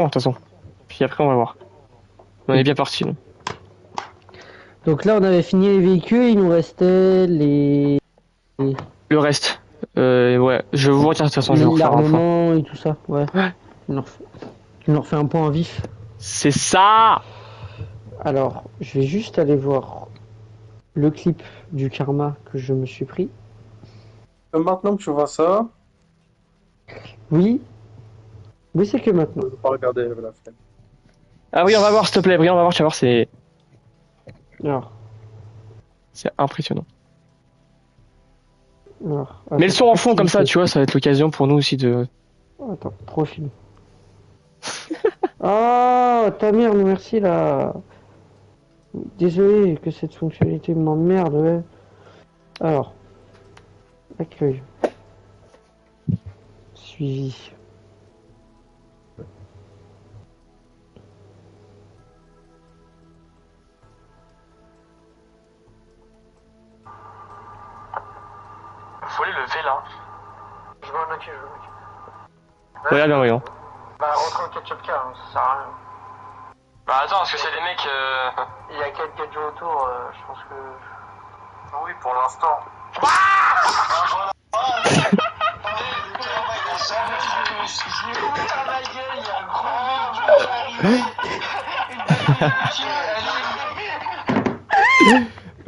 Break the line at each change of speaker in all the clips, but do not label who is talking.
de toute façon. Puis après, on va voir. On est bien parti. Là.
Donc là, on avait fini les véhicules, il nous restait les...
Le reste. Ouais, je vous retire de toute façon, je vais vous refaire un point.
L'armement et tout ça, ouais.
Ouais.
Tu nous refais un point vif.
C'est ça.
Alors, je vais juste aller voir le clip du karma que je me suis pris.
Maintenant que tu vois ça,
Oui. Oui, c'est que maintenant.
je ne peux pas regarder la fenêtre.
Ah oui, on va voir, s'il te plaît, Brian, on va voir, tu vas voir, c'est
Alors,
impressionnant.
alors.
Mais le son en fond
activité.
comme ça, tu vois, ça va être l'occasion pour nous aussi de...
Attends, profil. Oh, ta merde, merci là. Désolé que cette fonctionnalité m'emmerde, ouais. Alors, accueil. Suivi.
Faut les lever là.
Je m'en occupe, je m'en occupe.
Regarde bien, Brian.
Bah, rentre en ketchup car, hein, ça sert à rien.
Bah attends, parce que c'est des mecs...
Il y a 4 gadgets autour, je pense que... Oui, pour l'instant.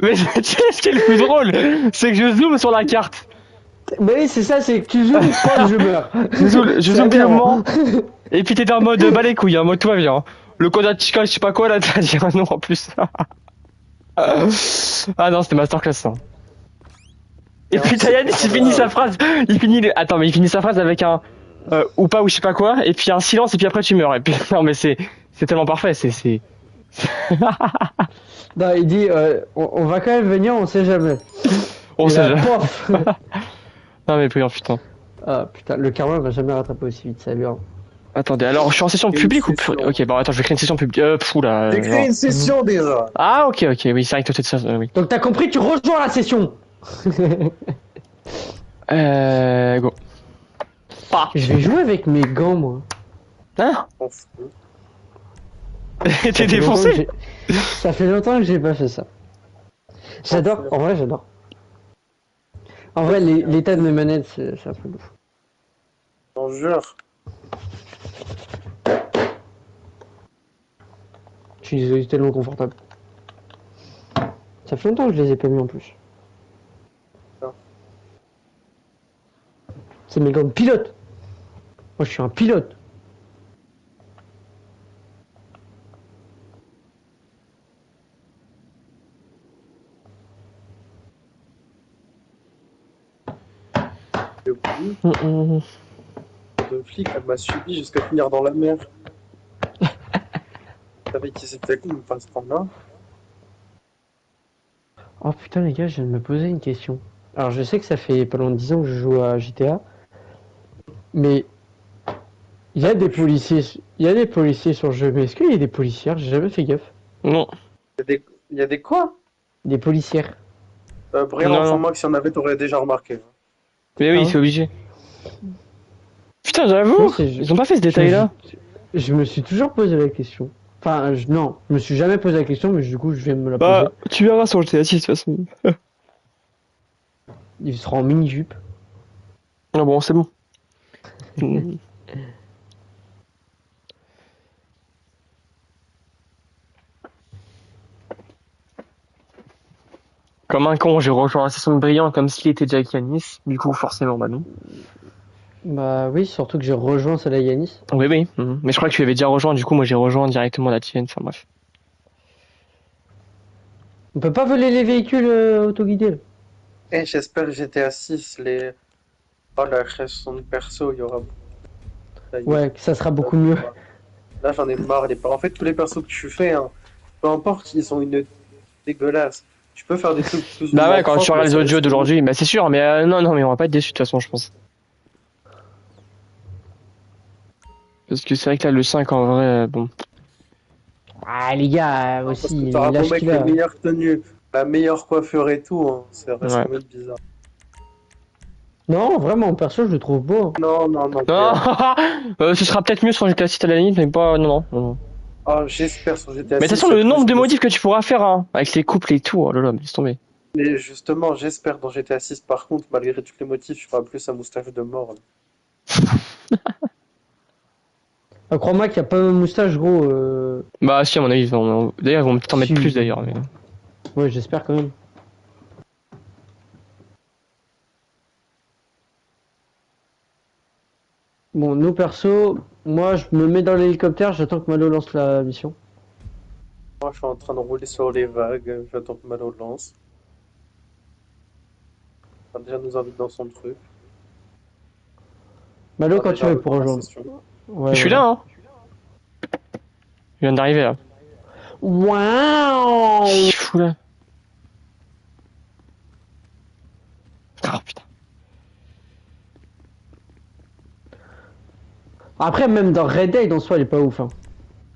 Mais tu sais ce qui est le plus drôle, c'est que je zoome sur la carte.
Bah oui, c'est ça, c'est que tu zoomes, je crois que je meurs.
Je zoome bien moment. Et puis t'étais en mode bas les couilles, en mode tout va bien. Le code à Chica, je sais pas quoi, là, t'as dit un nom en plus. Ah non, c'était masterclass ça. Et puis Yannis, il finit sa phrase. Attends, mais il finit sa phrase avec un ou pas ou je sais pas quoi, et puis un silence, et puis après tu meurs. Et puis non, mais c'est tellement parfait, c'est.
Non, il dit, on va quand même venir, on sait jamais.
On
Et
sait
là,
jamais.
pof.
Non mais putain.
Ah putain, le karma va jamais rattraper aussi vite, ça lui. Hein.
Attendez, alors je suis en session publique ou... Ok, bon attends, je vais créer une session publique. Oula.
J'ai créé une session déjà.
Ah ok, oui, c'est vrai que toi, ça, oui.
Donc t'as compris, tu rejoins la session.
Go. Pas.
Je vais jouer avec mes gants, moi.
Hein?
On fout.
T'es défoncé?
Ça fait longtemps que j'ai pas fait ça. J'adore, en vrai j'adore. En vrai, l'état de mes manettes, c'est un peu ouf.
On jure.
Je suis désolé, c'est tellement confortable. Ça fait longtemps que je les ai pas mis en plus. C'est mes gants de pilote. Moi je suis un pilote.
J'ai oublié. Le flic, elle m'a suivi jusqu'à finir dans la mer. T'avais qui c'était cool, pas ce temps-là.
Oh putain les gars, je viens de me poser une question. Alors je sais que ça fait pas loin de 10 ans que je joue à GTA. Mais il y a des policiers sur le jeu, mais est-ce qu'il y a des policières? J'ai jamais fait gaffe.
Non.
Il y a des quoi?
Des policières.
Brian,
Non,
enfin
non.
moi que si on avait, t'aurais déjà remarqué.
Mais oui,
Ah ouais.
c'est obligé. Putain, j'avoue,
Non,
ils ont pas fait ce détail-là.
Je me suis toujours posé la question. Enfin, non, je me suis jamais posé la question, mais du coup, je viens de me la poser.
Bah, tu verras sur le GTA6 de toute façon.
Il sera en mini-jupe.
Ah bon, c'est bon. Comme un con, j'ai rejoint la session de Brillant comme s'il était déjà avec Yanis. Du coup, forcément, bah non.
Bah oui, surtout que j'ai rejoint celle à Yanis.
Oui. Mais je crois que tu avais déjà rejoint, du coup, moi j'ai rejoint directement la tienne. Enfin bref.
On peut pas voler les véhicules autoguidés. Là.
Eh, j'espère que GTA 6, la création de perso, il y aura.
Ouais, que ça sera beaucoup mieux.
Là, j'en ai marre. En fait, tous les persos que tu fais, hein, peu importe, ils ont une dégueulasse. Tu peux faire des trucs plus ou
Bah
moins
ouais, quand
propres,
tu regardes les
mais
autres jeux d'aujourd'hui, bah c'est sûr, mais non, mais on va pas être déçus de toute façon, je pense. Parce que c'est vrai que là, le 5 en vrai, bon.
Ah les gars,
parce
aussi,
que
il
t'auras beau
lâche
mec
qu'il
les
a.
meilleures tenues, la meilleure coiffure et tout, hein, ça reste
Ouais.
quand même bizarre.
Non, vraiment, perso, je le trouve beau.
Non, non, non.
Non, ce sera peut-être mieux sur GTA 6 à la limite, mais pas. Non, non, non, non.
Oh, j'espère sur GTA
Mais de toute
6,
façon,
ça
le nombre
touche.
de modifs que tu pourras faire, hein, avec les couples et tout, oh là là, mais laisse tomber.
Mais justement, j'espère dans GTA 6, par contre, malgré tous les motifs, tu feras plus un moustache de mort. Là.
Ah, crois-moi qu'il n'y a pas de moustache, gros.
Bah, si, à mon avis, d'ailleurs, ils vont peut-être en mettre
Si.
plus d'ailleurs. Mais...
Ouais, j'espère quand même. Bon, nous perso, moi je me mets dans l'hélicoptère, j'attends que Malo lance la mission.
Moi, je suis en train de rouler sur les vagues, j'attends que Malo lance. Enfin, déjà, nous invite dans son truc.
Malo,
Ah,
quand
déjà,
tu veux pour rejoindre.
conversation.
Ouais,
Je suis
voilà.
là, hein. Je viens d'arriver là.
Waouh!
Je suis fou là. Oh putain.
Après, même dans Red Dead en soi, elle est pas ouf. Hein.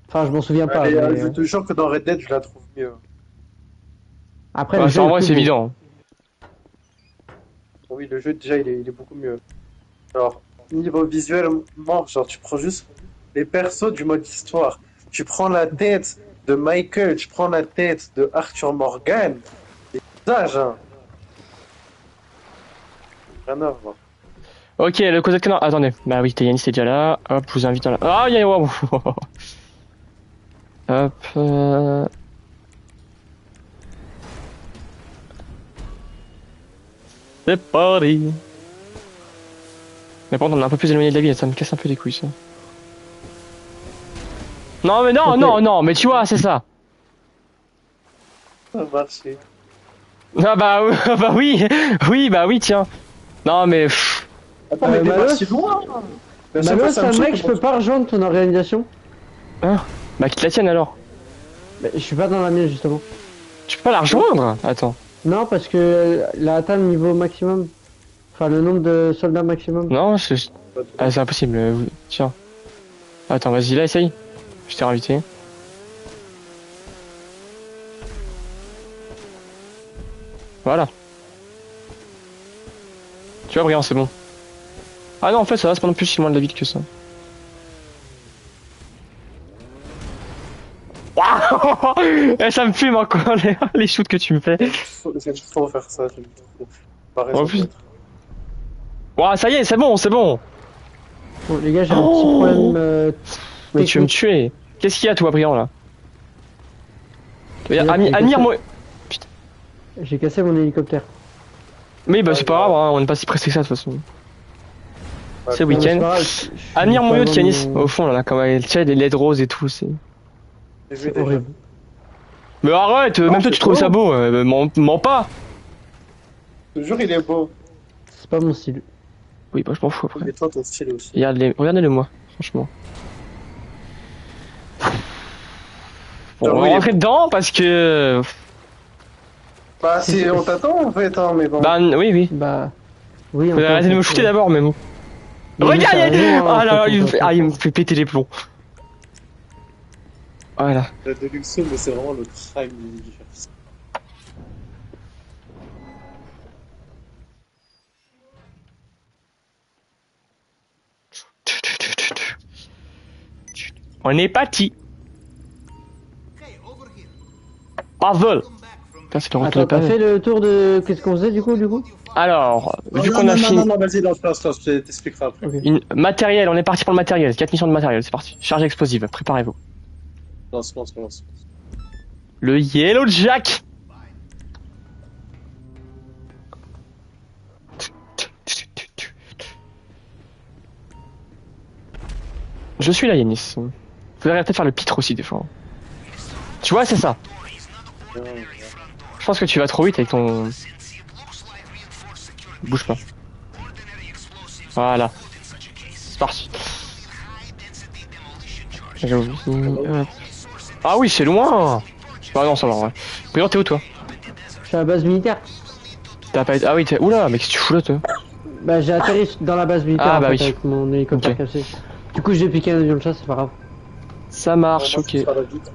Enfin, je m'en souviens pas.
Allez,
Mais,
je te jure que dans Red Dead, je la trouve mieux.
Après,
Ouais,
le
c'est
jeu
en
est
vrai,
plus
c'est
beau.
évident.
Oui, le jeu, déjà, il est beaucoup mieux. Alors, niveau visuellement, genre, tu prends juste les persos du mode histoire. Tu prends la tête de Michael, tu prends la tête de Arthur Morgan. Les visages, hein. Rien à voir.
Ok, le Kozak non, attendez. Bah oui, Yanis est déjà là. Hop, je vous invite à la. Ah, y'a waouh. Hop. C'est parti. Mais par contre, on est un peu plus éloigné de la ville, ça me casse un peu les couilles ça. Non, mais non,
Ok.
non, non, mais tu vois, c'est ça.
Ça a marché.
Ah bah, bah oui, oui, bah oui, tiens. Non, mais. Pff,
Attends, mais t'es
Malos,
pas si loin. Mais à chaque
Malo,
fois, ça me
c'est un
saoule
mec, je
comment
peux pas rejoindre ton organisation.
hein. Bah, quitte la tienne alors.
Mais je suis pas dans la mienne justement.
Tu peux pas la rejoindre. Attends.
Non, parce que elle a atteint le niveau maximum. Enfin, le nombre de soldats maximum.
Non,
tu-
ah, c'est impossible. Tiens. Attends, vas-y, là, essaye. Je t'ai invité. Voilà. Tu vois, Brian, c'est bon. Ah non, en fait, ça va, c'est pas non plus si loin de la ville que ça. Waouh. Eh, ça me fume encore les shoots que tu me fais.
J'aime trop faire ça, j'aime trop. Pas
En
raison
plus-
d'être.
Waouh, ça y est, c'est bon, c'est bon.
Bon, les gars, j'ai un
Oh.
petit problème.
Mais tu veux me
technique.
tuer. Qu'est-ce qu'il y a, toi, Brian, là?
Regarde,
Amir, moi.
J'ai cassé mon hélicoptère.
Mais bah, c'est pas grave, hein, on n'est pas si pressé que ça, de toute façon. C'est
Non, mais
week-end.
c'est pas grave, je suis
Amir
pas
Moyo de
loin
Canis,
mon-
au fond, là, comme elle tient des LED roses et tout, c'est.
J'ai vu
C'est
déjà.
horrible.
Mais arrête,
Non,
même toi
c'est
tu trouves
beau.
ça beau, mens pas.
Je te jure, il est beau.
C'est pas mon style.
Oui, bah je m'en fous après.
Mais toi, ton style aussi.
Regardez-le moi, franchement. Bon, on
oui,
va
il est
rentrer dedans parce que.
Bah, on t'attend en fait, hein, mais bon.
Bah oui, oui.
Bah. Oui,
Vous arrêtez de me shooter d'abord, mais bon.
Mais
Regarde,
lui,
il y a-
t'as raison, hein,
ah là,
faut qu'on fasse
il me
ça.
fait péter les plombs. Voilà.
La Deluxe, mais c'est vraiment le crime du GFC.
On est parti. Pavel. Putain, c'est le retour
Attends,
de
t'as
Pavel.
fait le tour de. Qu'est-ce qu'on faisait du coup
Alors, vu
Non,
qu'on
non,
a
non,
fini.
non, non, vas-y, lance, je t'expliquerai après.
Ok.
Matériel, on est parti pour le matériel. 4 missions de matériel, c'est parti. Charge explosive, préparez-vous.
Lance.
Le Yellow Jack. Je suis là, Yanis. Faudrait peut-être faire le pitre aussi des fois. Tu vois, c'est ça. Je pense que tu vas trop vite avec ton. Bouge pas. Voilà. C'est parti. Ah oui, c'est loin. Ah non, ça va. Ouais. Briand, t'es où toi?
Je suis à la base militaire.
T'as pas été. Ah oui, t'es. Oula, mais qu'est-ce que tu fous là, toi?
Bah, j'ai atterri dans la base militaire
Ah,
en
bah
fait,
oui.
avec mon hélicoptère
Ok.
cassé. Du coup, j'ai piqué un avion de chasse, c'est pas grave.
Ça marche,
Moi,
ok.
ce sera la vite.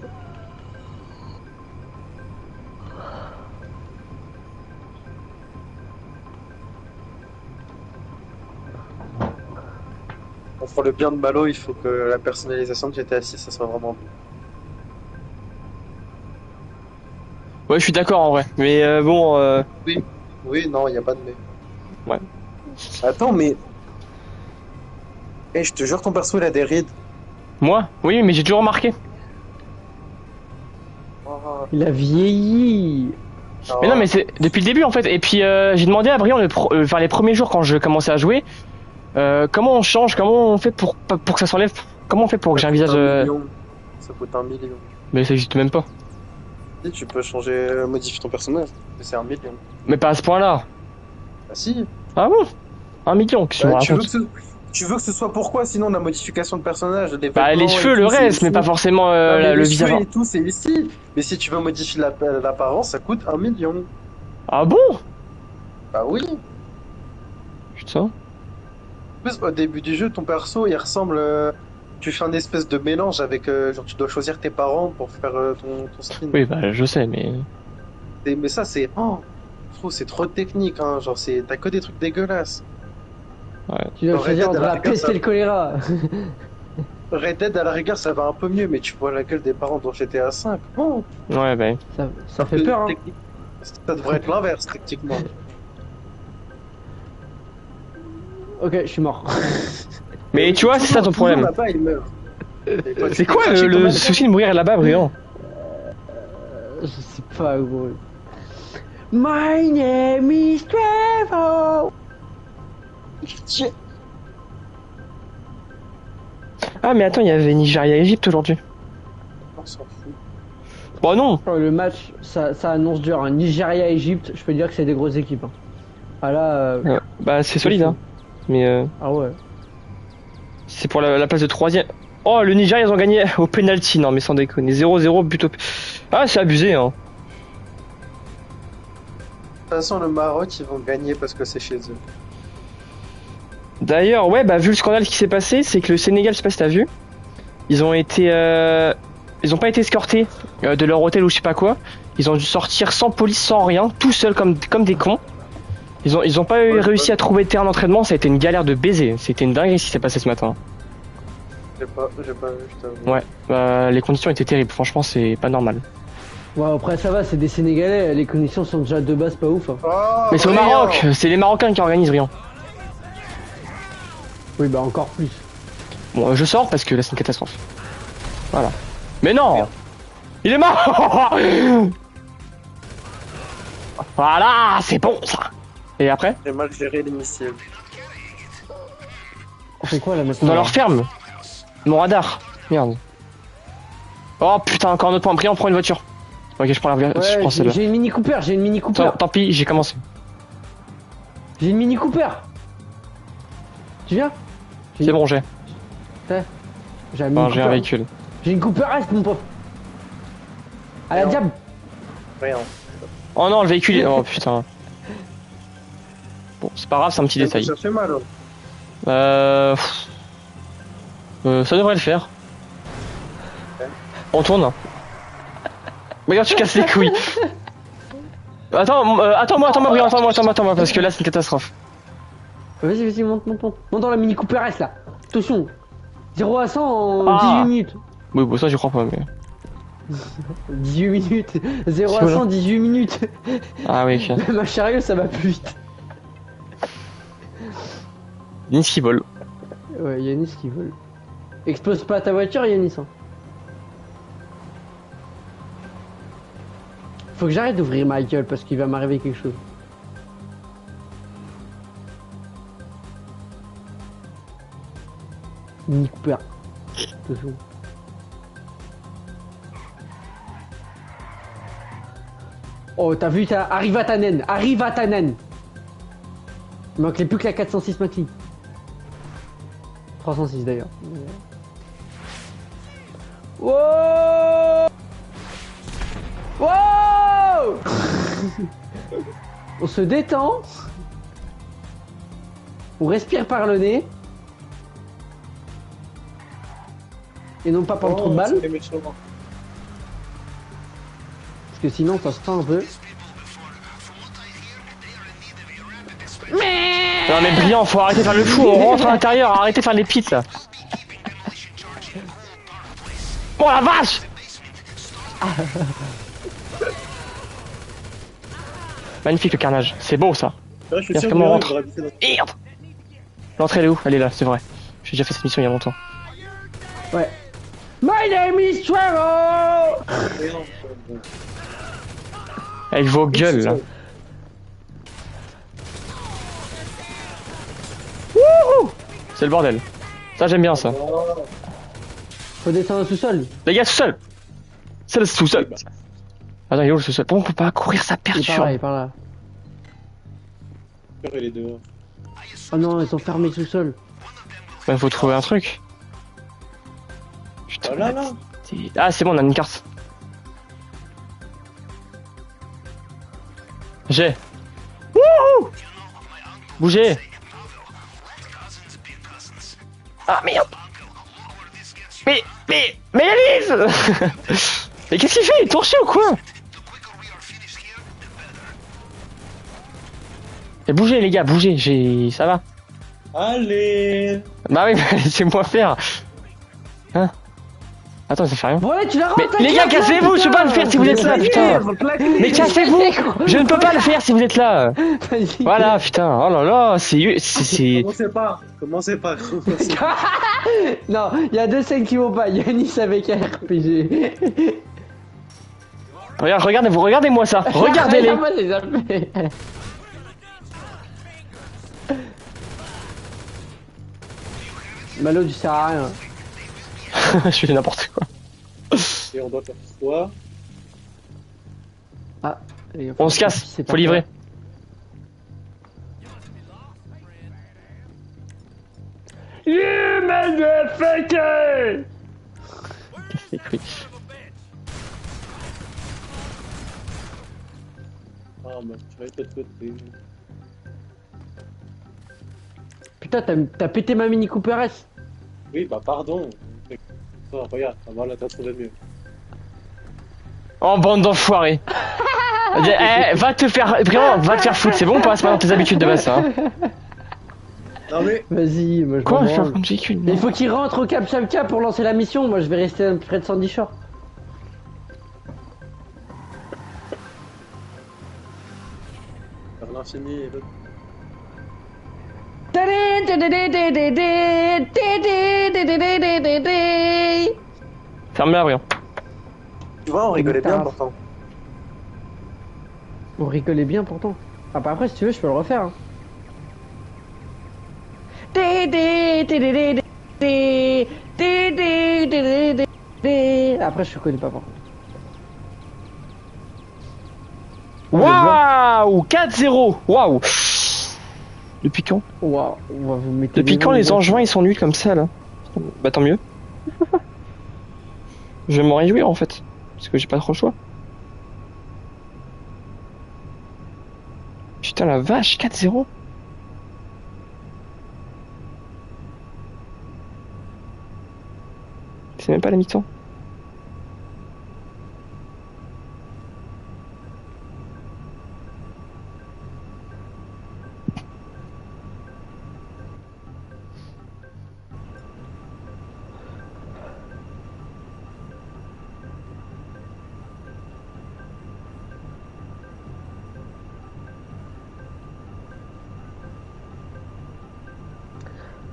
Pour le bien de Malo, il faut que la personnalisation de GTA 6, ça soit vraiment bien.
Ouais, je suis d'accord en vrai. Mais bon,
Oui, non, il a pas de mais.
Ouais.
Attends, mais. Eh, je te jure, ton perso, il a des rides.
moi, oui, mais j'ai toujours remarqué.
Oh,
Il a vieilli.
Mais non, mais c'est depuis le début en fait. Et puis j'ai demandé à Brian enfin, les premiers jours quand je commençais à jouer, comment on change, comment on fait pour que ça s'enlève, comment on fait pour que j'ai un visage.
Ça coûte 1 million.
Mais ça existe même pas.
Si, tu peux changer, modifier ton personnage. Mais c'est 1 million.
Mais pas à ce point-là.
Ah si.
Ah bon? 1 million, qu'est-ce que tu me
Tu veux
racontes?
tu veux que ce soit pourquoi sinon la modification de personnage, les
Bah les
vêtements et
cheveux, le
tout, c'est
reste, mais
ici.
pas forcément
Non, mais
le
les
visage.
cheveux et tout, c'est ici. Mais si tu veux modifier l'apparence, ça coûte 1 million.
Ah bon?
Bah oui.
Putain.
En plus, au début du jeu, ton perso, il ressemble. Tu fais un espèce de mélange avec. Genre, tu dois choisir tes parents pour faire ton skin.
Oui, bah je sais, mais.
Mais ça, c'est. Oh, je trouve que c'est trop technique, hein. Genre, t'as que des trucs dégueulasses.
Tu dois
Red
choisir
Dead,
entre
à la
la
rigueur,
peste
ça-
et le choléra.
Red Dead, à la rigueur, ça va un peu mieux, mais tu vois la gueule des parents dans GTA V. Oh,
Ouais, bah.
Ça fait peur, hein.
technique- Ça devrait être l'inverse, techniquement.
Ok, je suis mort.
Mais tu vois, c'est ça ton
Toujours
problème.
là-bas, il meurt. Et quand tu
C'est
peux
quoi
cracher
le
comme un-
souci de mourir là-bas, Brian?
Je sais pas, gros. My name is Trevor.
Ah, mais attends, il y avait Nigeria-Égypte aujourd'hui.
On s'en fout.
Bon, non.
Oh, le match, ça annonce dur. Hein. Nigeria-Égypte, je peux dire que c'est des grosses équipes. Hein. Ah là.
Bah, c'est solide, hein. Mais
Ah ouais.
c'est pour la place de troisième. Oh, le Nigeria, ils ont gagné au penalty. Non, mais sans déconner. 0-0, but au. Ah, c'est abusé, hein.
De toute façon, le Maroc, ils vont gagner parce que c'est chez eux.
D'ailleurs, ouais, bah, vu le scandale qui s'est passé, c'est que le Sénégal, je sais pas si t'as vu, ils ont été. Ils ont pas été escortés de leur hôtel ou je sais pas quoi. Ils ont dû sortir sans police, sans rien, tout seuls comme des cons. Ils ont pas réussi à trouver de terrain d'entraînement, ça a été une galère de baiser. C'était une dinguerie ce qui s'est passé ce matin.
J'ai pas vu, je t'avoue.
Ouais, bah, les conditions étaient terribles, franchement, c'est pas normal.
Ouais, après ça va, c'est des Sénégalais. Les conditions sont déjà de base pas ouf. Hein.
Oh,
Mais c'est au
brillant.
Maroc, c'est les Marocains qui organisent rien.
Oui, bah encore plus.
Bon, je sors parce que là c'est une catastrophe. Voilà. Mais non, il est mort. Voilà, c'est bon ça. Et après,
J'ai mal géré les missiles.
On fait quoi là maintenant?
dans leur ferme, mon radar. Merde. Oh putain, encore un autre point. Brian, prends une voiture. Ok, je prends la voiture. Je
Ouais,
prends celle-là.
j'ai une Mini Cooper, j'ai une Mini Cooper.
Tant pis, j'ai commencé.
J'ai une Mini Cooper. Tu viens?
C'est bon, j'ai.
J'ai un Mini
Enfin, j'ai un
Cooper.
véhicule.
J'ai une Cooper S, mon pote. À la
Non.
diable.
Rien.
Oh non, le véhicule. Oh putain. Bon, c'est pas grave, c'est un petit détail.
Ça fait mal. Hein.
Ça devrait le faire. On tourne. Regarde, tu casses les couilles. Attends-moi, Brian, attends-moi, parce que là c'est une catastrophe.
Vas-y, monte. Monte dans la Mini Cooper S là. Attention. 0 à 100 en
Ah.
18 minutes.
Oui, bon, ça j'y crois pas, mais.
18 minutes. 0 à
Voilà.
100, 18 minutes.
Ah oui, ok.
Même un chariot, ça va plus vite.
Yanis qui vole.
Ouais, Yanis qui vole. Explose pas ta voiture, Yanis. Hein. Faut que j'arrête d'ouvrir ma gueule parce qu'il va m'arriver quelque chose. Mini Cooper. Attention. Oh, t'as vu ça? Arrive à ta naine. Il manquait plus que la 406 Maxi. 306 d'ailleurs. Wow! Wow! On se détend. On respire par le nez. Et non pas par le trou de balle.
c'est méchant.
Parce que sinon ça se tend un peu.
Non mais brillant, faut arrêter de faire le fou, on rentre à l'intérieur, arrêtez de faire les pits là. Oh la vache! Magnifique le carnage, c'est beau ça.
Ouais, je suis
Bien
sûr
comment on
que
rentre.
j'aurais habité dans-
Merde! L'entrée elle est où? Elle est là, c'est vrai. J'ai déjà fait cette mission il y a longtemps.
Ouais. My name is Trevor.
Avec vos gueules là. Wouhou! C'est le bordel. Ça j'aime bien ça.
Faut descendre au sous-sol.
Les gars, tout seul! C'est le sous-sol. Attends, il est où le sous-sol? Pourquoi on peut pas courir, ça
Il est par là,
perturbe.
il est par là.
Il est dehors.
Oh non, ils ont fermé le sous-sol.
Bah, faut trouver un truc. Putain,
Oh là là.
Ah, c'est bon, on a une carte. J'ai. Wouhou! Bougez! Ah merde! Mais Alice! Mais qu'est-ce qu'il fait? Il est torché ou quoi? Et bougez les gars, bougez, ça va.
Allez.
Bah oui, laissez-moi faire. Hein? Attends, ça fait rien.
Ouais, tu l'as
Mais
rentré.
les gars, cassez-vous, je peux pas le faire si vous êtes là, putain. Mais cassez-vous! Je ne peux pas le faire si vous êtes là. Voilà, putain. Oh là là, c'est.
Commencez pas.
Non, il y a deux scènes qui vont pas. Yanis avec un RPG.
Regardez-moi ça. Regardez-les.
Moi, je les ai fait. Malo, tu sers à rien.
Je fais n'importe quoi.
Et on doit faire quoi?
Ah,
On se casse, faut livrer. You motherfucker! C'est écrit.
Ah, bah, tu vas être de l'autre côté.
Putain, t'as pété ma Mini Cooper S.
Oui, bah, pardon. Oh, regarde, voilà, t'as trouvé mieux.
Oh, bande d'enfoirés. Va te faire. Vraiment, va te faire foutre, c'est bon ou pas? C'est pas dans tes habitudes de base ça. Hein.
Non, mais.
Vas-y, moi je
Quoi?
m'en
Je suis un
branle.
véhicule.
Mais il faut qu'il rentre au Cap Chamka pour lancer la mission. Moi je vais rester près de Sandy Shore.
Vers l'infini et l'autre.
Ferme-la, Brian.
Tu vois, on rigolait bien
Tard.
pourtant.
On rigolait bien pourtant. Ah bah après si tu veux je peux le refaire. Hein. Après je connais pas par contre.
Waouh! 4-0! Waouh! Depuis quand?
Waouh, on va vous mettre.
Depuis quand les engins ils sont nuls comme ça là? Bah tant mieux. Je vais m'en réjouir en fait. Parce que j'ai pas trop le choix. Putain la vache, 4-0. C'est même pas la mi-temps.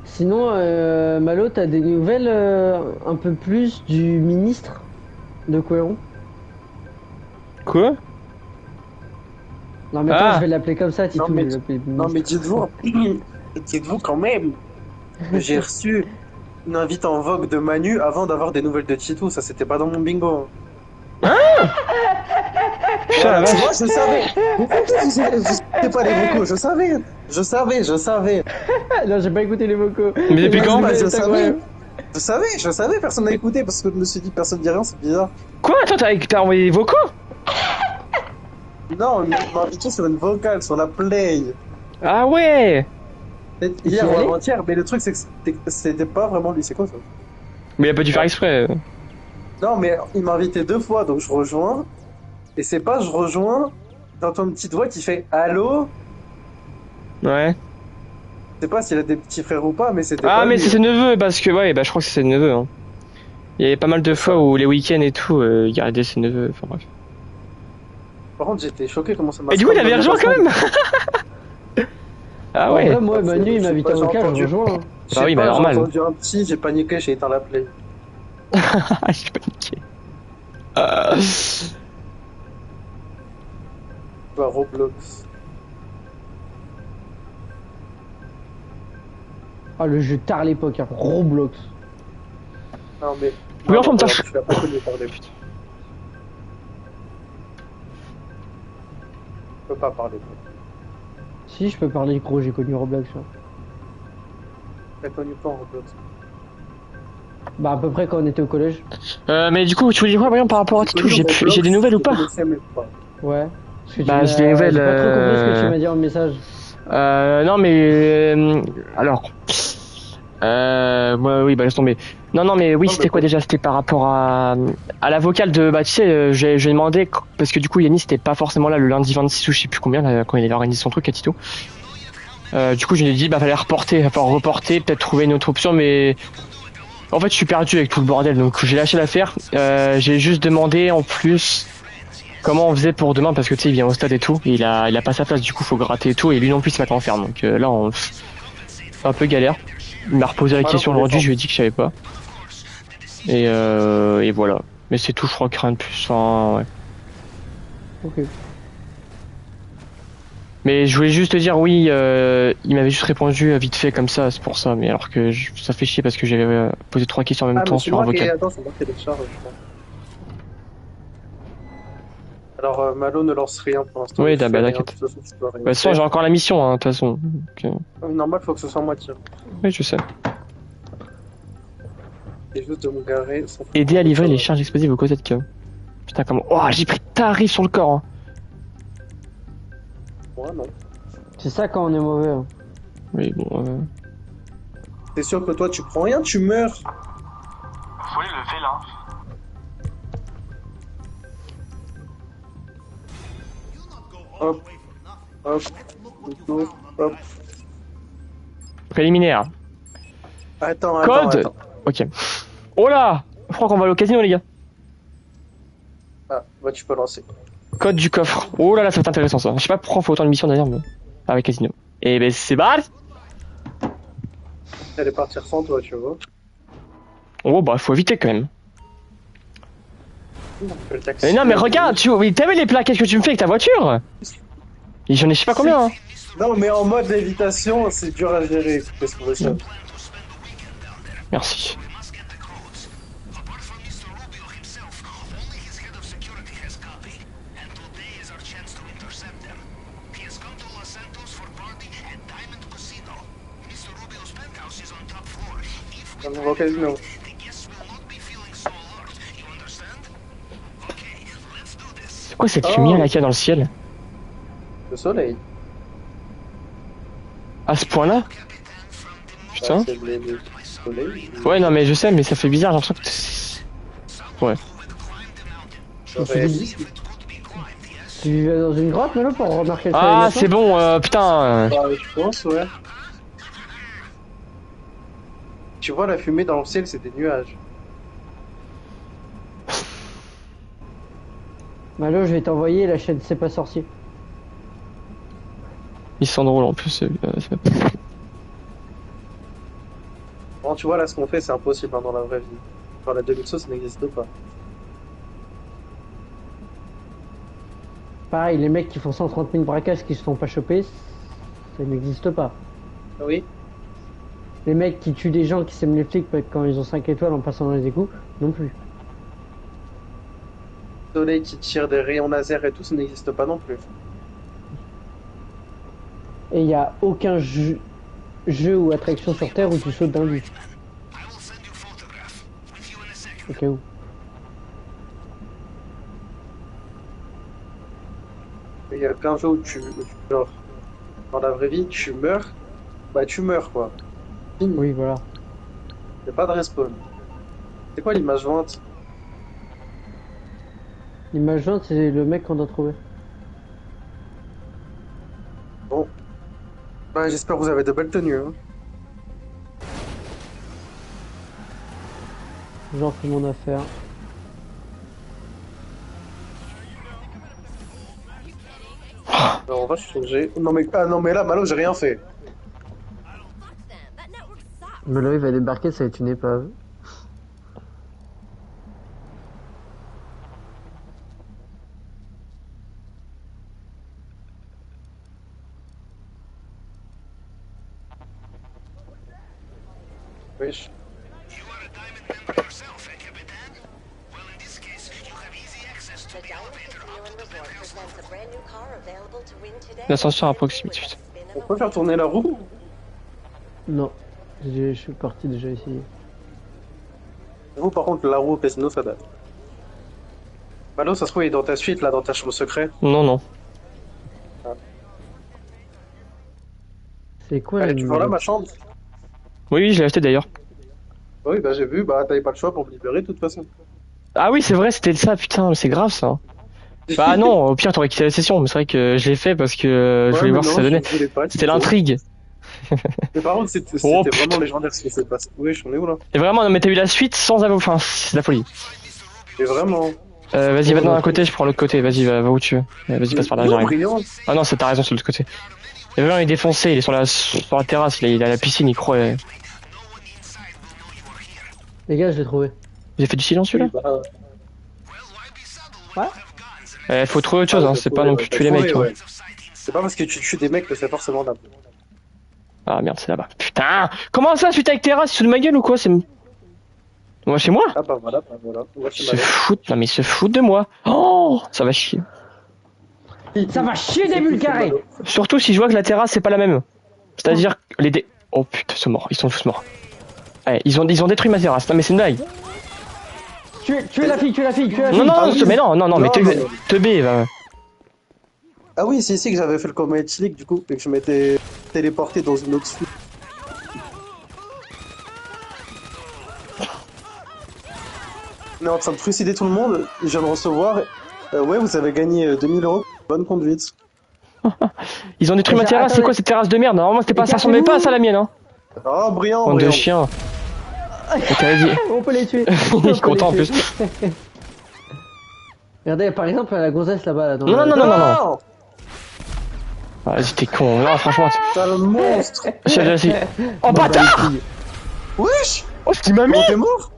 Sinon, Malo, t'as des nouvelles un peu plus du ministre de Couéron?
Quoi?
Non mais
Ah.
attends, je vais l'appeler comme ça, Titou.
Non, mais-
je vais l'appeler
Non, mais
ministre.
dites-vous quand même que j'ai reçu une invite en vogue de Manu avant d'avoir des nouvelles de Titou. Ça, c'était pas dans mon bingo.
Putain la
Tu
vache.
vois, je savais. C'était pas les vocaux, je savais.
Non, j'ai pas écouté les vocaux.
Mais depuis quand?
Bah, je
C'est incroyable.
savais, personne n'a écouté parce que je me suis dit personne dit rien, c'est bizarre.
Quoi? Attends, t'as envoyé des vocaux?
Non, il m'a invité sur une vocale, sur la play.
Ah ouais!
Peut-être
Et
hier
t'y
ou
allais
avant-hier, mais le truc c'est que c'était pas vraiment lui, c'est quoi ça?
Mais il a pas dû faire exprès.
Non, mais il m'a invité 2 fois, donc je rejoins. Et c'est pas je rejoins, j'entends une petite voix qui fait allô?
Ouais.
sais pas s'il a des petits frères ou pas, mais c'était
Ah,
pas
mais
lui.
c'est ses neveux, parce que, ouais, bah, je crois que c'est ses neveux, hein. Il y avait pas mal de fois où les week-ends et tout, il gardait ses neveux, enfin bref.
Par contre, j'étais choqué comment ça m'a
Et du coup, il
scroll
avait
dans
rejoint
les
quand même!
façons.
Ah
En
ouais!
vrai, moi, Manu, il
Je sais
m'invite
pas,
en
j'ai
local, je
entendu.
rejoins. Hein.
Je
Bah
sais
oui,
pas,
bah
j'ai
normal.
entendu un petit, j'ai paniqué, j'ai éteint la play.
J'ai paniqué. Euh,
Bah, Roblox.
Ah, le jeu tard à l'époque, hein. Roblox.
Non, mais.
Oui,
Non,
enfin,
non,
putain,
regarde, tu l'as pas connu parler. Je peux pas parler. Toi.
Si, je peux parler gros, j'ai connu Roblox. Hein.
T'as connu pas Roblox?
Bah, à peu près quand on était au collège.
mais du coup, tu voulais dire quoi, Brian, par rapport à Titou?
Connu Roblox,
J'ai des nouvelles ou
je
pas?
connaissais même pas.
Ouais. Parce que
Bah, j'ai des nouvelles,
J'ai pas trop compris ce que tu m'as dit en message.
Non, mais alors, moi, oui, bah laisse tomber. Non, non, mais oui,
Non,
c'était
mais
quoi
bon.
déjà? C'était par rapport à la vocale de, bah tu sais, j'ai demandé parce que du coup Yannis c'était pas forcément là le lundi 26 ou je sais plus combien là, quand il avait organisé son truc à Tito. Du coup, je lui ai dit bah fallait reporter, peut-être trouver une autre option, mais en fait je suis perdu avec tout le bordel, donc j'ai lâché l'affaire. J'ai juste demandé en plus comment on faisait pour demain parce que tu sais il vient au stade et tout, et il a pas sa place, du coup faut gratter et tout, et lui non plus il sait pas comment faire, donc là c'est un peu galère. Il m'a reposé la
Voilà,
question
pour les
aujourd'hui,
formes.
je lui ai dit que je savais pas. Et voilà. Mais c'est tout, je crois que rien de plus. Enfin, ouais.
Ok.
Mais je voulais juste te dire, oui, il m'avait juste répondu vite fait comme ça, c'est pour ça. Mais alors que ça fait chier parce que j'avais posé 3 questions en même
Ah, mais
temps
c'est
sur un
moi qui.
vocal.
Attends, c'est moi qui télécharge, je crois. Alors, Malo ne lance rien pour l'instant.
Oui,
il fait
bah
rien,
t'inquiète.
de toute façon, tu dois rien
Bah, de toute façon,
faire.
j'ai encore la mission, hein, de toute façon. Donc,
Oui, normal, faut que ce soit moi qui.
oui, je sais.
C'est juste de me garer. Sans
Aider à livrer les
charges.
charges explosives aux côtés de Chaos. Putain, comment. Oh, j'ai pris tarif sur le corps. Hein.
Moi, non.
C'est ça quand on est mauvais. Hein.
Oui, bon.
T'es sûr que toi, tu prends rien, tu meurs.
Faut les lever là.
Hop. Hop. Hop.
Préliminaire.
Attends,
Code
attends.
Ok. Oh là je crois qu'on va aller au casino, les gars.
Ah, bah, tu peux lancer.
Code du coffre. Oh là là, ça va être intéressant ça. Je sais pas pourquoi on fait autant de missions d'ailleurs, mais avec casino. Et ben c'est parti.
Elle est partir sans toi, tu vois.
Oh bah faut éviter quand même.
Le taxi.
Mais non mais regarde, oui, t'as vu les plaquettes que tu me fais avec ta voiture? Et j'en ai je sais pas combien. Hein.
Non, mais en mode lévitation, c'est dur à gérer. Qu'est-ce qu'on veut ça?
Merci.
On va au casino.
C'est quoi cette lumière là qu'il y a dans le ciel?
Le soleil.
À ce point-là? Putain.
Ah, c'est le soleil.
Ouais non mais je sais mais ça fait bizarre, j'ai l'impression que c'est... Ouais.
Le réalisme.
Tu vivais dans une grotte, Melo, pour remarquer le
Ah
soleil
c'est bon, putain.
Bah, je pense, ouais. Tu vois la fumée dans le ciel, c'est des nuages.
Malo, je vais t'envoyer la chaîne C'est pas sorcier.
Ils sont drôles en plus.
Bon, tu vois là ce qu'on fait, c'est impossible hein, dans la vraie vie. Dans la 2000 ça n'existe pas.
Pareil, les mecs qui font 130 000 braquages qui se font pas choper, ça n'existe pas.
Oui.
Les mecs qui tuent des gens qui s'aiment les flics quand ils ont 5 étoiles en passant dans les égouts, non plus.
Le soleil qui tire des rayons laser et tout, ça n'existe pas non plus.
Et il n'y a aucun jeu ou attraction sur Terre où tu sautes d'un lit. Au cas où.
Il y a qu'un jour où genre, dans la vraie vie, tu meurs, bah tu meurs quoi. Fini.
Oui, voilà.
Y a pas de respawn. C'est quoi l'image jointe?
L'image jointe, c'est le mec qu'on doit trouver.
Bon. Ouais, j'espère que vous avez de belles tenues. Hein.
J'en fais mon affaire.
Alors, on va changer. Non mais, ah, non mais là, Malo, j'ai rien fait.
Mais là, il va débarquer, ça va être une épave.
Wesh.
L'ascenseur à proximité.
On peut faire tourner la roue?
Non. Je suis parti déjà essayer.
Vous, par contre, la roue au casino, ça date. Malo, ça se trouve, il est dans ta suite, là, dans ta chambre secrète.
Non, non.
C'est quoi
Allez,
la
tu vois là, ma chambre?
Oui, oui, je l'ai acheté d'ailleurs.
Oui, bah j'ai vu, bah t'avais pas le choix pour me libérer de toute façon.
Ah oui, c'est vrai, c'était ça, putain, c'est grave ça. Bah non, au pire, t'aurais quitté la session, mais c'est vrai que je l'ai fait parce que je
Ouais,
voulais
mais
voir ce
non,
que ça
je
donnait.
voulais pas, tu
C'était
sais.
l'intrigue.
Mais par contre, c'était
Oh,
vraiment
putain.
légendaire ce qui s'est passé. Oui, j'en ai où là?
Et vraiment, non, mais t'as eu la suite sans avoir. Enfin, c'est de la folie.
Et vraiment.
Vas-y, va d'un côté, je prends l'autre côté. Vas-y, va où tu veux. Vas-y, passe par là,
Non,
j'arrive.
brillant.
Ah non, t'as raison, c'est de l'autre côté. Et vraiment, il est défoncé, il est sur la terrasse, il est à la piscine, il croit.
Les gars, je l'ai trouvé.
Vous avez fait du silence, celui-là?
Oui, bah,
Faut trouver autre chose, hein, c'est pas non plus tuer les mecs. Hein.
Ouais. C'est pas parce que tu tues des mecs que c'est forcément d'âme.
Ah merde, c'est là-bas. Putain! Comment ça, suite avec terrasse, il se fout de ma gueule ou quoi? C'est. On va chez moi?
Ah bah voilà, bah voilà. On va
Ils
chez
se
Malo.
foutent, non mais ils se foutent de moi. Oh, ça va chier.
Ça va chier des bulles carrés.
Surtout si je vois que la terrasse c'est pas la même. C'est-à-dire que les dé... Oh putain, ils sont morts, ils sont tous morts. Allez, ils ont détruit ma terrasse. Non mais c'est une blague.
Tu es la fille, tu es la fille, tu es la fille.
Non, non,
Ah
non,
oui.
mais non, non, non, mais
Non, non, non.
teubé, va.
Ah oui, c'est ici que j'avais fait le combat éthylique du coup, et que je m'étais téléporté dans une autre suite. On est en train de trucider tout le monde, je viens de recevoir. Ouais, vous avez gagné 2000 €. Bonne conduite.
Ils ont détruit ma terrasse, c'est quoi cette terrasse de merde? Normalement c'était pas, ça ressemblait pas à ça la mienne, hein.
Ah, brillant,
Bande de
brillant.
chiens. Et t'avais dit.
On peut les tuer.
Il est content en plus.
Regardez, par exemple, la gonzesse là-bas. Là, dans
Non,
la-
non, non, non, non.
Ah,
Ah, vas-y, t'es con. Non, franchement.
sale monstre.
Oh bâtard!
Wesh,
Oh, ce qu'il m'a mis!
comment t'es mort?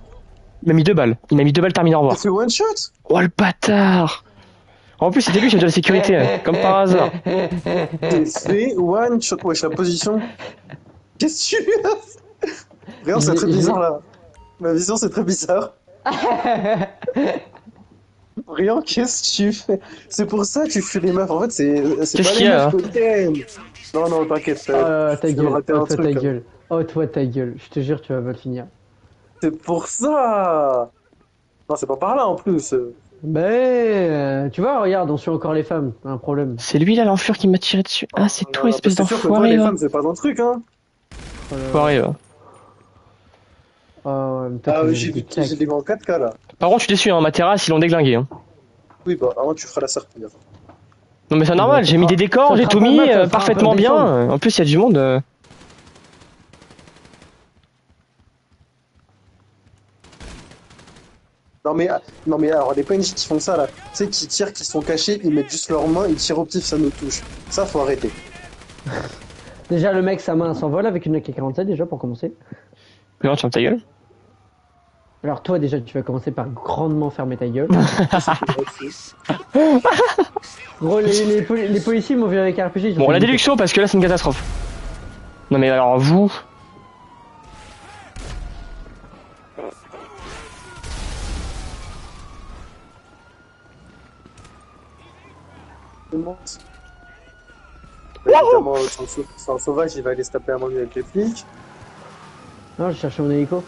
Il m'a mis 2 balles. Il m'a mis 2 balles terminé, au revoir.
T'as fait one shot?
Oh le bâtard! En plus, c'était lui qui a de la sécurité, hein, comme par hasard.
T'es fait one shot. Wesh, la position. Qu'est-ce que tu fais? Rien, c'est très bizarre là. Ma vision, c'est très bizarre. Rien, qu'est-ce que tu fais? C'est pour ça que tu fuis les meufs. En fait, c'est
Qu'est-ce
pas
qu'il
les
y a,
meufs que t'aimes. Non, non, t'inquiète.
Oh ta
tu
gueule,
vas rater un
oh toi
truc,
ta
hein.
gueule, oh toi ta gueule, je te jure tu vas mal finir.
C'est pour ça. Non, c'est pas par là en plus.
Ben, tu vois, regarde, on suit encore les femmes, un problème.
C'est lui là, l'enflure qui m'a tiré dessus. Ah, c'est toi, espèce
C'est sûr que toi,
d'enfoiré,
les
là.
femmes, c'est pas ton truc, hein.
Oh là là.
Enfoiré, là.
Oh, mais toi,
Ah,
tu
j'ai
mets des
vu
claques.
des en 4K là.
Par contre, je suis déçu, hein, ma terrasse, ils l'ont déglingué. Hein.
Oui, bah, avant, tu feras la serpillière.
Non, mais c'est normal,
ça
j'ai mis
fera-
des décors,
ça
j'ai
fera
tout
pas
mis
mal, ça fera
parfaitement
un peu
bien.
décembre.
En plus, il y a du monde.
Non mais alors les PNJ qui font ça là, tu sais qui tirent, qui sont cachés, ils mettent juste leurs mains, ils tirent au pif, ça nous touche. Ça faut arrêter.
Déjà, le mec, sa main s'envole avec une AK-47 déjà pour commencer.
Mais non, tu fermes ta gueule.
Alors toi, déjà, tu vas commencer par grandement fermer ta gueule. Gros, les policiers m'ont vu avec un RPG. ils ont
Bon,
fait
la
niquer.
déduction, parce que là, c'est une catastrophe. Non, mais alors, vous.
Évidemment, c'est un sauvage, il va aller se taper à main nue avec les flics.
Non, j'ai cherché mon hélico.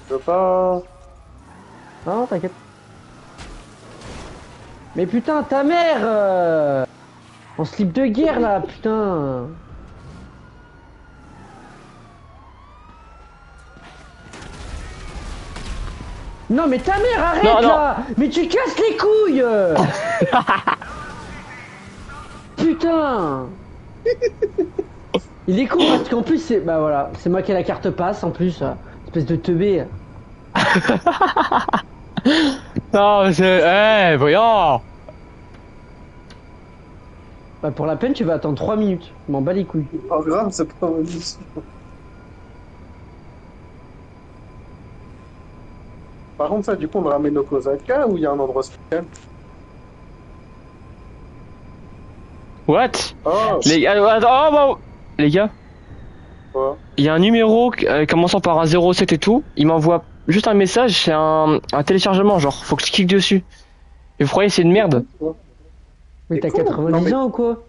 Je veux pas.
Non, t'inquiète. Mais putain, ta mère en slip de guerre là, putain. Non mais ta mère, arrête
Non, non.
là. Mais tu casses les couilles. Putain. Il est con parce qu'en plus, c'est. Bah voilà, c'est moi qui ai la carte passe en plus. Espèce de teubé.
Non, mais c'est. Eh, voyons.
Bah pour la peine, tu vas attendre 3 minutes. Je m'en bats les couilles.
Pas grave, c'est pas ma mission. Par contre, ça, du coup, on le ramène au Kozaka ou il y a un endroit spécial?
What?
Oh,
Les gars, attends, oh, bon. Les gars,
quoi?
il y a un numéro commençant par un 07 et tout. Il m'envoie juste un message, c'est un téléchargement, genre, faut que je clique dessus. Et vous croyez que c'est une merde?
Mais t'as
con.
90
Non, mais-
ans ou quoi?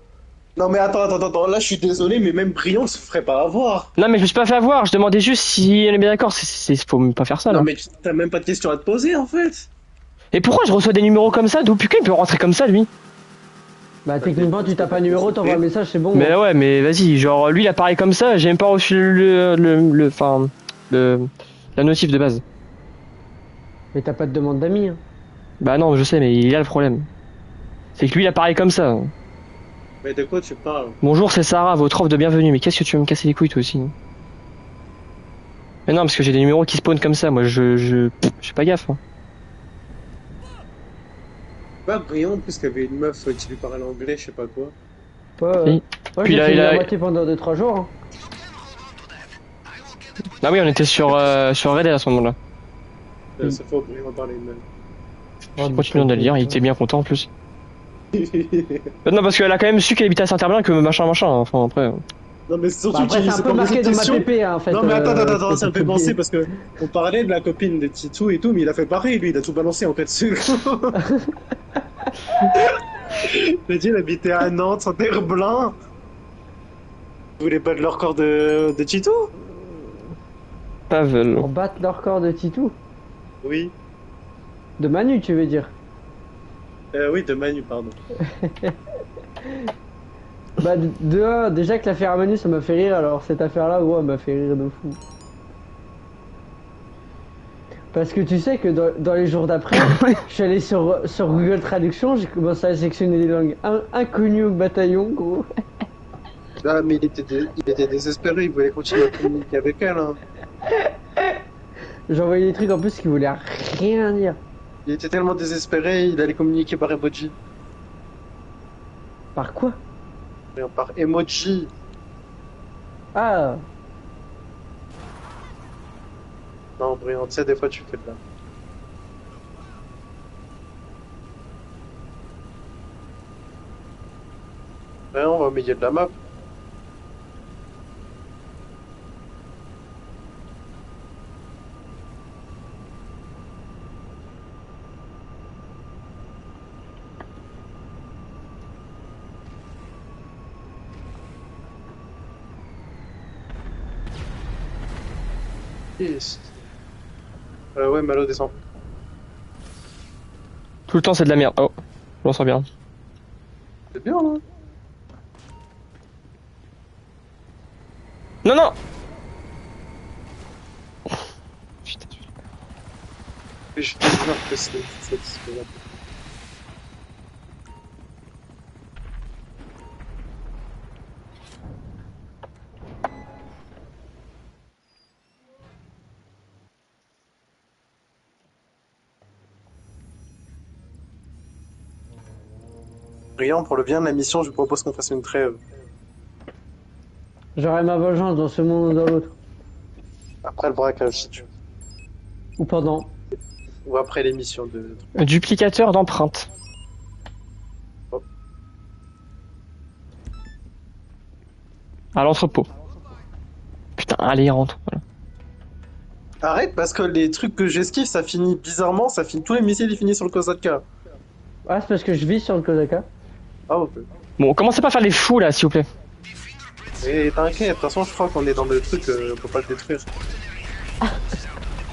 Non, mais attends, là, je suis désolé, mais même Brion se ferait pas avoir.
Non, mais je me suis pas fait avoir, je demandais juste si elle est bien d'accord, faut même pas faire ça, là.
Non, mais t'as même pas de questions à te poser, en fait.
Et pourquoi je reçois des numéros comme ça? D'où putain il peut rentrer comme ça, lui?
Bah techniquement, tu tapes un numéro, t'envoies un message, c'est bon.
Mais
hein.
ouais, mais vas-y, genre, lui, il apparaît comme ça, j'ai même pas reçu la notif de base.
Mais t'as pas de demande d'amis. Hein.
Bah non, je sais, mais il y a le problème. C'est que lui, il apparaît comme ça.
Mais de quoi tu parles?
Bonjour, c'est Sarah, votre offre de bienvenue. Mais qu'est-ce que tu veux me casser les couilles, toi aussi? Mais non, parce que j'ai des numéros qui spawnent comme ça, moi, je fais pas gaffe. Hein.
Bah, Brion, en plus, qu'il y avait une meuf qui lui parlait anglais, je sais pas quoi.
Pas,
Oui.
Moi,
Puis
j'ai
là,
fait
il a-
la moitié pendant 2-3 jours. Hein.
Ah oui, on était sur Red Dead à ce moment-là.
Oui.
C'est faux, Brion parlait une meuf.
Continuons de le lire, il était bien content en plus. Non, parce qu'elle a quand même su qu'elle habitait à Saint-Herblain, que machin, enfin après.
Non, mais c'est surtout
Bah, après, c'est un peu marqué dans ma PP hein, en fait.
Non, mais attends, ça me fait
cette
penser
PP.
parce que on parlait de la copine de Titou et tout, mais il a fait pareil, lui, il a tout balancé en 4 secondes. Il a dit, il habitait à Nantes, Saint-Herblain. Vous voulez pas de leur corps de Titou?
Pavel.
Pour battre leur corps de Titou.
Oui.
De Manu, tu veux dire.
Oui, de Manu, pardon.
Bah, de un, déjà que l'affaire à Manu, ça m'a fait rire, alors cette affaire-là, gros, elle m'a fait rire de fou. Parce que tu sais que dans les jours d'après, je suis allé sur Google Traduction, j'ai commencé à sélectionner les langues inconnues au bataillon, gros.
Ah, mais il était désespéré, il voulait continuer à communiquer avec elle. Hein.
J'ai envoyé des trucs en plus qui voulaient rien dire.
Il était tellement désespéré, il allait communiquer par emoji.
Par quoi?
Rien, par emoji.
Ah,
Non, Brian, tu sais, des fois tu fais de la. Ouais, on va au milieu de la map. Yes. Ouais, Malo descend.
Tout le temps, c'est de la merde. Oh, je m'en sors bien.
C'est bien là.
Non, non! Putain.
Je te jure que c'est. Brian, pour le bien de la mission, je propose qu'on fasse une trêve.
j'aurai ma vengeance dans ce monde ou dans l'autre.
Après le braquage, si tu veux.
Ou pendant.
Ou après l'émission de.
Duplicateur d'empreintes.
Oh.
À l'entrepôt. Putain, allez, rentre. Voilà.
Arrête, parce que les trucs que j'esquive, ça finit bizarrement, ça finit. Tous les missiles, ils finissent sur le Kosatka.
Ah, c'est parce que je vis sur le Kozaka.
Ah, ok.
Bon, commencez pas à faire les fous là, s'il vous plaît.
Et t'inquiète, de toute façon, je crois qu'on est dans le truc, on peut pas le détruire.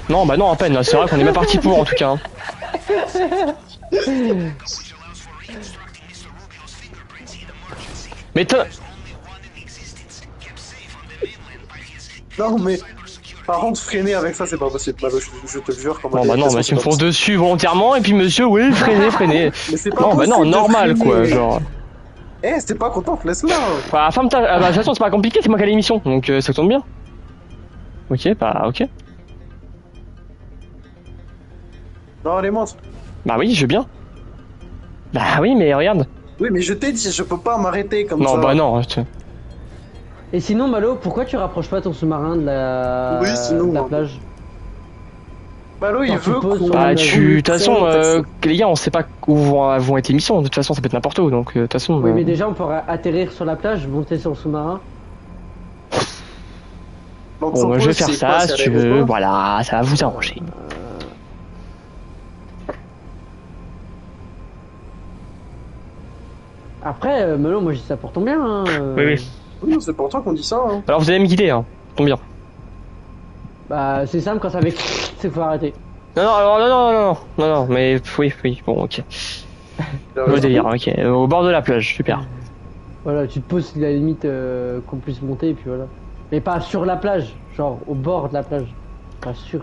Non, bah non, à peine. C'est vrai qu'on est même parti pour en tout cas. Hein. Mais
Non, mais. Par contre, freiner avec ça, c'est pas possible. Malo, je te jure, comment.
bon, bah non, bah tu me fonces dessus volontairement et puis monsieur, oui, freinez.
Mais c'est pas
Non, bah
possible
non,
de
normal quoi,
freiner.
genre.
Eh, c'était pas content, laisse-la.
Enfin, ferme ta... Ah bah, de toute façon, c'est pas compliqué, c'est moi qui ai l'émission, donc ça tombe bien. Ok, bah, ok.
Non, les montres.
Bah oui, je veux bien. Bah oui, mais regarde.
Oui, mais je t'ai dit, je peux pas m'arrêter comme ça.
Non, bah non.
Et sinon, Malo, pourquoi tu rapproches pas ton sous-marin de la,
Oui, sinon,
de la
hein.
plage?
Malo, il
Quand tu
veut
poses
qu'on...
sur
Bah,
la-
de toute façon, les gars, on sait pas où vont être les missions. De toute façon, ça peut être n'importe où, donc de toute façon.
Oui, mais déjà, on pourra atterrir sur la plage, monter sur le sous-marin.
Bon, bah, je vais faire ça si tu veux. Voilà, ça va vous arranger.
Après, Malo, moi, je dis ça pour ton bien. Hein,
Oui, oui.
Oui, c'est pour toi qu'on dit ça. Hein.
Alors, vous allez me guider, hein. Tombe bien.
Bah, c'est simple, quand ça fait c'est faut arrêter.
Non, non, alors, non, mais oui, bon, ok. Le délire, ok. Au bord de la plage, super.
Voilà, tu te poses à la limite qu'on puisse monter, et puis voilà. Mais pas sur la plage, genre au bord de la plage. Pas sûr.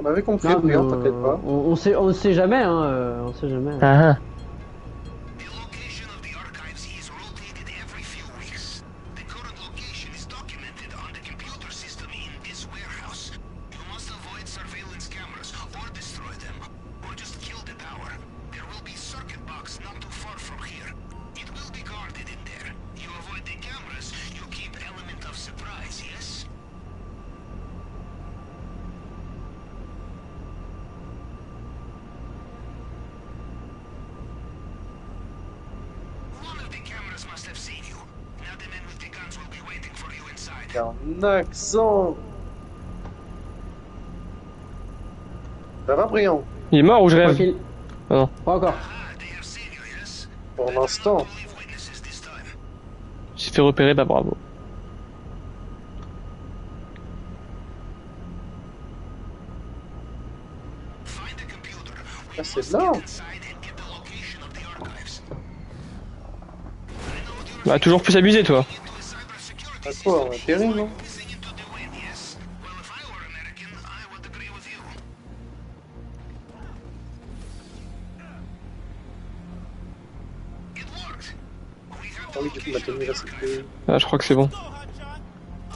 On avait compris,
Non, mais,
Brian, t'inquiète pas.
on sait jamais, hein. On sait jamais.
Ah, ah.
The location of the archives is rotated every few weeks. The current location is documented on the computer system in this warehouse. You must avoid surveillance cameras or destroy them, or just kill the tower. There will be circuit box not too far from here. It will be guarded in there. You avoid the cameras, you keep element of surprise, yes? One of the cameras must have seen you. Now the men with the guns will be waiting for you inside.
Il y a un accent. Ça va, Brian?
Il est mort ou je rêve?
Tranquille.
Ah non.
Pas encore.
Ah, they have seen you, yes?
Pour l'instant.
Leave witnesses this time.
J'ai fait repérer, bah bravo.
Find the computer. We
Ah, c'est
must
là.
get inside and get the location of the archives.
Bah, toujours plus abusé, toi.
Into a cybersecurity
À quoi? On atterrit, non?
Sing into the wind, yes? Well, if I were American, I would agree with you. It worked. We have
Ah oui, du coup, ma tenue là, c'était...
Ah, je crois que c'est bon.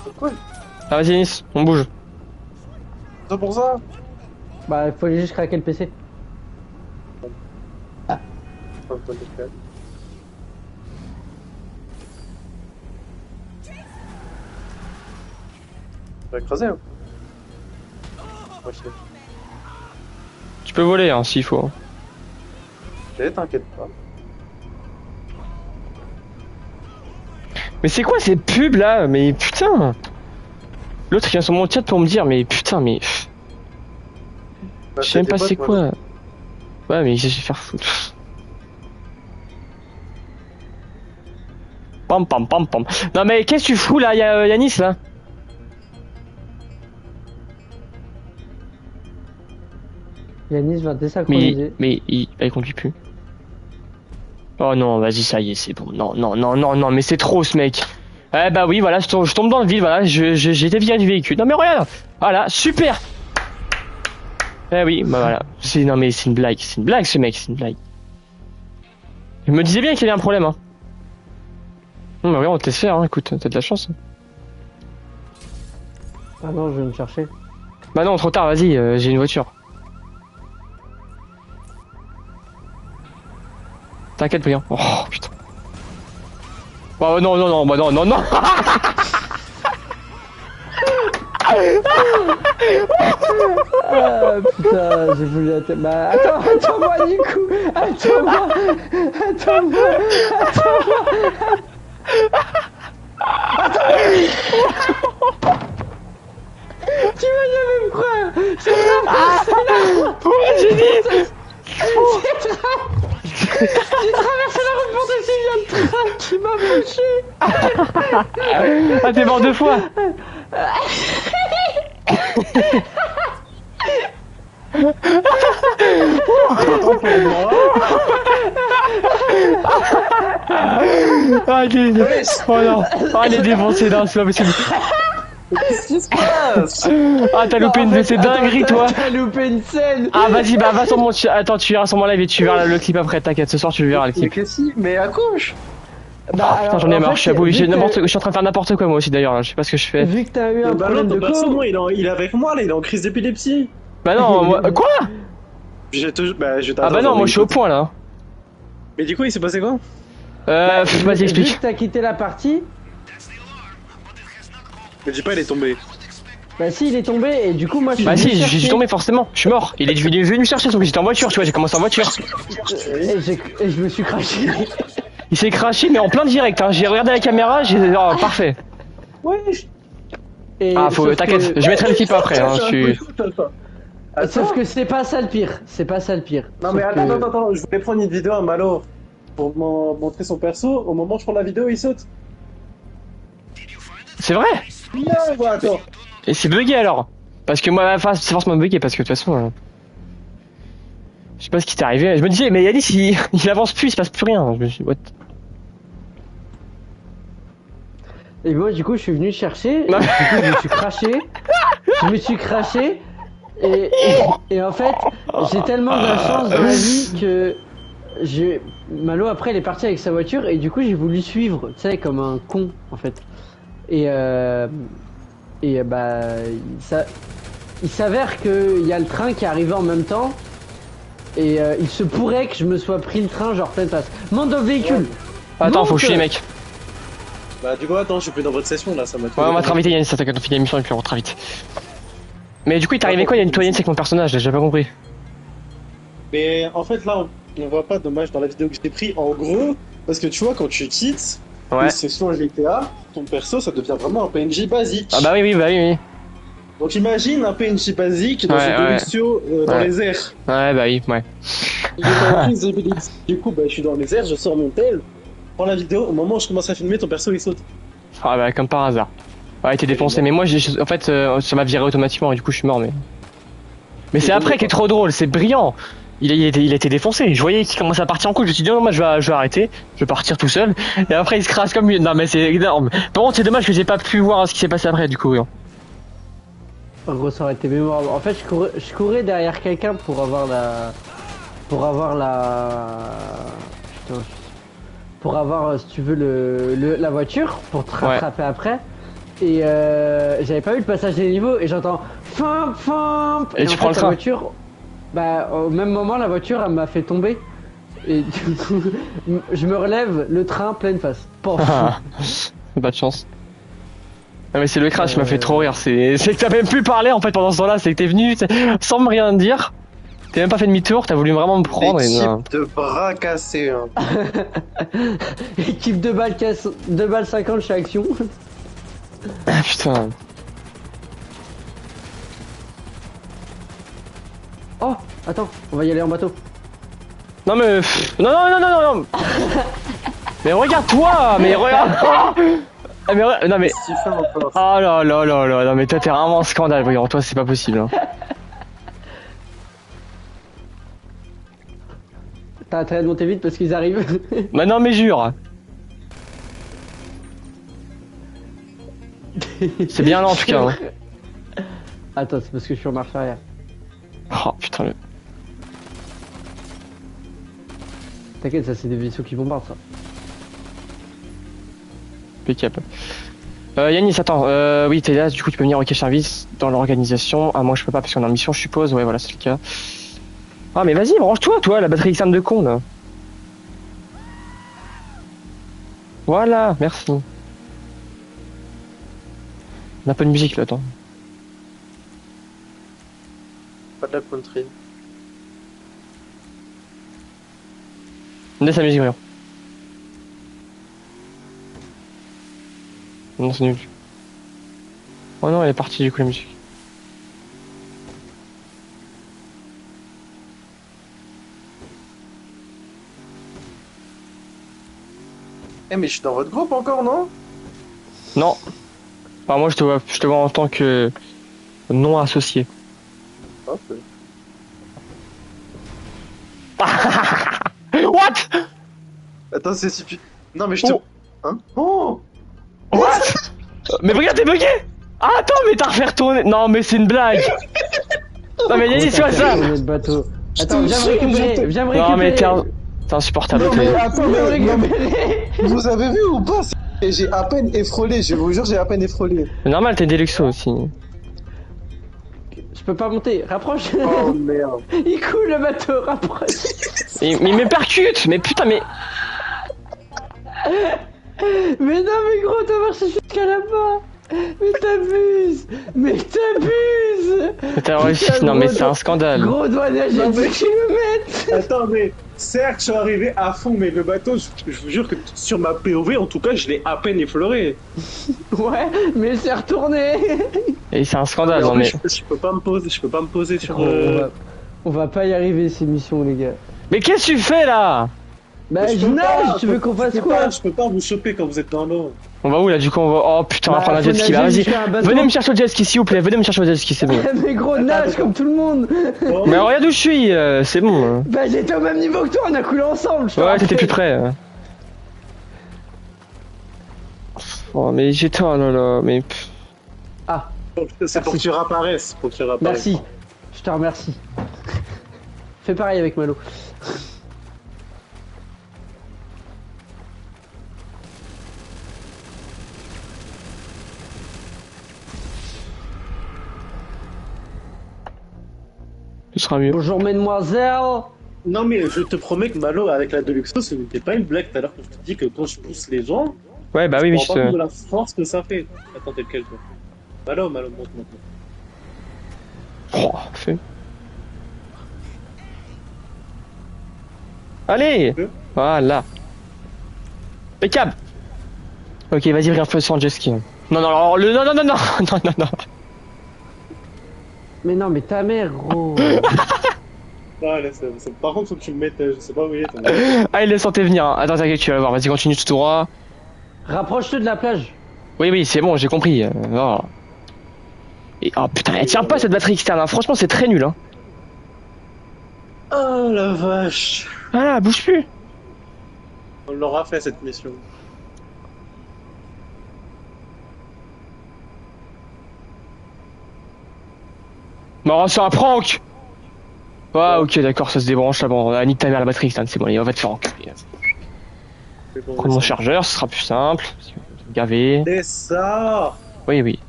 C'est quoi?
Ah, vas-y, Nice, on bouge.
C'est pour ça?
Bah, il faut juste craquer le PC.
Pas besoin de faire. On va creuser, hein. Ok.
Tu peux voler, hein, s'il faut.
Ok, t'inquiète pas.
Mais c'est quoi ces pubs là? Mais putain! L'autre il vient sur mon chat pour me dire, mais putain, mais.
Bah,
Je sais même
des
pas
bots,
c'est
moi.
quoi. Ouais, mais je vais faire foutre. Pam pam pam pam. Non, mais qu'est-ce que tu fous là? Y'a Yanis là?
Yanis va désynchroniser.
Mais il conduit plus. Oh non, vas-y, ça y est, c'est bon. Non, mais c'est trop ce mec. Eh bah oui, voilà, je tombe dans le vide, voilà, j'ai été viré du véhicule. Non mais regarde, voilà, super. Eh oui, bah voilà. Non mais c'est une blague ce mec, c'est une blague. Je me disais bien qu'il y avait un problème, hein. Non mais regarde, on te laisse faire, hein, écoute, t'as de la chance.
Ah non, je vais me chercher.
Bah non, trop tard, vas-y, j'ai une voiture. T'inquiète, Brian. Oh putain. Oh non, bah non.
Ah putain, j'ai voulu la tête. Bah attends-moi du coup. Attends-moi. Tu vas jamais me croire.
J'ai dit.
J'ai traversé la route pour dessus, il y a le train qui m'a bouché.
Ah, t'es mort deux fois. Ah, il est... Oh non. Ah, il est défoncé, non, c'est pas possible.
Qu'est-ce qui se passe?
Ah, t'as loupé
Non,
une
en
de
fait,
ces
attends,
dingueries, toi.
T'as loupé une scène.
Ah, vas-y, bah, va sur mon. Attends, tu verras sur mon live et tu verras le clip après. T'inquiète, ce soir, tu le verras le
Mais
clip.
qu'est-ce qui? Mais à gauche?
Ah, putain, j'en ai
en
marre,
fait,
je suis à bout.
vu que
Je suis en train de faire n'importe quoi, moi aussi, d'ailleurs, là. Je sais pas ce que je fais.
Vu que t'as eu un
Bah non,
problème
ton
de
perso,
co.
moi, il est avec moi, là, il est en crise d'épilepsie.
Bah, non, moi. Quoi?
Bah, je
Ah, bah, non, moi, je suis au point, là.
Mais du coup, il s'est passé quoi?
Vas-y,
Vu
explique.
que t'as quitté la partie,
Mais dis pas, il est tombé.
bah si, il est tombé et du coup, moi, je suis
Bah,
venu
si, j'y
chercher.
suis tombé, forcément. Je suis mort. Il est venu me chercher, sauf que j'étais en voiture, tu vois, j'ai commencé en voiture.
Et je me suis craché.
Il s'est craché, mais en plein direct, hein. J'ai regardé la caméra, j'ai. Oh, parfait.
Ouais.
Et
Ah, faut.
sauf
T'inquiète,
que-
je mettrai le clip après, hein. Je suis.
Sauf que c'est pas ça le pire. C'est pas ça le pire.
Non,
Sauf
mais
que-
attends, je voulais prendre une vidéo à Malo pour montrer son perso. Au moment où je prends la vidéo, il saute.
C'est vrai?
Non, bah, attends.
Et c'est bugué alors? Parce que moi, enfin, c'est forcément bugué parce que de toute façon. Je sais pas ce qui t'est arrivé. Je me disais, mais Yanis, il avance plus, il se passe plus rien. Je me suis dit, what?
Et moi, du coup, je suis venu chercher.
Non.
Du coup, je me suis craché. Je me suis craché. Et en fait, j'ai tellement de la chance dans la vie que. Malo, après, il est parti avec sa voiture. Et du coup, j'ai voulu suivre. Tu sais, comme un con, en fait. Bah. Il s'avère qu'il y a le train qui est arrivé en même temps. Et il se pourrait que je me sois pris le train, genre pleine face. Monte dans le véhicule!
Attends, faut
Monte.
que je suis les mecs.
Bah, du coup, attends, je suis plus dans votre session là, ça m'a
Ouais, on va te inviter, Yanis, ça t'inquiète, on finit l'émission et puis on rentre très vite. Mais du coup, il t'est arrivé quoi? Il y a une Yanis avec mon personnage, là, j'ai pas compris.
Mais en fait, là, on voit pas dommage dans la vidéo que j'ai pris. En gros, parce que tu vois, quand tu quittes
Ouais.
une session GTA, ton perso, ça devient vraiment un PNJ basique.
Ah, bah oui, oui.
Donc imagine un PNJ basique dans
Ouais,
une
ouais.
Luxio dans
Ouais.
les airs.
Ouais, bah oui, ouais.
Il est en crise d'épilepsie. Du coup, bah, je suis dans les airs, je sors mon tel. Prends la vidéo, au moment où je commence à filmer, ton perso il saute.
Ah, bah comme par hasard. Ouais, t'es défoncé, mais moi, en fait, ça m'a viré automatiquement et du coup, je suis mort, mais. Mais c'est après qui est trop drôle, c'est brillant. Il a été défoncé. Je voyais qu'il commençait à partir en couille. Je me suis dit, non, moi, je vais arrêter. Je vais partir tout seul. Et après, il se crasse comme une. Non, mais c'est énorme. Par contre, c'est dommage que j'ai pas pu voir ce qui s'est passé après, du coup. Hein.
En gros, ça aurait été mémorable. En fait, je courais derrière quelqu'un pour avoir la. Putain. Pour avoir, si tu veux, la voiture, pour te
Ouais.
rattraper après. Et j'avais pas vu le passage des niveaux et j'entends fin.
Et tu
en
prends
fait,
le train.
La voiture, bah, au même moment, la voiture, elle m'a fait tomber. Et du coup, je me relève, le train pleine face. Pof.
Pas de chance. Non mais c'est le crash qui m'a fait trop rire, c'est que t'as même plus parlé en fait pendant ce temps-là, c'est que t'es venu sans me rien dire, t'as même pas fait demi-tour, t'as voulu vraiment me prendre et non.
Équipe de bras cassés. Hein.
Équipe 2 balles 50 chez Action.
Ah putain.
Oh, attends, on va y aller en bateau.
Non mais... Non. Mais regarde-toi, mais regarde. Non mais...
Qu'est-ce qu'il fait encore?
Oh là, non mais toi t'es vraiment un scandale, voyons, toi c'est pas possible. Hein.
T'as intérêt de monter vite parce qu'ils arrivent.
Bah non mais jure. C'est bien là en tout cas. Hein.
Attends, c'est parce que je suis en marche arrière.
Oh putain le...
T'inquiète, ça c'est des vaisseaux qui bombardent ça.
Impeccable. Yanis, attends, oui, t'es là, du coup tu peux venir au cache service dans l'organisation. Ah, moi je peux pas parce qu'on est en mission, je suppose. Ouais, voilà, c'est le cas. Ah, mais vas-y, branche-toi, toi, la batterie externe de con là. Voilà, merci. On a un peu de musique là, attends.
Pas de la country.
Laisse la musique, voyons. Non, c'est nul. Oh non, elle est partie du coup la musique.
Eh, mais je suis dans votre groupe encore, non?
Non. Enfin, moi je te vois en tant que non associé.
Ok.
What?
Attends, c'est si tu. Non, mais je te.
Oh.
Hein? Oh!
What? Mais regarde, t'es bugué! Ah, attends, mais t'as refait retourner. Non, mais c'est une blague. Non, mais Yannis, tu vois ça.
Le bateau. Attends, viens me récupérer, viens me récupérer.
Non, mais t'es insupportable.
Non,
toi.
mais attends,
Viens me
non, mais
récupérer.
vous avez vu ou pas? J'ai à peine effrolé, je vous jure, j'ai à peine effrolé.
C'est normal, t'es Deluxo aussi.
Je peux pas monter, rapproche.
Oh merde.
Il coule le bateau, rapproche.
Mais me percute. Mais putain, mais.
Mais non, mais gros, t'as marché jusqu'à là-bas. Mais t'abuses. Mais t'abuses.
Mais t'as réussi.
Putain,
Non, mais
gros,
c'est un scandale.
Gros doigt nager
Non,
de
mais-
kilomètres.
Attends, mais certes, je suis arrivé à fond, mais le bateau, je vous jure que sur ma POV, en tout cas, je l'ai à peine effleuré.
Ouais, mais c'est retourné.
Et c'est un scandale.
Mais en
Non,
plus,
mais.
je peux pas me poser sur.
Gros, on va pas y arriver ces missions, les gars.
Mais qu'est-ce que tu fais là?
Bah,
Je
je
peux
nage,
pas,
tu veux qu'on fasse quoi?
Je peux pas vous choper quand vous êtes dans l'eau.
On va où là? Du coup, on va. Oh putain, on va
Bah,
prendre un
faut
jet ski là.
nager
Vas-y.
jusqu'à un bateau.
Venez me chercher au jet ski, s'il vous plaît. Venez me chercher au jet ski, c'est bon.
Mais gros, nage comme tout le monde.
Bon,
Mais regarde où je suis. C'est bon.
Bah, j'étais au même niveau que toi, on a coulé ensemble. je te
Ouais,
rappelle.
t'étais plus près. Oh, mais j'étais. Oh là là. Mais.
Ah,
c'est pour que tu réapparaisses. Pour que tu réapparaisses.
merci. Je te remercie. Fais pareil avec Malo.
Ce sera mieux.
Bonjour, mesdemoiselles.
Non, mais je te promets que Malo, avec la Deluxo, ce n'était pas une blague tout à l'heure quand je te dis que quand je pousse les gens,
Ouais, bah oui,
je
oui,
me
je
rends pas compte de
te.
la force que ça fait. Attends, t'es lequel toi? Malo, monte.
Oh, fais. Allez!
Deux.
Voilà. Impeccable! Ok, vas-y, regarde, fais sur jet ski. Non, non, alors, le. Non, non, non, non, non, non, non.
Mais non, mais ta mère, gros.
Ah, là, par contre, faut que tu me mettes, je sais pas où il est. ton-
Ah, il le sentait venir. Hein. Attends, t'inquiète, tu vas voir. Vas-y, continue tout droit.
Rapproche-toi de la plage.
Oui, oui, c'est bon, j'ai compris. Oh. Et, oh putain, elle tient pas cette batterie externe. Hein. Franchement, c'est très nul. Hein.
Oh la vache!
Voilà, bouge plus.
On l'aura fait cette mission.
Non, c'est un prank! Ouais, ok, d'accord, ça se débranche là. Bon, nique ta mère la batterie externe, c'est bon, allez, on va te faire enculer.
C'est bon,
Prends mon chargeur, ce sera plus simple. Gavé.
Et ça!
Oui, oui.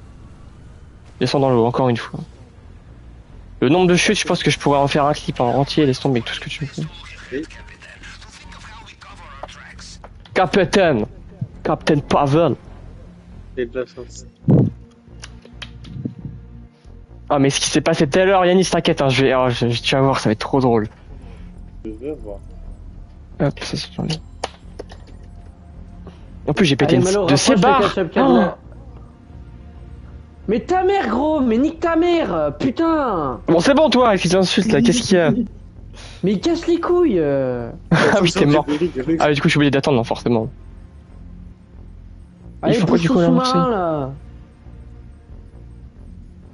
Descends dans l'eau, encore une fois. Le nombre de chutes, je pense que je pourrais en faire un clip en entier, laisse tomber tout ce que tu veux.
Oui.
Capitaine! Captain Pavel!
Et de la chance.
Ah, mais ce qui s'est passé tout à l'heure, Yannis, t'inquiète, hein, tu vas voir, ça va être trop drôle.
Je veux voir.
Hop, ça c'est tourné. En plus, j'ai pété
Allez,
une
Malo,
de ces
rapproche le
barres!
ketchup can
Oh.
là. Mais ta mère, gros, mais nique ta mère, putain.
Bon, c'est bon, toi, avec ces insultes là, qu'est-ce qu'il y a?
Mais il casse les couilles.
Ah oui, t'es mort. Ah, du coup, je suis obligé d'attendre, non, forcément.
Allez,
faut quoi,
pousse
du
ton
coup, la
sous-marin, là.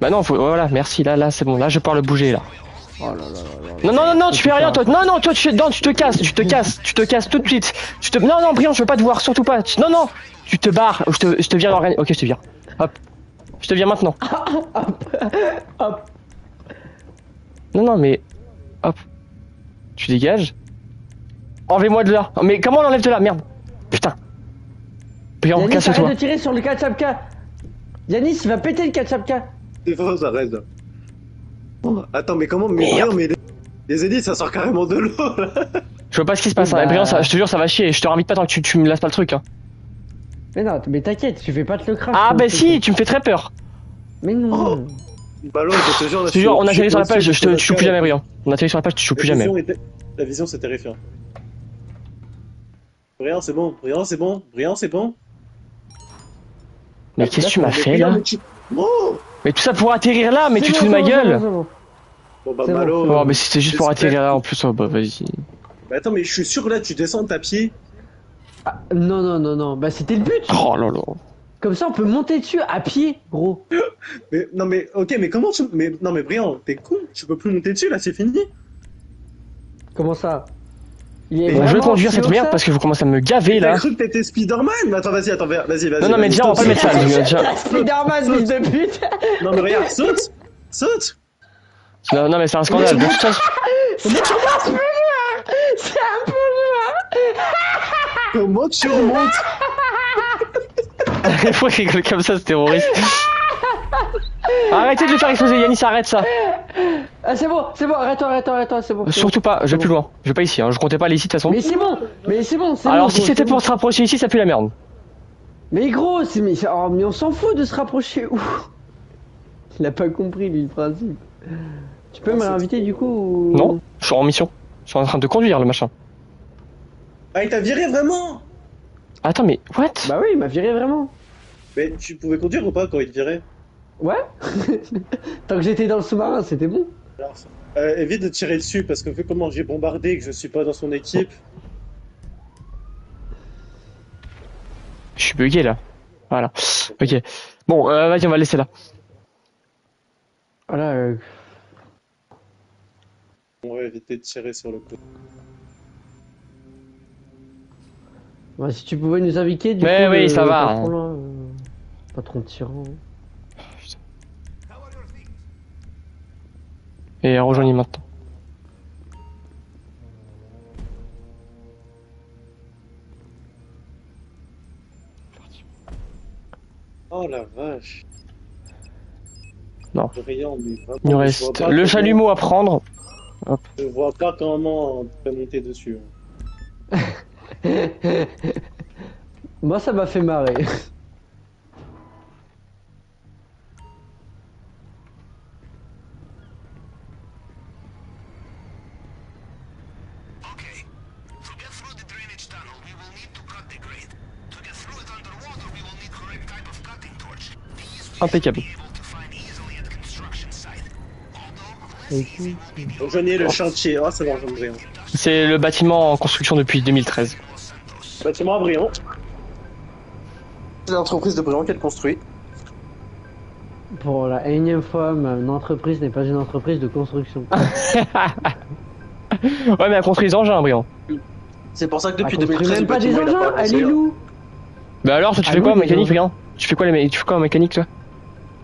Bah non, faut, voilà, merci, là, c'est bon, là, je parle bouger, là.
Oh là là là là.
Non, non, non, non, tu fais rien, toi. Non, non, toi, non, tu te casses tout de suite. Non, non, Brian, je veux pas te voir, surtout pas. Non, non, tu te barres, je te vire l'organisme. Ok, je te vire. Hop. Je te vire maintenant.
Hop.
Non, non, mais. Hop. Tu dégages. Enlevez-moi de là. Mais comment on enlève de là? Merde. Putain. Brian,
Yanis,
casse-toi.
arrête de tirer sur le ketchupka. Yanis, il va péter le ketchupka.
C'est faux, ça reste. Oh, attends, mais comment? Mais
Merde.
non, mais les élites, ça sort carrément de l'eau, là.
Je vois pas ce qui se passe.
Bah.
Hein. Brian, je te jure, ça va chier. Je te réinvite pas tant que tu me lasses pas le truc. Hein.
Mais non, mais t'inquiète, tu fais pas de le crash.
Ah,
ton
bah
truc.
si, tu me fais très peur.
Mais non.
Ballon, je te jure, là,
Je te jure, on a atterri sur la
au-dessus
page,
de
tu joues plus jamais, Brian. On a atterri sur la page, tu joues plus jamais.
La vision, c'est terrifiant. Brian, c'est bon. Brian, c'est bon. Brian, c'est bon.
Mais qu'est-ce que tu m'as
Mais
fait
Brian,
là?
mais Oh
Mais tout ça pour atterrir là, mais
C'est
tu te
bon,
fous de ma
c'est bon,
gueule.
c'est bon.
Bon, bah,
C'est bon,
Malo.
c'est bon.
Oh, mais c'était juste pour
j'espère
atterrir là en plus. Oh, bah vas-y.
Bah, attends, mais je suis sûr que là, tu descends de ta pied.
Ah, non, non, non, non. Bah c'était le but.
Oh là là.
Comme ça, on peut monter dessus à pied, gros.
Mais, non, mais, ok, mais comment tu. Mais, non, mais Brian, t'es con. Tu peux plus monter dessus, là, c'est fini.
Comment ça? Il est
Bon, je vais
vraiment
conduire
si
cette
haut que
merde
ça
parce que vous commencez à me gaver
T'as
là.
cru que t'étais Spider-Man? Mais attends, vas-y, vas-y.
Non, non, mais déjà, on va pas mettre ça. Déjà.
Spider-Man, fils de pute.
Non, mais regarde, saute.
Non, non, mais c'est un scandale. De toute façon,
C'est un peu loin. C'est un peu loin.
Comment tu remontes?
il faut rigoler comme ça, ce terroriste. Arrêtez de le faire exploser, Yanis, arrête ça.
Ah, c'est bon, arrête-toi, c'est bon.
Surtout pas, je vais plus loin. Je vais pas ici, hein. Je comptais pas aller ici de toute façon.
Mais c'est bon,
Alors,
bon,
si
gros,
c'était
c'est
pour
bon.
se rapprocher ici, ça pue la merde.
Mais gros, mais on s'en fout de se rapprocher où? Il a pas compris, lui, le principe. Tu peux me réinviter du coup ou...
Non, je suis en mission. Je suis en train de conduire le machin.
Ah, il t'a viré vraiment?
Attends, mais what?
Bah oui, il m'a viré vraiment.
Mais tu pouvais conduire ou pas quand il te virait?
Ouais. Tant que j'étais dans le sous-marin, c'était bon.
Alors, évite de tirer dessus parce que vu comment j'ai bombardé et que je suis pas dans son équipe.
Je suis bugué là. Voilà. Ok. Bon, vas-y, on va le laisser là.
Voilà.
On va éviter de tirer sur le côté.
Ouais, si tu pouvais nous inviter, du
Mais
coup.
oui, ça va,
patron,
hein.
là, patron tyran.
Et rejoignez maintenant.
Oh la vache.
Non.
Brillant, mais vraiment,
Il nous
je vois
reste
pas
le
comment-
chalumeau à prendre.
Je vois pas comment on peut monter dessus.
Moi, ça m'a fait marrer.
Okay. To get through the drainage tunnel, we will need to cut the grate. To get through it underwater, we will need correct type of cutting torch. These we
Impeccable.
should be able to find easily at construction site. Although,
Rejoignez le chantier. Oh, ça va rejoindre Brillant.
C'est le bâtiment en construction depuis 2013.
Bâtiment à Brillant.
C'est l'entreprise de Brillant qu'elle construit.
Pour la énième fois, une entreprise n'est pas une entreprise de construction.
Ouais, mais elle construit des engins, Briand.
C'est pour ça que
Elle
depuis
construit
2013,
même pas des
le bâtiment, il a
engins,
pas
elle
avancé,
est
hein.
loup.
Bah alors, toi, tu
Ah
fais
oui,
quoi en
des
mécanique,
engins.
Briand? Tu fais quoi en mécanique, toi?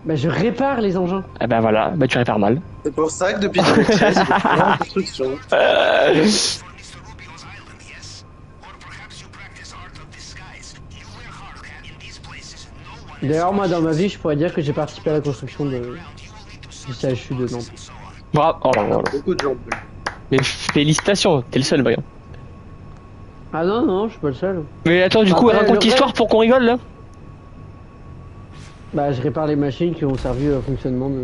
Bah je répare les engins.
Ah bah voilà, bah tu répares mal.
C'est pour ça que depuis 2013, il est en construction.
for Mr. Rubio's island, yes? Or perhaps you practice art of disguise. You wear hard hat in these places. No one
D'ailleurs, moi dans ma vie, je pourrais dire que j'ai participé à la construction du CHU de Nantes.
Bravo. Oh là là là.
Beaucoup de gens.
Mais félicitations, t'es le seul, Briand.
Ah non, non, je suis pas le seul.
Mais attends, du coup,
Après,
raconte
le
l'histoire
vrai-
pour qu'on rigole, là.
Bah je répare les machines qui ont servi au fonctionnement du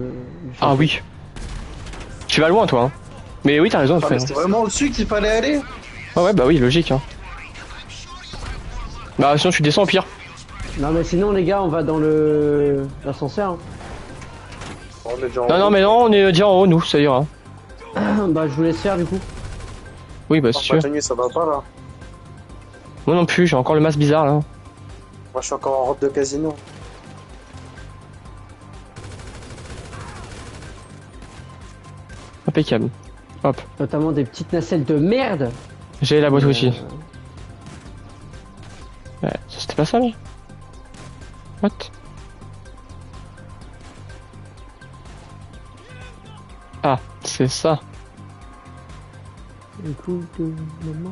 Ah
chantier.
oui. Tu vas loin, toi, hein. Mais oui, t'as raison,
Ah, mais
frère.
c'est vraiment au-dessus qu'il fallait aller.
Ah ouais, bah oui, logique, hein. Bah sinon, tu descends au pire.
Non mais sinon les gars, on va dans l'ascenseur. hein.
On est déjà en
Non, non,
haut.
mais non, on est déjà en haut, nous, ça ira.
Bah je vous laisse faire du coup.
Oui, bah
Oh,
si tu veux.
Patagny, ça va pas là.
Moi non plus, j'ai encore le masque bizarre, là.
Moi je suis encore en robe de casino.
Impeccable. Hop.
Notamment des petites nacelles de merde.
J'ai la boîte aussi. Ouais, ça, c'était pas ça, là? What? Ah, c'est ça.
Écoute, maman.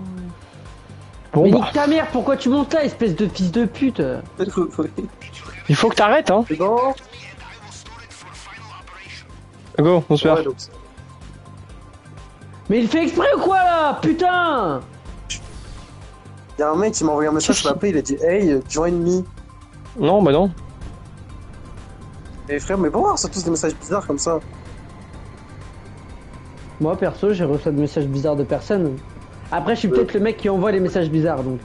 Bon,
Mais
bah,
nique ta mère, pourquoi tu montes là, espèce de fils de pute?
il faut que t'arrêtes, hein.
C'est bon.
Go, on se perd.
Ouais, donc,
Mais il fait exprès ou quoi là? Putain!
y a un mec qui m'a envoyé un message sur la paix, il a dit hey, join me.
Non, bah non.
Et frère, mais bon, c'est tous des messages bizarres comme ça.
Moi perso, j'ai reçu des messages bizarres de personne. Après, je suis peut-être le mec qui envoie les messages bizarres donc.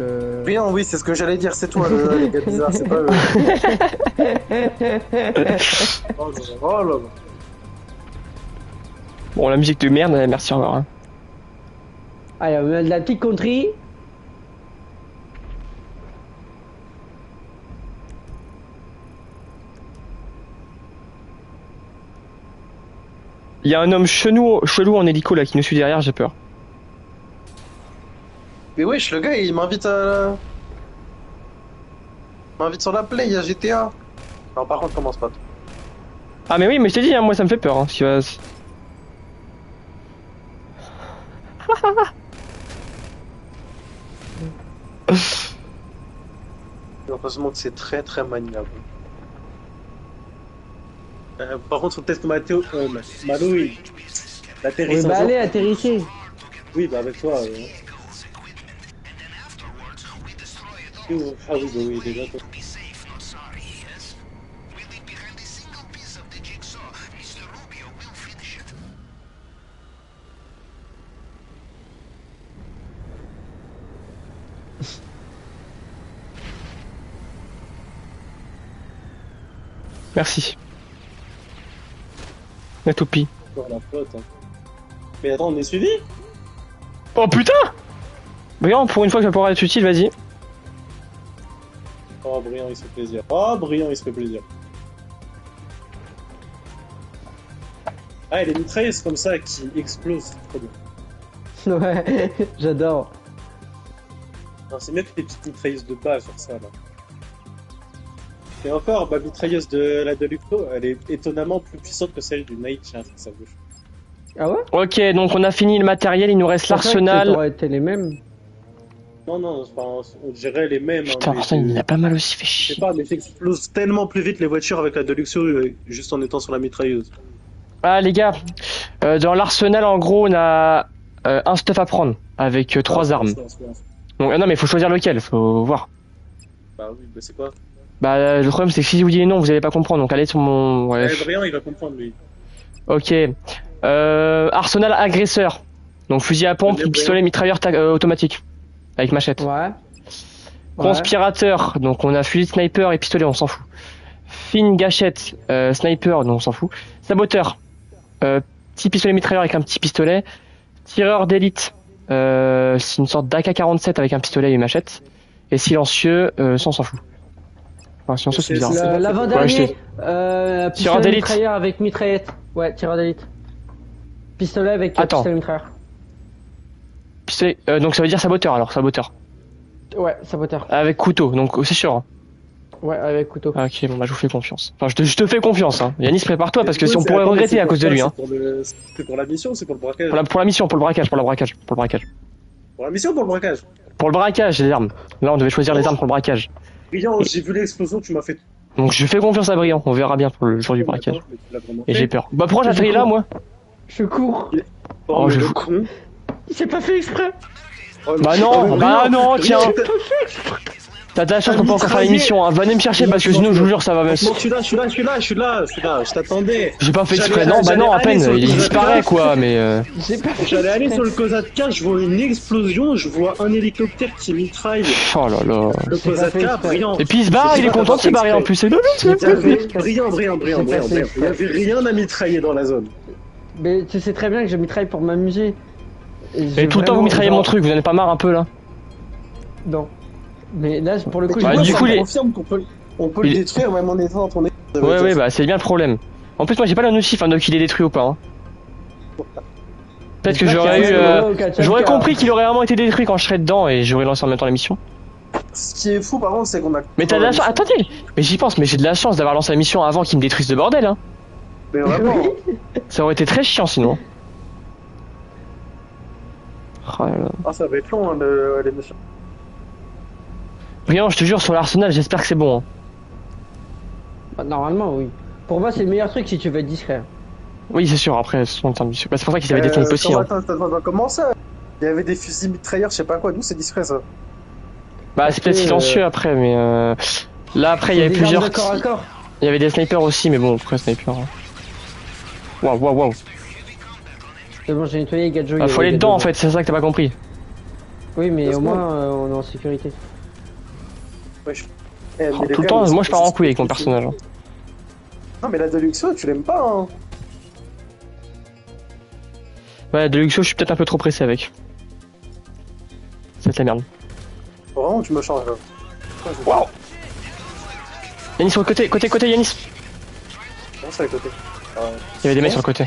Bien, oui, c'est ce que j'allais dire, c'est toi le gars bizarre, c'est pas le. Oh là là, oh là là.
Bon, la musique de merde, merci encore, hein.
Allez, on met de la petite country.
Il y a un homme chelou en hélico, là, qui nous suit derrière, j'ai peur.
Mais wesh, le gars, il m'invite à... Il m'invite sur la play, il y a GTA. Non, par contre, commence pas.
Ah mais oui, mais je t'ai dit, hein, moi ça me fait peur. Hein, si,
Heureusement que c'est très très maniable. Par contre, faut peut-être que Malo,
Oui,
l'atterrisse un
bah
jour.
allez, atterrissez.
Oui, bah avec toi. Ah oui, bah oui, déjà. Toi.
Merci. La toupie.
Encore la flotte. Hein. Mais attends, on est suivi?
Oh putain! Brillant, pour une fois que ça pourra être utile, vas-y.
Oh, Brillant, il se fait plaisir. Oh, Brillant, il se fait plaisir. Ah, et les mitrailleuses comme ça qui explosent, c'est trop bien.
Ouais, j'adore.
Non, c'est mieux que les petites mitrailleuses de base sur ça, là. Et encore, ma mitrailleuse de la Deluxo, elle est étonnamment plus puissante que celle du Night Chien, ça bouge.
Ah ouais?
Ok, donc on a fini le matériel, il nous reste
Ça
l'arsenal.
aurait été les mêmes.
Non, enfin, on dirait les mêmes.
Putain,
hein,
pourtant il a pas mal aussi fait
je sais
chier.
pas, mais t'exploses tellement plus vite les voitures avec la Deluxo juste en étant sur la mitrailleuse.
Ah les gars, dans l'arsenal en gros on a un stuff à prendre avec 3 armes. Donc, non mais faut choisir lequel, faut voir.
Bah oui, bah c'est quoi?
Bah le problème c'est que si je vous dis non vous allez pas comprendre donc allez sur mon... Ouais.
Brillant, il va comprendre lui.
Ok. Arsenal agresseur. Donc fusil à pompe,
Bien,
pistolet, mitrailleur automatique. Avec machette.
Ouais.
Conspirateur, donc on a fusil de sniper et pistolet, on s'en fout. Fine gâchette, sniper, donc on s'en fout. Saboteur, petit pistolet mitrailleur avec un petit pistolet. Tireur d'élite, c'est une sorte d'AK-47 avec un pistolet et une machette. Et silencieux, ça on s'en fout. Enfin, silencieux c'est bizarre.
C'est-
L'avant-dernier,
Tireur
pistolet
d'élite.
mitrailleur avec mitraillette. Ouais, tireur d'élite. Pistolet avec
Attends.
pistolet mitrailleur.
Pistolet, donc ça veut dire saboteur alors, saboteur.
Ouais, saboteur.
Avec couteau, donc c'est sûr. Hein.
Ouais, avec couteau.
Ah, ok, bon bah je vous fais confiance. Enfin je te fais confiance. Hein. Yanis, prépare-toi parce que si on
C'est-
pourrait
attends, mais
regretter
c'est
à cause de
pour
lui.
quoi,
Hein.
C'est pour la mission ou c'est pour le braquage?
Pour la mission, pour le braquage.
Pour la mission ou pour le braquage?
Pour le braquage, les armes. Là, on devait choisir les armes pour le braquage.
Brillant, j'ai vu l'explosion, tu m'as fait.
Donc, je fais confiance à Brillant. On verra bien pour le jour du braquage.
Attends, mais tu l'as vraiment
Et
fait.
j'ai peur. Bah, pourquoi j'atterris là, moi?
Je cours.
Oh,
Oh,
mais
je
le
fous.
con.
J'ai pas fait exprès.
Oh, mais-
Bah
oh,
non,
mais
bah
Brillant,
non, tiens.
Brillant,
T'as de la chance qu'on peut encore faire l'émission. Hein. Venez me chercher parce que sinon, je vous jure, ça va me...
Non, je suis là, je t'attendais.
J'ai pas fait exprès.
J'allais-
Non, bah non, à
j'allais
peine.
aller sur
Il
le
disparaît,
Cosat
quoi, mais...
J'ai pas fait
J'allais aller
exprès.
sur le Cosat 4, je vois une explosion, je vois un hélicoptère qui mitraille
Oh là là.
le
J'ai pas
Cosat
fait
4,
exprès.
brillant.
Et puis il se barre, il est content de se barrer en plus. C'est
Il y avait
J'ai pas fait
Il y avait rien à mitrailler dans la zone.
Mais tu sais très bien que je mitraille pour m'amuser.
Et tout le temps, vous mitraillez mon truc. Vous en avez pas marre un peu, là?
Non. Mais là, pour le coup,
Bah,
j'ai-
du coup, les-
confirme qu'on peut, on peut le
Il-
détruire même en étant dans ton équipe.
Ouais, ouais, bah c'est bien le problème. En plus, moi j'ai pas la notif hein, de qu'il est détruit ou pas. Hein. Peut-être que
J'espère
j'aurais
qu'il y
eu.
a un Kacha
J'aurais
qui a-
compris qu'il aurait vraiment été détruit quand je serais dedans et j'aurais lancé en même temps la mission.
Ce qui est fou par contre, c'est qu'on a.
Mais t'as de la chance. Attendez, mais j'y pense, mais j'ai de la chance d'avoir lancé la mission avant qu'il me détruise le bordel. Hein.
Mais vraiment.
Ça aurait été très chiant sinon. Oh là là.
Ah, ça va être long hein, l'émission.
Brillant, je te jure, sur l'arsenal, j'espère que c'est bon. Hein.
Bah, normalement, oui. Pour moi, c'est le meilleur truc si tu veux être discret.
Oui, c'est sûr, après, c'est pour ça qu'ils avaient des snipes aussi. Hein.
Attends, comment ça? Il y avait des fusils mitrailleurs, je sais pas quoi, d'où c'est discret ça?
Bah, c'est peut-être silencieux après, mais. Là, après, il y avait
Des armes
plusieurs.
de corps à corps.
Il y avait des snipers aussi, mais bon, pourquoi sniper hein. Waouh, waouh, waouh.
C'est bon, j'ai nettoyé Gadjo.
Bah, faut aller dedans en fait, c'est ça que t'as pas compris.
Oui, mais
Deux
au moins, on est en sécurité.
Wesh. Eh, mais les
Tout le
gars,
temps,
mais
moi je pars en
c'est-
couille avec mon personnage. Hein.
Non, mais la Deluxo, tu l'aimes pas hein?
Ouais, de Luxo, je suis peut-être un peu trop pressé avec. C'est de la merde.
Faut vraiment que tu me changes là.
Waouh! Yanis sur le côté, côté Yanis!
Comment ça à côté?
Il y avait des mecs sur le côté.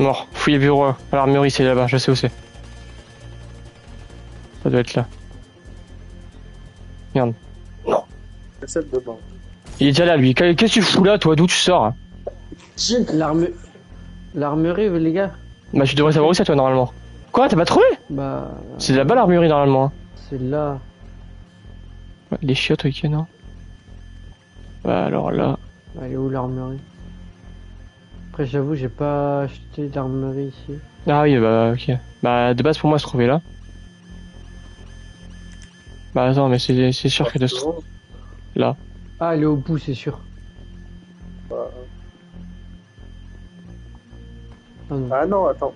Mort. Fouillez bureau. À l'armurerie, c'est là-bas, je sais où c'est. Ça doit être là. Merde.
Essaie de demain.
Il est déjà là, lui. Qu'est-ce que tu fous là, toi? D'où tu sors?
L'armurerie, les gars.
Bah, tu devrais savoir où c'est, toi, normalement. Quoi? T'as pas trouvé?
Bah.
C'est là-bas, l'armurerie, normalement.
C'est là.
Ouais, les chiottes, ok, non? Bah, alors là.
Elle est où l'armurerie? Après, j'avoue, j'ai pas acheté d'armurerie ici.
Ah oui, bah, ok. Bah, de base, pour moi, se trouvait là. Bah, attends, mais c'est sûr qu'elle doit se trouver là.
Ah, elle est au bout, c'est sûr.
Bah,
Ah non.
ah non, attends.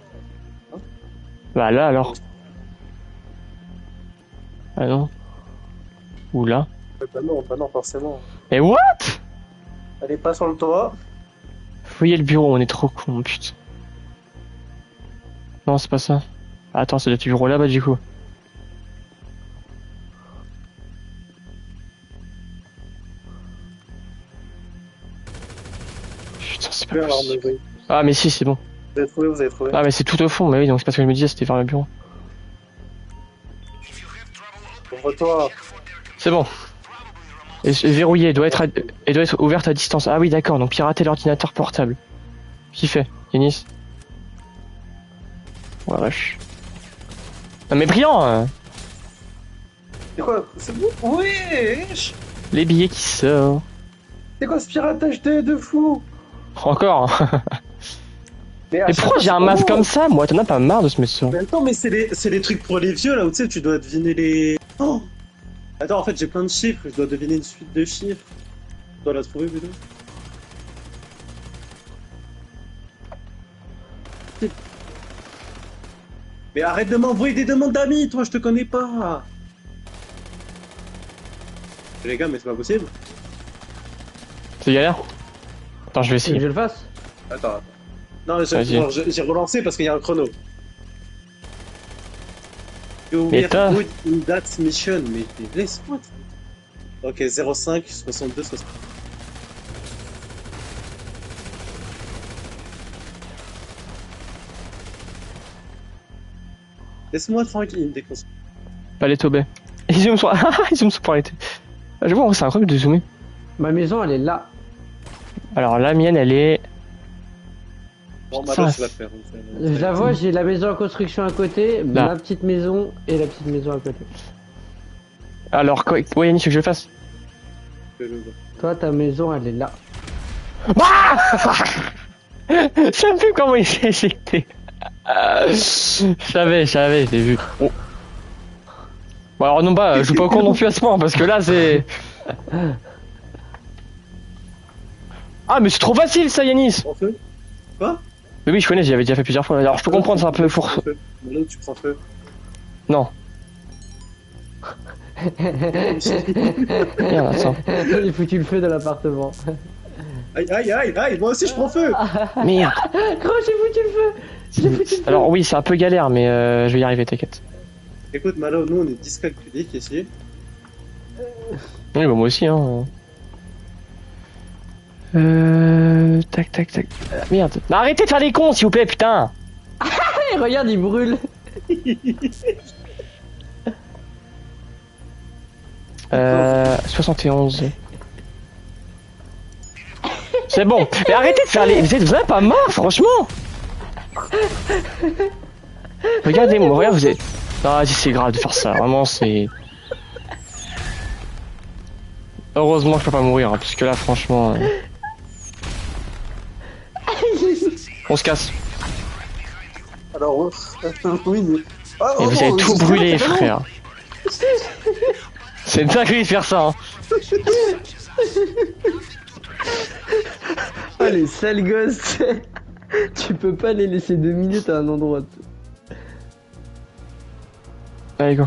Bah, là, alors. Ah non. Ou là.
Bah non, forcément.
Mais what?
Elle est pas sur le toit.
Fouillez le bureau, on est trop con, putain. Non, c'est pas ça. Attends, c'est le bureau là-bas, du coup. Putain, c'est pas
Vers
possible.
l'armurerie.
Ah, mais si, c'est bon.
Vous avez trouvé.
Ah, mais c'est tout au fond, mais oui, donc c'est parce que je me disais, c'était vers le bureau.
Ouvre-toi.
C'est bon. Et verrouillé, elle doit être ouverte à distance. Ah oui, d'accord, donc pirater l'ordinateur portable. Qui fait, Yanis? Ouais, wesh. Non mais brillant hein.
C'est quoi? C'est vous? Wesh!
Les billets qui sortent.
C'est quoi ce piratage de fou?
Encore hein.
Mais, à
Mais
chaque
pourquoi
fois,
j'ai un
c'est
masque
bon.
comme ça, moi? T'en as pas marre de se mettre ça?
Mais attends, mais c'est les trucs pour les vieux là où tu sais, tu dois deviner les. Oh attends, en fait, j'ai plein de chiffres, je dois deviner une suite de chiffres. Tu dois la trouver, Bruno. Mais arrête de m'envoyer des demandes d'amis, toi, je te connais pas. Les gars, mais c'est pas possible.
C'est galère? Attends, je vais
Tu veux que
essayer.
je le fasse?
Attends. Non,
Vas-y.
j'ai relancé parce qu'il y a un chrono.
Mais t'as-
Good in that mission, mais laisse-moi. Ok, 05, 62, 60. Laisse-moi tranquille, déconcentre.
Palais Tobé. Ils zooment sur... Ils zooment sur Palais. Je vois, c'est incroyable de zoomer.
Ma maison, elle est là.
Alors la mienne, elle est...
Bon,
Ça,
Malo, tu vas le faire.
Je la vois, j'ai la maison en construction à côté,
Là.
ma petite maison et la petite maison à côté.
Alors, quoi... Ouais, Yannick, tu veux que je le fasse?
Toi, ta maison, elle est là.
Je sais plus comment il s'est éjecté. Je savais, j'ai vu. Oh. Bon alors non pas, je joue pas au con non plus à ce point parce que là c'est... Ah mais c'est trop facile ça Yanis.
Prends feu. Quoi?
Mais oui je connais, j'y avais déjà fait plusieurs fois. Alors je peux comprendre, c'est un peu four...
Malo, tu prends feu.
Non. Merde, attends.
J'ai foutu le feu dans l'appartement.
Aïe, aïe, aïe, aïe, moi aussi je prends feu.
Merde.
Gros, j'ai foutu le feu. J'ai foutu le feu.
Alors oui c'est un peu galère mais je vais y arriver, t'inquiète.
Écoute, Malo, nous on est dyscalculiques ici.
Oui bah moi aussi hein. Tac tac tac. Merde. Mais arrêtez de faire les cons s'il vous plaît putain.
Hey, regarde, il brûle.
71. C'est bon. Mais arrêtez de faire les... Vous êtes pas mort, franchement. Regardez-moi, regarde, vous êtes... Ah, si c'est grave de faire ça, vraiment, c'est... Heureusement que je peux pas mourir, hein, parce que là, franchement... On se casse.
Alors, oui, mais. Ah,
Et
oh
vous
non,
avez tout
c'est
brûlé,
pas
frère. C'est dingue de faire ça, hein.
Oh, les sales gosses. Tu peux pas les laisser 2 minutes à un endroit.
Allez, go.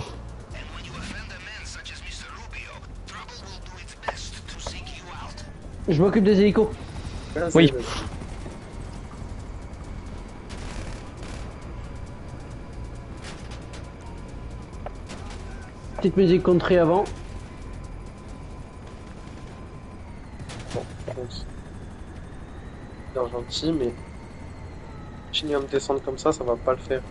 Je m'occupe des hélicos.
grave.
Oui.
Petite musique country avant.
Non, gentil, mais. Continuer à me descendre comme ça va pas le faire.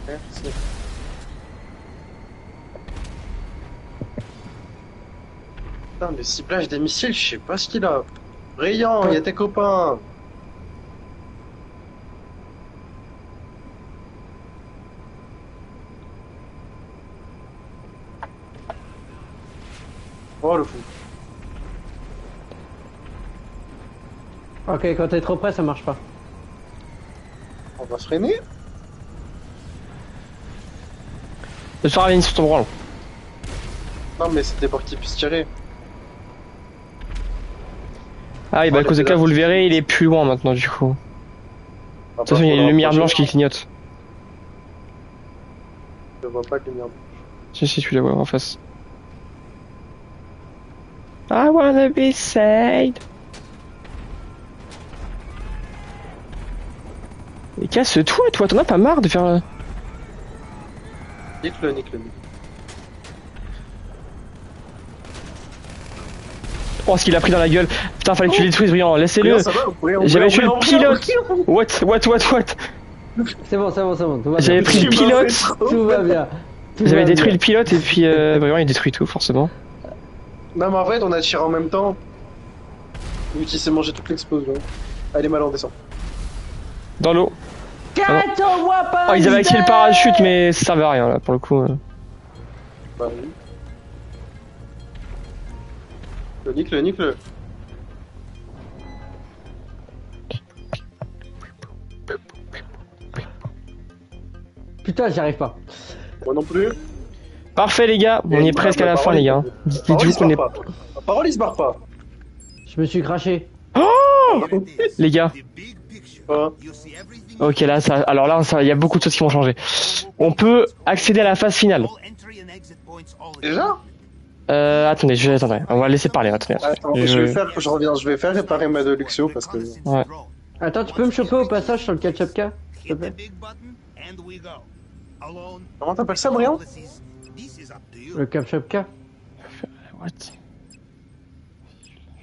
Merci. Putain, le ciblage des missiles, je sais pas ce qu'il a. Brillant, il y a tes copains. Oh le fou.
Ok, quand t'es trop près, ça marche pas.
On va se freiner.
Le soir, Aline, sur ton branle.
Non mais c'était pour qu'il puisse tirer.
Ah, et bah, à
Oh,
cause de
les
ça,
deux.
vous le verrez, il est plus loin maintenant, du coup. De toute façon, il y a une lumière blanche qui clignote.
Je vois pas de lumière blanche.
Si, tu la vois en face. I wanna be saved. Et casse-toi, toi, t'en as pas marre de faire...
Nique-le.
Oh, ce qu'il a pris dans la gueule. Putain, fallait que tu le détruises, Brillant, laissez-le.
Brillant, ça va, Brillant,
J'avais tué
Brillant,
le pilote.
Brillant.
What?
C'est bon, tout va
J'avais
bien.
pris le
Tu m'as
pilote.
fait trop
Tout va
peur.
bien. Tout
J'avais
va
détruit
bien.
le pilote et puis Brillant il détruit tout, forcément.
Non mais en fait on a tiré en même temps. Vu qu'il s'est mangé toute l'explosion. Allez mal on descend.
Dans l'eau.
Casse-toi pas.
Oh, ils avaient activé le parachute, mais ça servait à rien là pour le coup.
Bah oui. Nique-le.
Putain, j'y arrive pas.
Moi non plus.
Parfait, les gars. On y est presque à la fin, les gars. Dites-vous qu'on est.
La parole il se barre pas.
Je me suis craché.
Les gars.
Hein.
Ok, là, ça. Alors là, il y a beaucoup de choses qui vont changer. On peut accéder à la phase finale.
Déjà
Attendez, on va laisser parler. Attendez.
Attends, je vais faire réparer ma Deluxio parce que...
Ouais.
Attends, tu peux me choper au passage sur le ketchup K, s'il te plaît?
Comment t'appelles ça, Brian?
Le ketchup K?
What?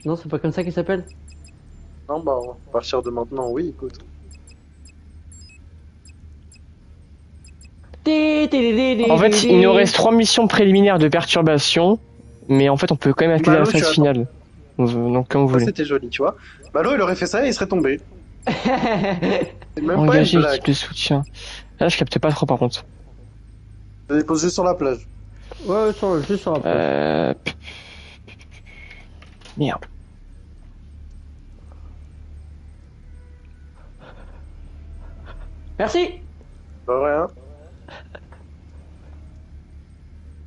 Non, c'est pas comme ça qu'il s'appelle?
Non bah à partir de maintenant, oui, écoute.
En fait, il nous reste 3 missions préliminaires de perturbation, mais en fait, on peut quand même accéder à la
Malo, tu
phase
attends.
finale. Donc, comme vous
Ça
voulez.
c'était joli, tu vois. Malo il aurait fait ça et il serait tombé. C'est même pas
Engager
une
l'équipe
blague.
de soutien. Là, je capte pas trop, par contre.
Je l'ai posé sur la plage.
Ouais, juste sur la plage.
Merde.
Merci!
Pas rien.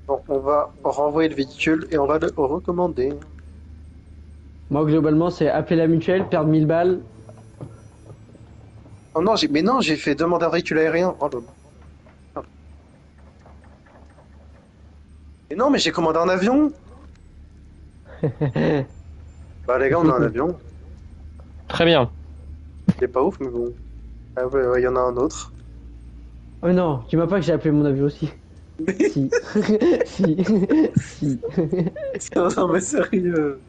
Bon, on va renvoyer le véhicule et on va le recommander.
Moi, globalement, c'est appeler la mutuelle, perdre 1000 balles.
Oh non, j'ai fait demander un véhicule aérien. Oh là là. Mais non, mais j'ai commandé un avion. Bah les gars, on a un avion.
Très bien.
Il est pas ouf, mais bon. Ah ouais, y en a un autre.
Oh non, dis-moi pas que j'ai appelé mon avion aussi. Si. Si.
Non mais sérieux.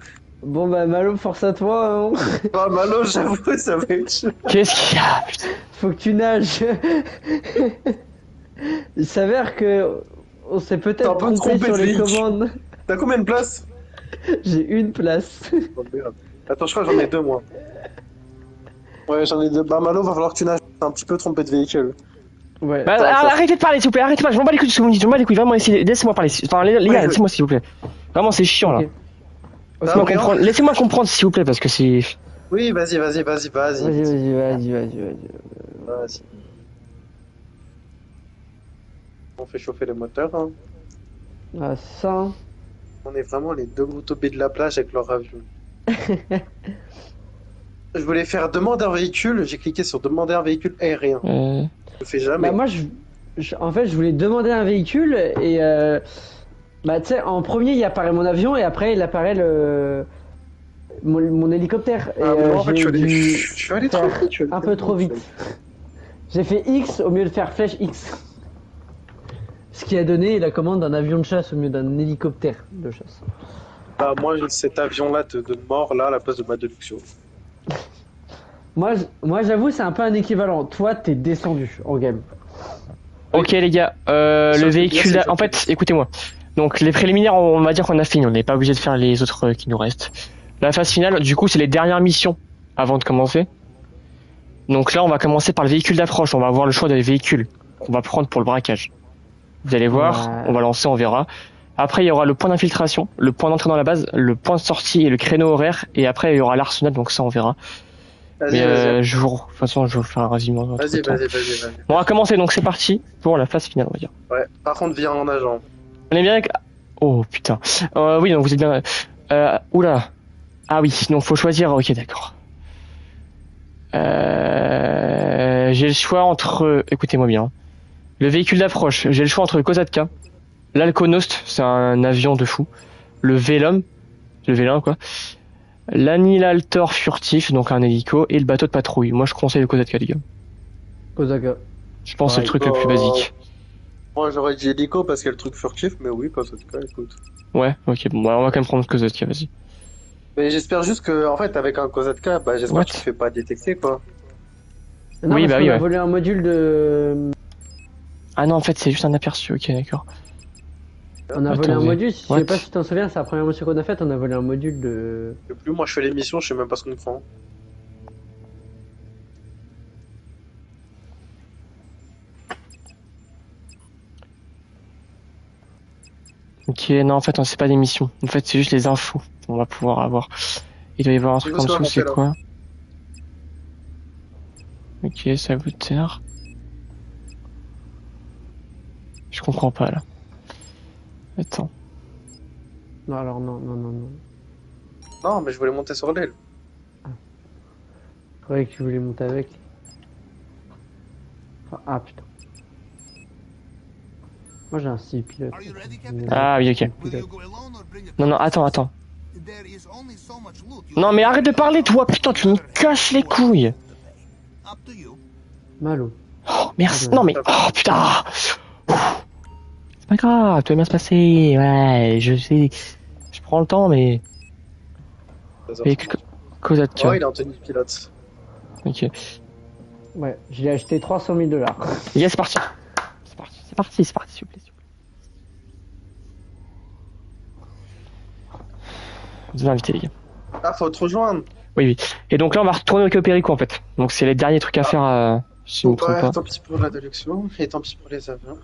Bon bah Malo, force à toi, hein.
Bah Malo, j'avoue, ça va être chaud.
Qu'est-ce qu'il y a? Putain.
Faut que tu nages. Il s'avère que on s'est
T'as
peut-être
un peu
trompé
trompé
sur
de
les
ligne.
commandes.
T'as combien de places?
J'ai une place.
Oh, merde. Attends, je crois que j'en ai deux, moi. Ouais, j'en ai deux. Bah Malo, va falloir que tu nages. T'es un petit peu trompé de véhicule.
Ouais.
Bah,
Attends, ça-
arrêtez de parler, s'il vous plaît, arrêtez pas, je m'en bats les couilles de ce que vous me dites, je m'en bats les couilles, vraiment, laissez-moi parler. Enfin, les gars,
Ouais,
laissez-moi, s'il vous plaît. Vraiment, c'est chiant,
Ok.
là. Laissez-moi
Brian
comprendre, laissez-moi comprendre, s'il vous plaît, parce que c'est...
Oui, vas-y.
Vas-y.
Vas-y. On fait chauffer les moteurs, hein.
Ah, ça.
On est vraiment les deux gros tobés de la plage avec leur avion. Je voulais faire demander un véhicule, j'ai cliqué sur demander un véhicule aérien. Je le fais jamais.
Bah moi, en fait, je voulais demander un véhicule et bah tu sais, en premier il apparaît mon avion et après il apparaît mon hélicoptère. Et
Ah, mais moi, en fait,
j'ai dû
je suis allé trop
faire
vite. je suis allé
un peu trop vite. J'ai fait X au mieux de faire flèche X. Ce qui a donné la commande d'un avion de chasse au mieux d'un hélicoptère de chasse.
Bah, moi, j'ai cet avion-là te donne mort, là, à la place de ma Deluxio.
Moi, j'avoue, c'est un peu un équivalent. Toi, t'es descendu en game.
Ok les gars,
Ça,
le
c'est
véhicule...
bien, c'est
En fait,
gentil.
écoutez-moi. Donc les préliminaires, on va dire qu'on a fini. On n'est pas obligé de faire les autres qui nous restent. La phase finale, du coup, c'est les dernières missions avant de commencer. Donc là, on va commencer par le véhicule d'approche. On va avoir le choix des véhicules qu'on va prendre pour le braquage. Vous allez voir,
Ouais.
on va lancer, on verra. Après, il y aura le point d'infiltration, le point d'entrée dans la base, le point de sortie et le créneau horaire. Et après, il y aura l'arsenal, donc ça, on verra.
Vas-y,
Mais
vas-y.
de toute façon, je vais vous faire un résumé.
Vas-y,
entre-temps.
vas-y, vas-y, vas-y.
Bon, on va commencer, donc c'est parti pour la phase finale, on va dire.
Ouais. Par contre, viens en agent.
On est bien avec... Oh putain. Oui, donc vous êtes bien... Oula. Ah oui, donc faut choisir... Ok, d'accord. J'ai le choix entre... Écoutez-moi bien. Le véhicule d'approche, j'ai le choix entre le Kosatka, l'Alkonost, c'est un avion de fou, le Velum, le Vélin quoi, l'Annihilator furtif, donc un hélico, et le bateau de patrouille. Moi je conseille le Kosatka les gars.
Kozaka.
Je pense que c'est le truc le plus basique.
Moi, j'aurais dit hélico parce qu'il y a le truc furtif, mais oui, pas ça, écoute.
Ouais, ok, bon, on va quand même prendre le Kosatka, vas-y.
Mais j'espère juste que, en fait, avec un Kozatka, bah, j'espère
What
que tu te fais pas détecter, quoi.
Non,
Oui,
parce
bah
qu'on
oui,
a
ouais.
volé un module de.
Ah non, en fait c'est juste un aperçu, ok d'accord.
On a volé un
Attendez.
module, je
What
sais pas si tu t'en souviens, c'est la première mission qu'on a faite, on a volé un module de.
Et plus moi je fais l'émission, je sais même pas ce qu'on prend.
Ok, non en fait c'est pas des missions, en fait c'est juste les infos qu'on va pouvoir avoir. Il doit y avoir un truc en
C'est quoi
dessous,
qu'on
c'est
fait, là
quoi? Ok, saboteur. Je comprends pas là. Attends.
Non, alors non, non, non, non.
Non, mais je voulais monter sur l'aile.
Je croyais que tu voulais monter avec. Ah putain. Moi j'ai un 6 pilote.
Are you ready, Captain?
Ah oui, ok.
Will you go alone or bring a
Non, non,
company?
attends.
There is only so much loot you
Non,
can
mais arrête de
carry
parler,
around.
toi, putain, tu me casses les couilles.
Up to you.
Malo.
Oh, merci. Non, mais. Oh, putain. C'est pas grave, tout va bien se passer. Ouais, je sais. Je prends le temps, mais. Et Kozatka.
Oh, il est en tenue de pilote.
Ok.
Ouais, je l'ai acheté 300 000 $.
Les gars, c'est parti. C'est parti, s'il vous plaît. Vous avez invité, les gars.
Ah, faut te rejoindre.
Oui. Et donc là, on va retourner au Périco, en fait. Donc c'est les derniers trucs à faire, si je me trompe
Ouais,
pas.
tant pis pour la déluction, et tant pis pour les avions.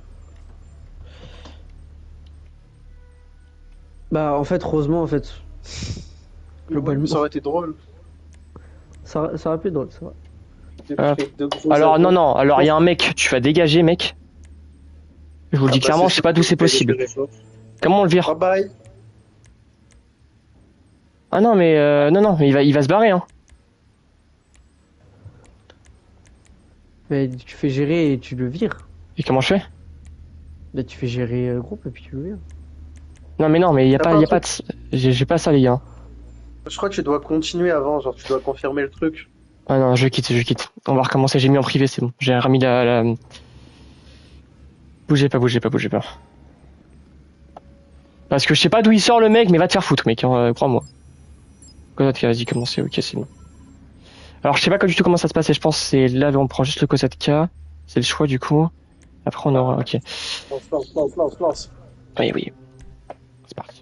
Bah en fait, heureusement, en fait. Globalement.
Ça aurait été drôle.
Ça aurait pu être drôle, ça va.
J'ai
Ah.
pris deux gros
Alors,
avions.
non, alors il y a un mec, tu vas dégager, mec. Je vous le
Ah
dis
bah,
clairement, je sais pas d'où c'est possible. Comment on le vire?
Bye bye.
Ah non, mais mais il va se barrer, hein.
Mais tu fais gérer et tu le vires.
Et comment je fais?
Bah tu fais gérer le groupe et puis tu le vires.
Non, mais il y a
T'as
pas,
pas un
y a pas de... J'ai pas ça, les gars.
Je crois que tu dois continuer avant, genre tu dois confirmer le truc.
Ah non, je quitte. On va recommencer, j'ai mis en privé, c'est bon. J'ai remis la... Bougez pas. Parce que je sais pas d'où il sort le mec, mais va te faire foutre, mec, hein, crois-moi. Kozatka, vas-y, commencez, ok, c'est bon. Alors, je sais pas du tout comment ça se passe, et je pense que c'est là, on prend juste le Kozatka. C'est le choix, du coup. Après, on aura... Ok.
Lance.
Oui. C'est parti.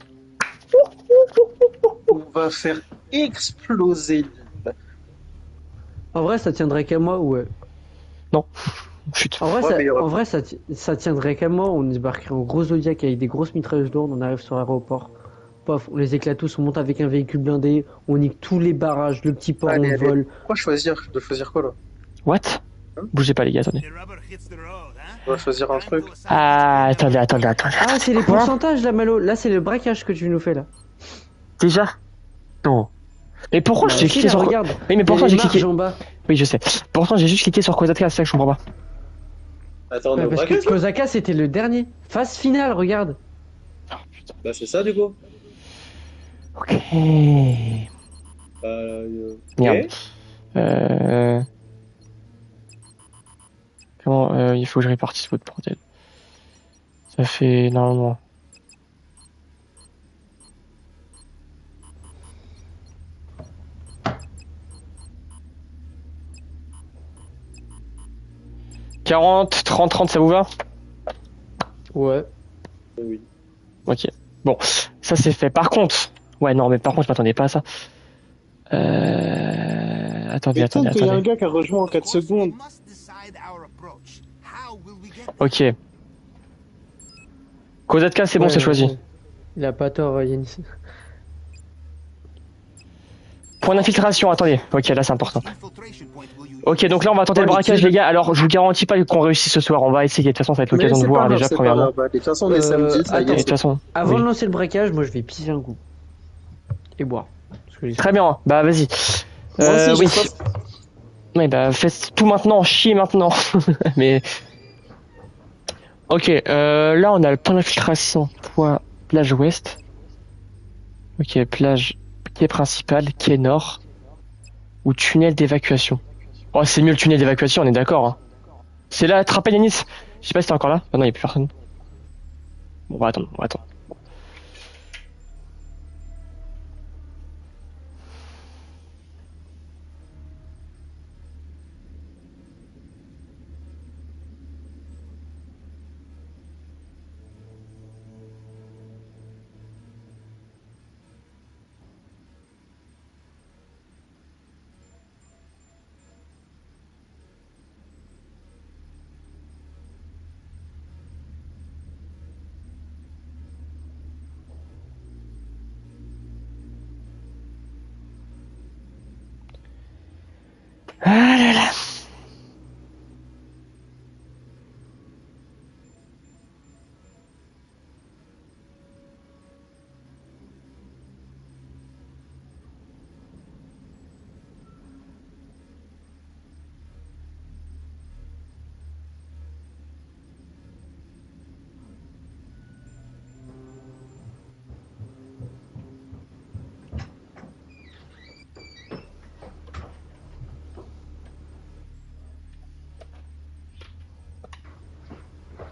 On va faire exploser l'île.
En vrai, ça tiendrait qu'à moi, ouais.
Chut.
En vrai,
Ouais, mais il y aura-
en vrai ça tiendrait qu'à moi, on débarquerait en gros Zodiac avec des grosses mitrailleuses lourdes, on arrive sur l'aéroport. Pof, on les éclate tous, on monte avec un véhicule blindé, on nique tous les barrages, le petit port,
Allez,
on le vole.
Quoi choisir? Je dois choisir quoi là?
What? Bougez pas, les gars, attendez.
The rubber hits the road, huh?
Je dois choisir un truc.
Ah, attendez.
Ah, c'est les
Quoi
pourcentages là, Malo. Là, c'est le braquage que tu nous fais là.
Déjà? Non. Mais pourquoi
Bah,
j'ai
si,
cliqué
là,
sur...
regarde.
Oui, mais pourtant
Il y a
j'ai
les marges
cliqué...
en bas.
Oui, je sais. Pourtant j'ai juste cliqué sur Kozatka, c'est ça que je comprends pas.
Attends, on est
Bah,
au
parce
braquage,
que
là
Kozaka c'était le dernier. Phase finale, regarde.
Bah, c'est ça, du coup.
Ok. Merde.
Ok.
Comment... il faut que je répartisse votre bordel. Ça fait... Normalement... 40, 30, 30, ça vous va?
Ouais.
Oui.
Ok. Bon, ça c'est fait. Par contre... Ouais, non, mais par contre, je m'attendais pas à ça. Attendez,
Mais
attendez,
qu'il y a un
attendez.
gars qui a rejoint en 4 secondes.
Ok. Kozatka, c'est bon,
Ouais,
c'est choisi.
Il a pas tort, Yanis.
Point d'infiltration, attendez. Ok, là c'est important. Ok, donc là on va tenter
Ouais,
le braquage,
mais tu-
les gars. Alors, je vous garantis pas qu'on réussisse ce soir. On va essayer. De toute façon, ça va être
Mais
l'occasion de
c'est
voir
pas grave,
déjà,
c'est pas
premièrement.
grave. De toute façon, on est samedi, ça y
Et de
est.
toute façon.
Avant
oui.
de lancer le braquage, moi je vais pisser un coup. Et boire. Parce que j'ai-
Très bien, bah vas-y.
Moi aussi, j'ai
Oui.
soif.
Oui, bah faites tout maintenant, chier maintenant. Mais. Ok, là on a le point d'infiltration. Point plage ouest. Ok, plage quai principal, quai nord. Ou tunnel d'évacuation. Oh, c'est mieux le tunnel d'évacuation, on est d'accord. Hein. C'est là, te rappelles Yanis? Je sais pas si t'es encore là. Ah non, il y a plus personne. Bon, on va attendre, on va attendre. Ah là là.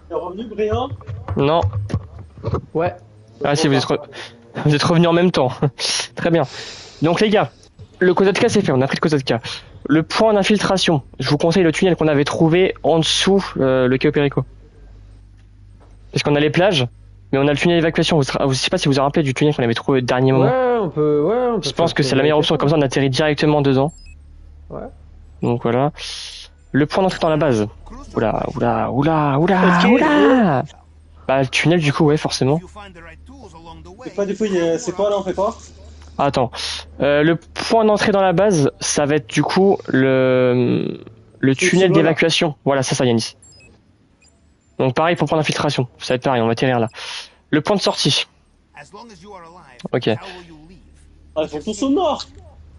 T'es revenu, Brian?
Non.
Ouais.
Ah si, vous êtes revenus en même temps. Très bien. Donc les gars, le Kozatka c'est fait, on a pris le Kozatka. Le point d'infiltration, je vous conseille le tunnel qu'on avait trouvé en dessous le quai Perico. Parce qu'on a les plages, mais on a le tunnel d'évacuation. Je sais pas si vous vous rappelez du tunnel qu'on avait trouvé au dernier moment.
Ouais, on peut. Ouais, on peut
Je pense que c'est la meilleure option, comme ça on atterrit directement dedans.
Ouais.
Donc voilà. Le point d'entrée dans la base. Oula, oula, oula, oula,
Ok.
oula. Bah le tunnel du coup, ouais, forcément.
C'est pas du coup, c'est quoi là, on fait quoi?
Attends. Le point d'entrée dans la base, ça va être du coup le tunnel
celui-là.
d'évacuation. Voilà, c'est ça Yanis. Donc pareil pour point d'infiltration. Ça va être pareil, on va atterrir là. Le point de sortie. Ok.
Ah, ils sont tous au nord.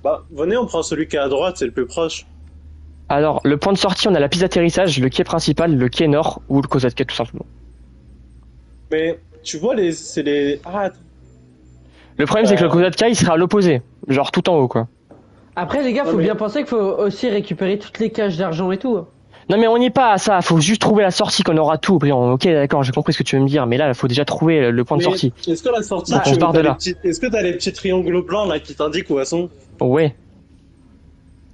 Bah, venez, on prend celui qui est à droite, c'est le plus proche.
Alors, le point de sortie, on a la piste d'atterrissage, le quai principal, le quai nord ou le Kozatka tout simplement.
Mais, tu vois, c'est les... Ah, attends.
Le problème, c'est que le Kozatka, il sera à l'opposé. Genre tout en haut, quoi.
Après, les gars, faut
Non, mais-
bien penser qu'il faut aussi récupérer toutes les caches d'argent et tout.
Non, mais on n'y est pas à ça. Faut juste trouver la sortie qu'on aura tout, Brian. Ok, d'accord, j'ai compris ce que tu veux me dire. Mais là, il faut déjà trouver le point de
Mais
sortie.
Est-ce que la sortie,
Bah, on se barre de là.
Est-ce que t'as les petits triangles blancs là qui t'indiquent où elles sont?
Ouais.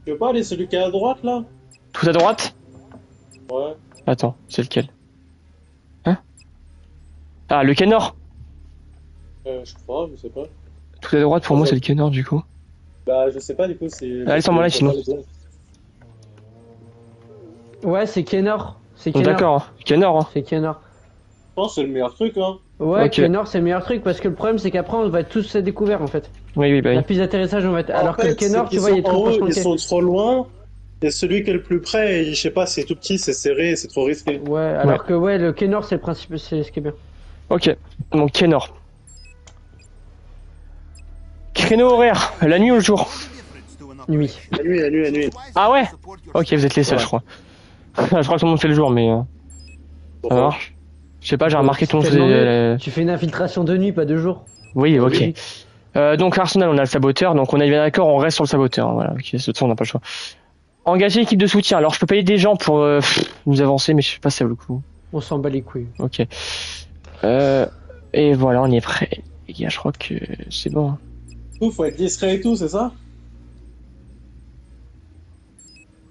Tu veux pas aller celui qui est à droite là?
Tout à droite?
Ouais.
Attends, c'est lequel? Hein? Ah, le quai nord?
Je crois, je sais pas.
Tout à droite, pour moi, c'est le quai nord, du coup.
Bah, je sais pas du coup, c'est.
Allez, sans moi là, sinon.
Ouais, c'est Kenor. C'est Kenor.
D'accord, hein. Quai nord, hein.
C'est Kenor.
Je pense que c'est le meilleur truc, hein.
Ouais,
Ok.
Kenor, c'est le meilleur truc parce que le problème, c'est qu'après, on va être tous découverts en fait.
Oui, oui, bah
La
oui.
piste d'atterrissage, on va être. Alors
En
que
fait,
le Kenor,
ceux
tu
qui
vois, il est
sont
trop
en
proche
haut,
dans le
ils
quai.
sont trop loin. Et celui qui est le plus près, je sais pas, c'est tout petit, c'est serré, c'est trop risqué.
Ouais, alors que ouais, le Kenor, c'est le principe, c'est ce qui est bien.
Ok, donc quai nord. Créneau horaire, la nuit ou le jour?
Nuit.
La nuit, la nuit, la nuit.
Ah ouais? Ok, vous êtes les seuls,
Ouais.
je crois. Je crois que tout le monde fait le jour, mais ça marche. Je sais pas, j'ai remarqué que tout le monde
Tellement
faisait...
mieux. Tu fais une infiltration de nuit, pas de jour.
Oui, ok.
Oui.
Donc Arsenal, on a le saboteur, donc on est bien d'accord, on reste sur le saboteur. Voilà, ok, de toute façon, on n'a pas le choix. Engager équipe de soutien. Alors, je peux payer des gens pour nous avancer, mais je sais pas si ça vaut le coup.
On s'en bat les couilles.
Ok. Et voilà, on est prêt. Les gars, je crois que c'est bon. Hein.
Tout, faut être discret et tout, c'est ça?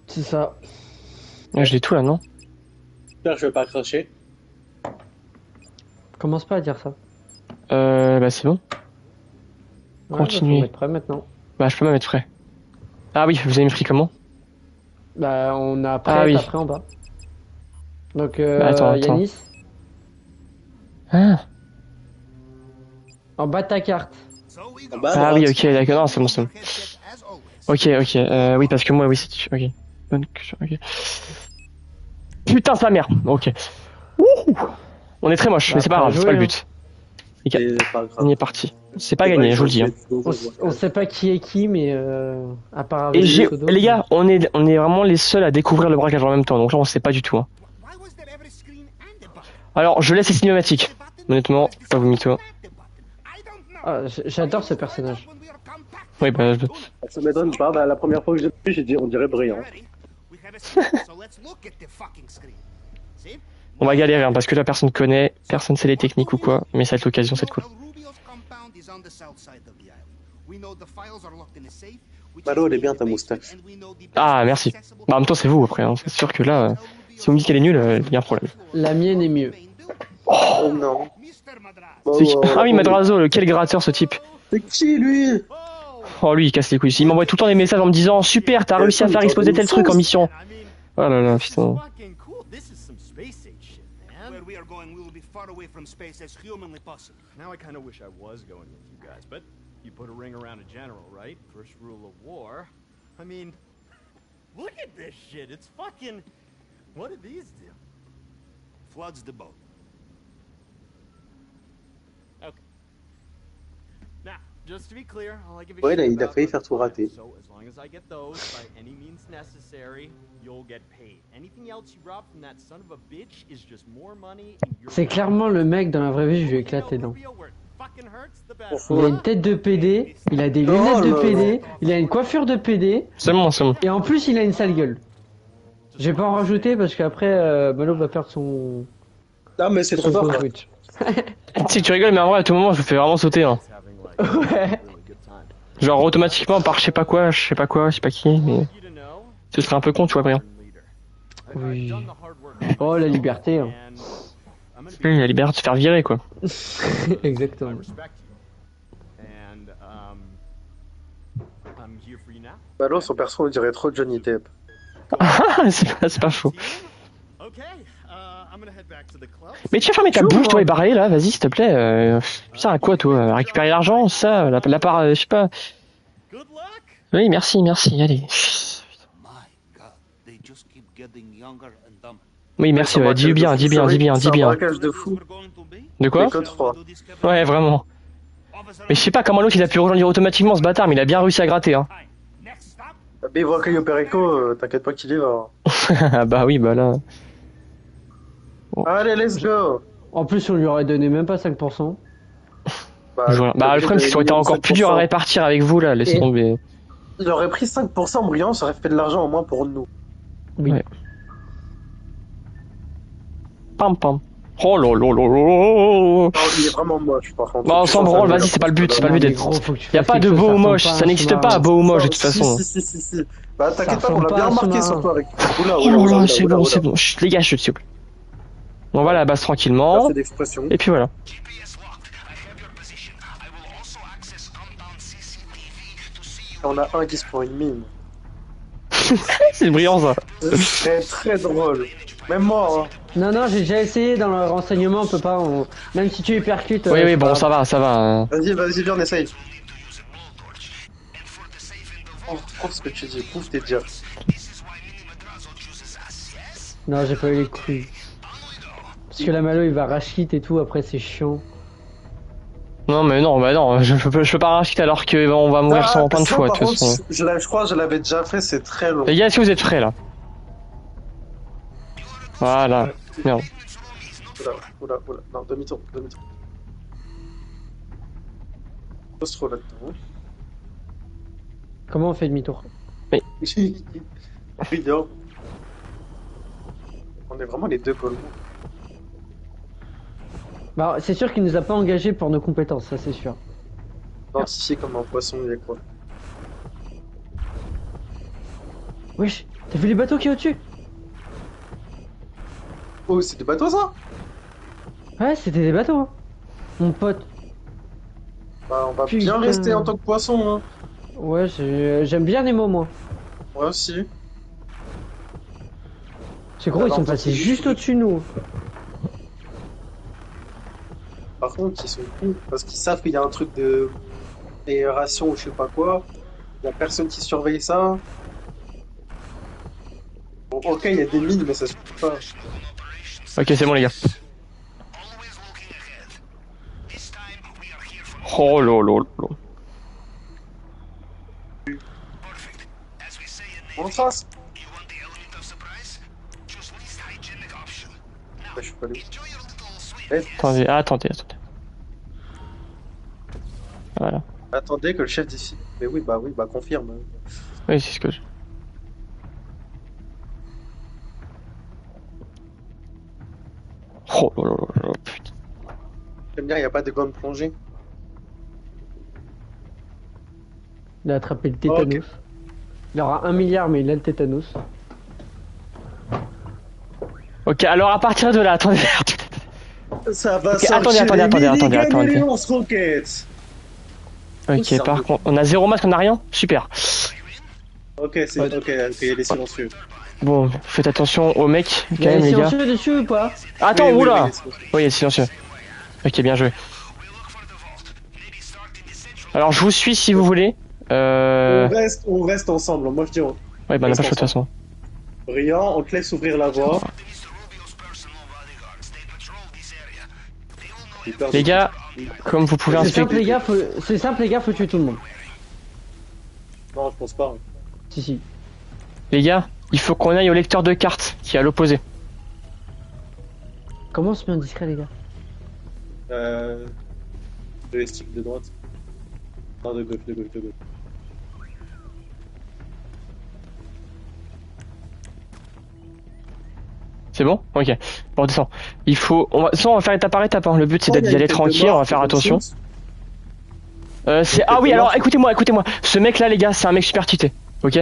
C'est ça.
Ouais, je l'ai tout là, non?
J'espère que je vais pas cracher.
Commence pas à dire ça.
Bah c'est bon.
Ouais,
Continuez.
Bah, faut mettre prêt maintenant.
Bah je peux même être frais. Ah oui, vous avez mis comment?
Bah, on a prêt
Ah oui.
après en bas. Donc,
Bah, attends.
Yanis,
Ah,
en bas de ta carte.
En bas, à
ah oui,
droite.
ok, d'accord, non, c'est bon, c'est bon. Ok, ok, oui, parce que moi, oui, c'est... Ok. Bonne question, ok. Putain, sa mère. Ok. Ouh. On est très moche,
Bah,
mais c'est pas
après,
grave, c'est
jouer,
pas le
hein.
but.
C'est pas grave.
On y est parti. C'est pas gagné, je vous le dis. Hein.
On sait pas qui est qui, mais à part
Et
avec
j'ai...
Sodo,
Les gars, on est vraiment les seuls à découvrir le braquage en même temps, donc là, on sait pas du tout. Hein. Alors, je laisse les cinématiques. Honnêtement, pas vous mytho.
Ah, j'adore ce personnage.
Oui, bah...
Ça m'étonne pas, bah, la première fois que j'ai vu, j'ai dit on dirait brillant.
On va galérer, hein, parce que là, personne connaît, personne sait les techniques ou quoi, mais ça va être l'occasion, c'est cool.
Malo, elle est bien ta moustache.
Ah, merci. Bah, en même temps, c'est vous, après. Hein. C'est sûr que là, si vous me dites qu'elle est nulle, il y a un problème.
La mienne est mieux.
Oh non.
C'est qui Ah oui, Madrazo, quel gratteur, ce type.
C'est qui lui?
Oh, lui, il casse les couilles. Il m'envoie tout le temps des messages en me disant super, t'as réussi à faire exploser tel truc en mission. Oh là là, putain.
Where we are going, we will be far away from space as humanly possible.
Now I kind of wish I was going with you guys, but you put a ring around a general, right? First rule of war. I mean, look at this shit. It's fucking. What do these do?
Floods the boat.
Okay. Now, just to be clear, all I give a
Ouais,
shit
là, il a
about
failli
are
faire
the
tout rater.
crimes. So as long as I get those by any means necessary, you'll get paid. Anything else you rob from that son of a bitch is just more money. and you're
C'est clairement le mec dans la vraie vie, je lui ai éclaté les dents. Il a une tête de PD, il a des lunettes de PD, il a une coiffure de PD,
C'est bon, c'est bon.
et en plus il a une sale gueule. Je vais pas en rajouter parce qu'après Malo va perdre son.
Ah, mais c'est trop
son
fort.
faux Twitch.
Si tu rigoles, mais en vrai, à tout moment, je me fais vraiment sauter. Hein.
Ouais.
Genre, automatiquement, par je sais pas quoi, je sais pas quoi, je sais pas qui, mais. Ce serait un peu con, tu vois, Brian.
Oui. Oh la liberté. Hein.
Oui, la liberté de se faire virer, quoi.
Exactement.
Malo, son perso, on dirait trop Johnny Depp.
c'est pas faux. Mais tu vas fermer ta bouche, toi, et barrer, là, vas-y, s'il te plaît. Ça sert à quoi, toi? Récupérer l'argent, ça, la part, je sais pas. Oui, merci, allez. Oui, merci, dis bien.
C'est un braquage de fou.
De quoi?
Les codes froids.
Ouais, vraiment. Mais je sais pas comment l'autre il a pu rejoindre automatiquement ce bâtard, mais il a bien réussi à gratter, hein.
Mais il voit que Yoperico, t'inquiète pas qu'il y va.
Ah bah oui, bah là.
Allez, let's go.
En plus on lui aurait donné même pas 5%.
Bah, le problème c'est que ça aurait été encore plus dur à répartir avec vous là, laisse tomber.
Il aurait pris 5% brillant, ça aurait fait de l'argent au moins pour nous.
Oui.
Ouais. Pam pam. Oh lolo.
Non, il est vraiment moche par contre.
Bah on s'en branle, vas-y, c'est pas le but d'être. Y a pas de beau ou moche, ça n'existe pas beau ou moche de toute façon.
Si. Bah t'inquiète pas,
Ça
on l'a
ressemble
bien
pas à
remarqué
sous-marin.
surtout avec.
Oh là, c'est bon. Chut, les gars, chut, s'il vous plaît. On va à la base tranquillement.
C'est d'expression.
Et puis voilà.
On a un qui se prend une mine.
C'est brillant ça.
C'est très drôle. Même moi, hein.
Non, j'ai déjà essayé dans le renseignement, on peut pas. Même si tu hypercutes.
Oui, bon, ça va.
Vas-y, viens, on essaye. Oh, prouve ce que tu dis, prouve tes dires.
Non, j'ai pas eu les couilles. Parce que la Malo il va rage quit et tout, après c'est chiant.
Non, mais non, je peux pas racheter alors que on va mourir sans plein de fois de toute façon.
Je crois que je l'avais déjà fait, c'est très long.
Les gars, est-ce que vous êtes prêts là? Voilà. Merde.
Oula. Non, demi-tour. Pose trop là-dedans.
Comment on fait demi-tour?
Vidéo. On est vraiment les deux golemons.
Bah, c'est sûr qu'il nous a pas engagés pour nos compétences, ça c'est sûr.
Identifié comme un poisson, il y a quoi?
Wesh, t'as vu les bateaux qui est au-dessus?
Oh, c'est des bateaux ça?
Ouais, c'était des bateaux, hein. Mon pote.
Bah, on va
Putain.
bien rester en tant que poisson, hein.
Ouais, j'aime bien Nemo, moi.
Moi aussi.
C'est gros, ils
Alors,
sont
on
passés
peut-
juste au-dessus de nous.
Par contre, ils sont cons parce qu'ils savent qu'il y a un truc de aération ou je sais pas quoi. Il y a personne qui surveille ça. Bon, ok, il y a des mines, mais ça se peut pas.
Ok, c'est bon les gars. Oh lolo.
On trace. Bah, je suis pas allé.
Attendez. Voilà.
Attendez que le chef décide. Mais oui, bah confirme.
Oui, c'est ce que je... Oh lolo, putain.
J'aime bien, il n'y a pas de gants de plongée.
Il a attrapé le tétanos.
Ok.
Il aura 1 milliard, mais il a le tétanos.
Ok, alors à partir de là, attendez.
Ça va
Ok,
sortir
attendez.
les minigun et les lance-roquettes.
Ok, par contre, on a 0 masque, on a rien? Super.
Ok, il est silencieux.
Bon, faites attention aux mecs, quand
Il y a
même,
les
les gars.
silencieux dessus ou pas?
Attends,
Oui,
oula!
il est silencieux.
Oui, il est silencieux. Ok, bien joué. Alors, je vous suis si vous voulez.
On reste ensemble. Moi, je dis,
Ouais, bah, on n'a pas le choix de toute façon.
Brillant, on te laisse ouvrir la voie.
Les gars, comme vous pouvez
C'est simple,
inspecter.
les gars, faut tuer tout le monde.
Non, je pense pas.
Si.
Les gars, il faut qu'on aille au lecteur de cartes qui est à l'opposé.
Comment on se met en discret, les gars?
Le stick de droite. Non, de gauche.
C'est bon? Ok. Bon, descend. Il faut. On va faire étape par étape. Hein. Le but c'est d'y aller tranquille, on va faire attention. Ah oui, alors écoutez-moi. Ce mec là, les gars, c'est un mec super cheaté. Ok?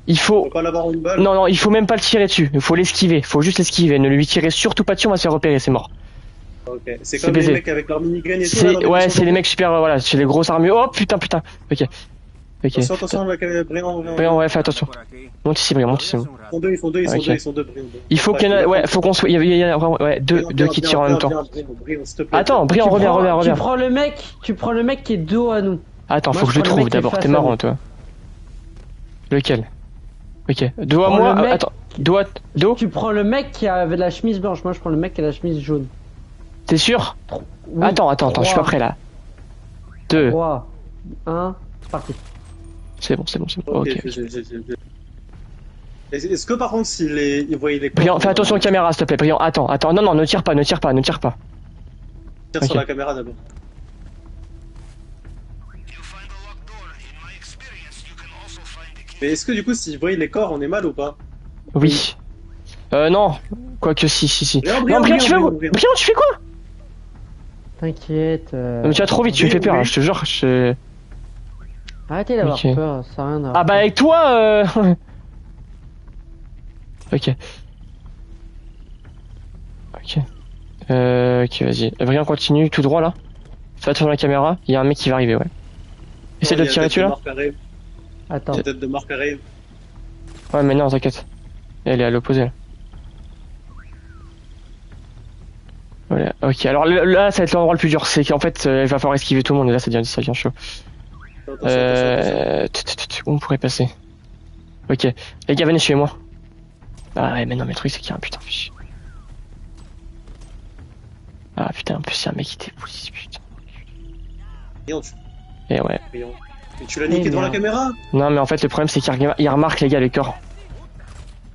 Il
Faut
faut.
pas l'avoir une balle.
Non, il faut même pas le tirer dessus. Il faut l'esquiver. Faut juste l'esquiver. Ne lui tirez surtout pas dessus, on va se faire repérer, c'est mort.
Ok. C'est
C'est
comme
baisé.
les mecs avec leur minigun et tout. là, dans
Ouais,
les
c'est les mecs super. Voilà, c'est les grosses armures. Oh putain. Ok.
Attention avec Brillant.
Brian, ouais, fais attention. Monte ici, Brian, monte ici.
Ils sont deux,
Ok.
Brillant.
Il faut qu'il y en ait. Ouais, faut qu'on soit. Il y a vraiment. Ouais, deux qui tirent en même temps.
Brillant, s'il te plaît.
Attends, Brian, reviens.
Tu prends le mec qui est dos à nous.
Attends,
Moi,
faut que je le
je prends le
trouve
mec qui est
d'abord.
face
T'es
à
marrant,
nous.
toi. Lequel? Ok. Dos à
Prends
moi.
le mec-
Attends. Dos.
Tu prends le mec qui avait la chemise blanche. Moi, je prends le mec qui a la chemise jaune.
T'es sûr?
Oui.
Attends, je suis pas prêt là. 2.
3, 1, c'est parti.
C'est bon. Ok.
Est-ce que par contre, il voyait les
Brian, fais attention aux caméras, s'il te plaît. Brian, attends. Non, ne tire pas.
Tire sur
Ok.
la caméra d'abord. Mais est-ce que du coup, s'il voyait les corps, on est mal ou pas?
Oui. Non. Quoique, si.
Brian,
Non, Brian, tu
Brian.
fais quoi?
T'inquiète.
Non, mais tu vas trop vite, tu me fais peur,
oui.
hein, je te jure.
Arrêtez d'avoir
Ok.
peur, ça n'a rien à
Ah bah avec toi Ok. Ok, vas-y. Brian, continue, tout droit là. Fais attention à la caméra, il y a un mec qui va arriver, ouais. Essaie de tirer dessus là.
Attends.
Tête de Marc arrive.
Ouais, mais non, t'inquiète. Elle est à l'opposé là. Voilà, ok. Alors là, ça va être l'endroit le plus dur. C'est qu'en fait, il va falloir esquiver tout le monde et là, ça devient chaud.
Attention.
Où on pourrait passer? Ok. Les gars, venez chez moi. Ah ouais, mais non, mais le truc, c'est qu'il y a un putain de fichier. Ah putain, en plus, il y a un mec qui était police, putain.
Brian,
Et ouais.
Mais tu l'as niqué devant la caméra?
Non, mais en fait, le problème, c'est qu'il remarque, les gars, les corps.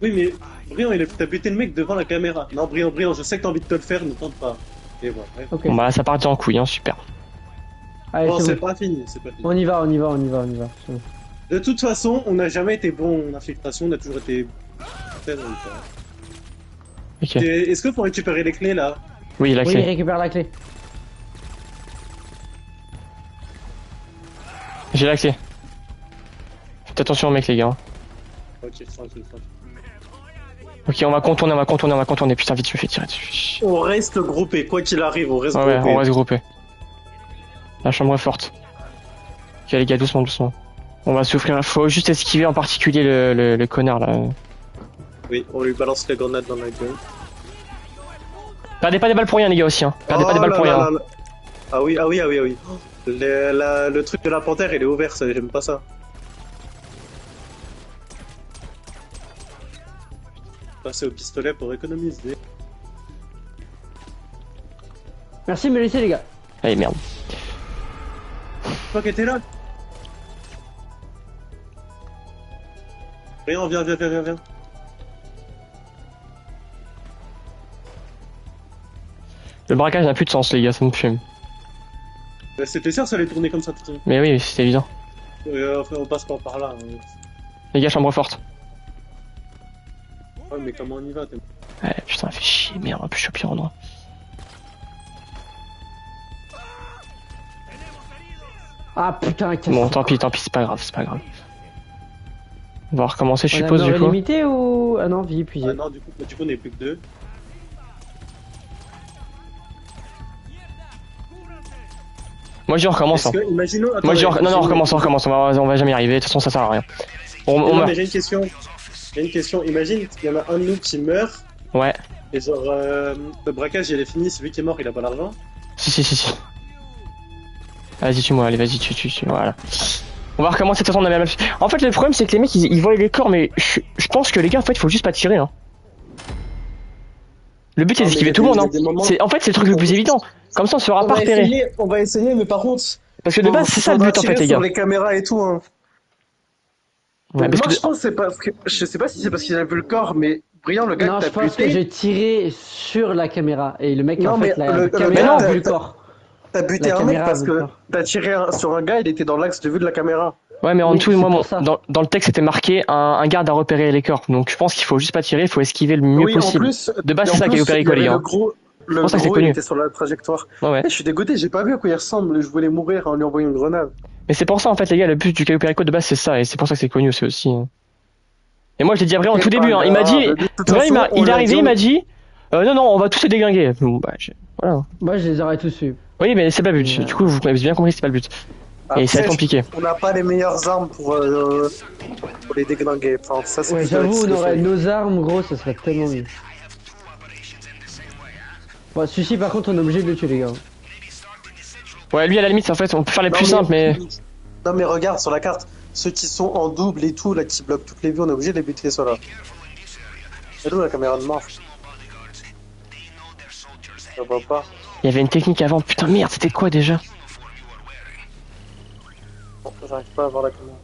Oui, mais Brian, t'as buté le mec devant la caméra. Non, Brian, je sais que t'as envie de te le faire, ne tente pas. Et voilà. Ouais.
Ok.
Bon, bah là, ça part en couille, hein, super.
Allez,
Non,
c'est
c'est
bon.
pas fini.
On y va. C'est bon.
De toute façon, on n'a jamais été bon en infiltration, on a toujours été très bon.
Ok.
Est-ce qu'il faut récupérer les clés là?
Oui, la
Oui,
clé.
récupère la clé.
J'ai la clé. Faites attention au mec, les gars.
Ok, tranquille.
Ok, on va contourner. Putain, vite, je me fais tirer dessus.
On reste groupé, quoi qu'il arrive, on reste
Ouais,
groupé.
on reste groupé. La chambre est forte. Ok, les gars, doucement. On va souffrir. Faut juste esquiver en particulier le connard là.
Oui, on lui balance les grenades dans la gueule.
Perdez pas des balles pour rien, les gars, aussi. Hein. Perdez pas des balles pour rien.
Là. Ah oui. Le truc de la panthère, il est ouvert, ça, j'aime pas ça. Passer au pistolet pour économiser.
Merci de me laisser, les gars.
Allez, merde.
Toi qui étais là. Rien, viens.
Le braquage n'a plus de sens, les gars, ça me fume.
Bah, c'était sûr, ça allait tourner comme ça tout le temps.
Mais oui, c'est évident.
Enfin, on passe pas par là. Hein.
Les gars, chambre forte.
Ouais, mais comment on y va
Ouais, putain, fait chier, merde, en plus je suis au pire endroit.
Ah putain, qu'est-ce
Bon,
que-
tant pis, c'est pas grave. On va recommencer, je
On a
suppose, du
mort
coup.
limité ou. Ah non, vie épuisée.
Ah non, du coup, on est plus que 2.
Moi, je recommence. Hein.
Imaginons.
Moi,
attendez,
non, on recommence. On va jamais y arriver. De toute façon, ça sert à rien. On
Non,
meurt.
mais j'ai une question. Imagine qu'il y en a un de nous qui meurt.
Ouais.
Et genre, le braquage, il est fini. Celui qui est mort, il a pas l'argent.
Si. Vas-y, tue-moi, allez, vas-y, tue. Voilà. On va recommencer de toute façon, on a la même. En fait, le problème, c'est que les mecs, ils voient les corps, mais je pense que les gars, en fait, il faut juste pas tirer. Hein. Le but, c'est
Ah, mais
d'esquiver
il y a
tout le monde.
des-
Hein.
il y a des moments-
En fait, c'est le truc le plus évident. Comme ça, on se fera pas repérer.
On va essayer, mais par contre.
Parce que de base, c'est ça le but, en fait, les gars.
Sur les caméras et tout. Hein.
Ouais, parce
Moi,
que
je pense que c'est parce que. Je sais pas si c'est parce qu'il a vu le corps, mais Brillant, le gars
Non,
que
je
t'as
pense que
buté.
j'ai tiré sur la caméra. Et le mec,
Non,
en fait,
mais
la
le
caméra
gars,
a vu le
t'as-
corps.
T'as buté
La
un mec
caméra
parce
a vu le
que
corps.
t'as tiré sur un gars, il était dans l'axe de vue de la caméra.
Ouais, mais en
Oui,
dessous,
c'est
moi,
pour ça.
dans le texte, c'était marqué un garde a repéré les corps. Donc, je pense qu'il faut juste pas tirer, il faut esquiver le mieux
Oui,
possible.
en plus.
De base,
et
c'est
en
ça qui est
plus,
opéré,
il y
quoi, les
avait
gars.
Le
pour ça que c'est
gros, il
connu.
était sur la trajectoire.
Ouais.
Eh, je suis dégoûté, j'ai pas vu à quoi il ressemble. Je voulais mourir en lui envoyant une grenade.
Mais c'est pour ça, en fait, les gars, le but du Caillou Perico de base, c'est ça. Et c'est pour ça que c'est connu aussi. Hein. Et moi, je l'ai dit à Brian au tout début. Hein. Il m'a dit.
De toute
Brian,
façon, on
il est
l'a
arrivé,
dit,
il m'a dit. Non, on va tous se déglinguer. Bon, bah, voilà.
Moi, je les aurais tous eu.
Oui, mais c'est pas le but.
Ouais.
Du coup, vous avez bien compris, c'est pas le but.
Après,
Et c'est compliqué.
On n'a pas les meilleures armes pour les déglinguer. Enfin, ça, c'est
Ouais,
plus
j'avoue, on
difficile.
aurait nos armes, gros, ça serait tellement mieux. Bon, celui-ci, par contre, on est obligé de le tuer, les gars.
Ouais, lui, à la limite, en fait, on peut faire les
Non,
plus simples, mais.
Non, mais regarde sur la carte, ceux qui sont en double et tout, là, qui bloquent toutes les vues, on est obligé de les buter, ceux-là. C'est où la caméra de mort? Je vois pas.
Il y avait une technique avant. Putain, merde, c'était quoi déjà?
Bon, j'arrive pas à voir la caméra.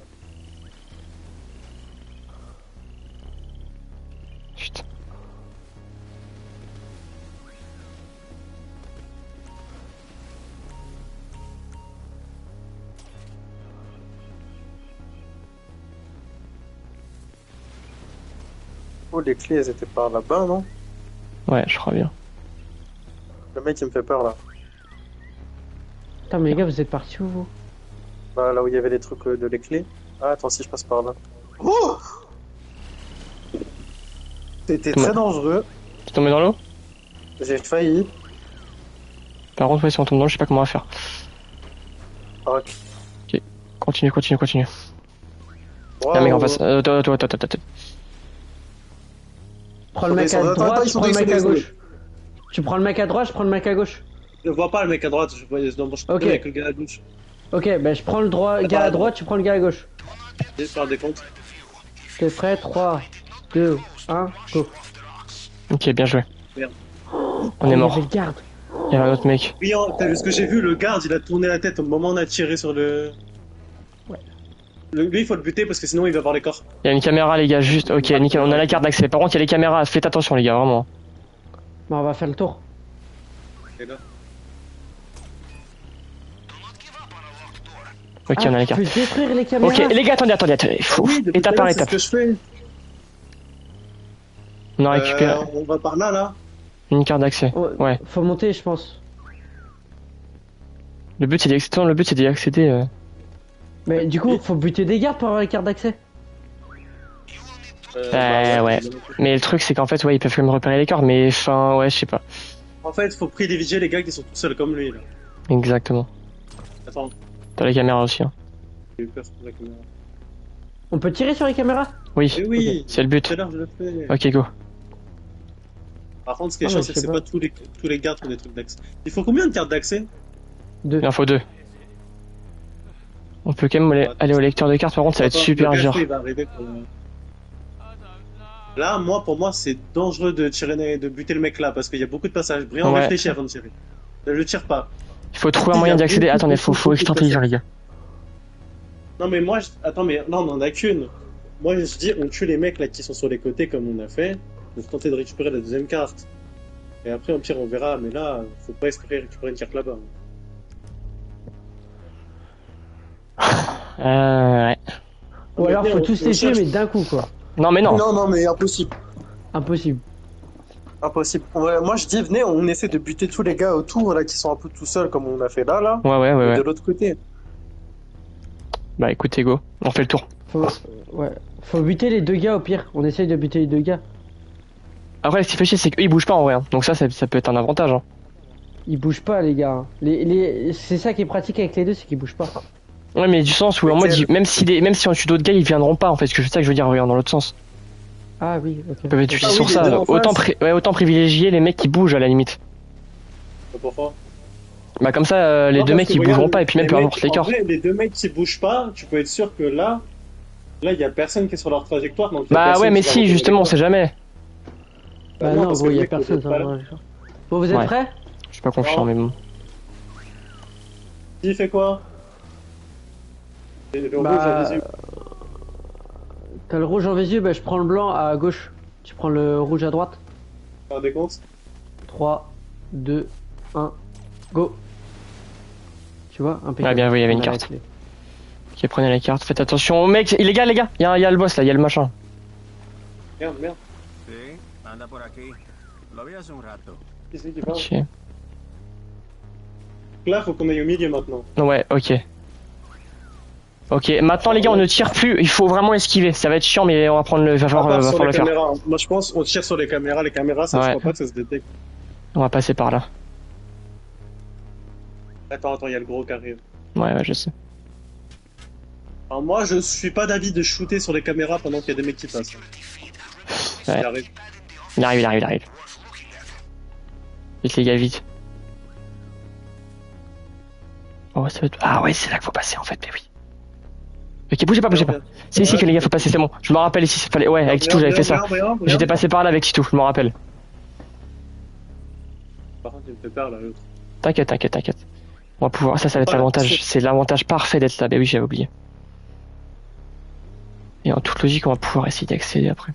Putain.
Oh, les clés, elles étaient par là-bas, non?
Ouais, je crois bien.
Le mec, il me fait peur, là.
Putain, mais les gars, vous êtes partis où, vous?
Bah, là où il y avait les trucs de les clés. Ah, attends, si je passe par là. Oh! C'était
Comment-
très dangereux.
Tu tombé dans l'eau?
J'ai failli.
Par contre, ouais, si on tombe dans l'eau, je sais pas comment on va faire.
Ah,
Continue.
wow.
Y'a un mec en face. Toi.
Prends le mec à
Attends,
droite,
ils
je
sont
prends le mec à
descendus.
gauche. Tu prends le mec à droite, je prends le mec à gauche.
Je vois pas le mec à droite, je vois non, bon, je
Ok.
avec le gars à gauche.
Ok, bah je prends le gars à droite, tu prends le gars à gauche.
Je vais faire des comptes.
T'es prêt? 3, 2, 1, go.
Ok, bien joué.
Merde.
On est
Il y
mort.
avait le garde.
Il y avait un autre mec.
Oui, hein, t'as vu ce que j'ai vu, le garde il a tourné la tête au moment où on a tiré sur le.
Ouais.
Lui il faut le buter parce que sinon il va voir les corps.
Il y a une caméra, les gars, juste. Ok, nickel, on a la carte d'accès. Par contre, il y a les caméras. Faites attention, les gars, vraiment.
Bah on va faire le tour.
Et là.
Ok, on a la
tu
carte.
peux détruire les caméras.
Ok, les gars, attendez. Faut-
depuis
étape
tout à
par
l'heure, c'est
étape.
ce que je fais.
On a récupéré
On va par là.
une carte d'accès.
Oh,
Ouais.
Faut monter, je pense.
Le but, c'est d'y accéder.
Mais du coup, faut buter des gardes pour avoir les cartes d'accès.
Ouais. Mais le truc, c'est qu'en fait, ouais, ils peuvent quand même repérer les corps, mais enfin, ouais, je sais pas.
En fait, faut privilégier les gars qui sont tout seuls comme lui là.
Exactement.
Attends,
T'as la caméra aussi, hein.
j'ai eu peur pour la caméra.
On peut tirer sur les caméras?
Oui,
Eh oui,
c'est le but.
tout à l'heure je le fais.
Ok, go.
Par contre, ce qui est
Ah,
chiant,
mais
c'est
je
que
sais
c'est
pas.
pas tous les gardes qui ont des trucs d'accès. Il faut combien de cartes d'accès?
2.
Il en faut 2. On peut quand même aller au lecteur de cartes, par contre, ça va être
Attends,
super
le
dur.
café, il va arriver pour... Là, pour moi, c'est dangereux de tirer, de buter le mec là, parce qu'il y a beaucoup de passages. Briand,
Ouais.
réfléchis avant de tirer. Ne le tire pas.
Il faut trouver un
Il y
moyen
a
d'y accéder.
beaucoup,
Attendez,
beaucoup,
faut que je
beaucoup de
intelligent, les gars.
Non, mais moi, attends, mais non, on en a qu'une. Moi, je dis, on tue les mecs là qui sont sur les côtés, comme on a fait. On se tenter de récupérer la deuxième carte. Et après, au pire, on verra. Mais là, faut pas espérer récupérer une carte là-bas.
Ouais.
Ou alors faut tous les tuer,
cherche-
mais d'un coup, quoi.
Non, mais non.
Non, mais impossible.
Impossible.
Impossible. Ouais, moi, je dis, venez, on essaie de buter tous les gars autour, là, qui sont un peu tout seuls, comme on a fait là.
Ouais.
Et de l'autre côté.
Bah écoutez, go. On fait le tour.
Ouais. Faut buter les 2 gars au pire. On essaye de buter les 2 gars.
Après, ce qui fait chier, c'est qu'eux, ils bougent pas en vrai. Hein. Donc ça peut être un avantage. Hein.
Ils bougent pas, les gars. C'est ça qui est pratique avec les deux, c'est qu'ils bougent pas.
Ouais, mais du sens où en mode, même si on tue d'autres gars, ils viendront pas en fait. C'est ça que je veux dire, regarde, dans l'autre sens.
Ah oui, ok.
Ils peuvent être utilisés
Ah oui,
sur
les deux
ça.
en face.
Autant privilégier les mecs qui bougent à la limite.
Pourquoi?
Bah comme ça, les
Non,
deux
parce
mecs
que
ils
regarde,
bougeront pas et puis même peu
mecs,
importe les
en
corps.
vrai, les deux mecs qui bougent pas, tu peux être sûr que là, il y a personne qui est sur leur trajectoire. Donc il y a
Bah
personne
ouais, mais
qui va
si,
repérer
justement, on
les
sait jamais.
Bah
non,
non,
parce
gros,
que
y
le
a
mec,
personne.
il est pas là.
Bon, vous êtes
Ouais.
prêts?
Je suis pas confiant, mais bon.
Qui fait quoi? Et le
Bah,
rouge à visu.
T'as le rouge en visu, bah je prends le blanc à gauche. Tu prends le rouge à droite.
Faire des comptes.
3, 2, 1, go. Tu vois, impeccable.
Ouais, bien vu, il y avait une
On a la
carte.
clé.
Ok, prenez la carte, faites attention. Mec, les gars, il y a le boss là, il y a le machin.
Merde.
Sí, anda por aquí. Lo vi hace un rato.
Qui c'est qui parle?
Ok.
Là, faut qu'on aille au milieu maintenant.
Ouais, ok. Ok, maintenant les gars, on ne tire plus, il faut vraiment esquiver. Ça va être chiant, mais on va prendre le. Va
À
falloir,
part
va
sur
falloir
les
le faire.
caméras. Moi, je pense on tire sur les caméras. Les caméras, ça, je
Ouais.
crois pas que ça se détecte.
On va passer par là.
Attends, il y a le gros qui arrive.
Ouais, je sais.
Alors moi, je suis pas d'avis de shooter sur les caméras pendant qu'il y a des mecs qui passent.
Ouais.
Il arrive.
Il arrive. Vite les gars, vite. Oh, ça va être... Ah ouais, c'est là qu'il faut passer en fait, mais oui. Ok, bougez pas. C'est ici que les gars, faut passer, c'est bon. Je me rappelle ici, fallait... Ouais, avec Titou, j'avais fait ça. J'étais passé par là avec Titou, je me rappelle.
Par contre, il me fait peur là, l'autre.
T'inquiète. On va pouvoir... Ça va être
Ouais,
l'avantage. C'est l'avantage parfait d'être là. Bah oui, j'avais oublié. Et en toute logique, on va pouvoir essayer d'accéder après.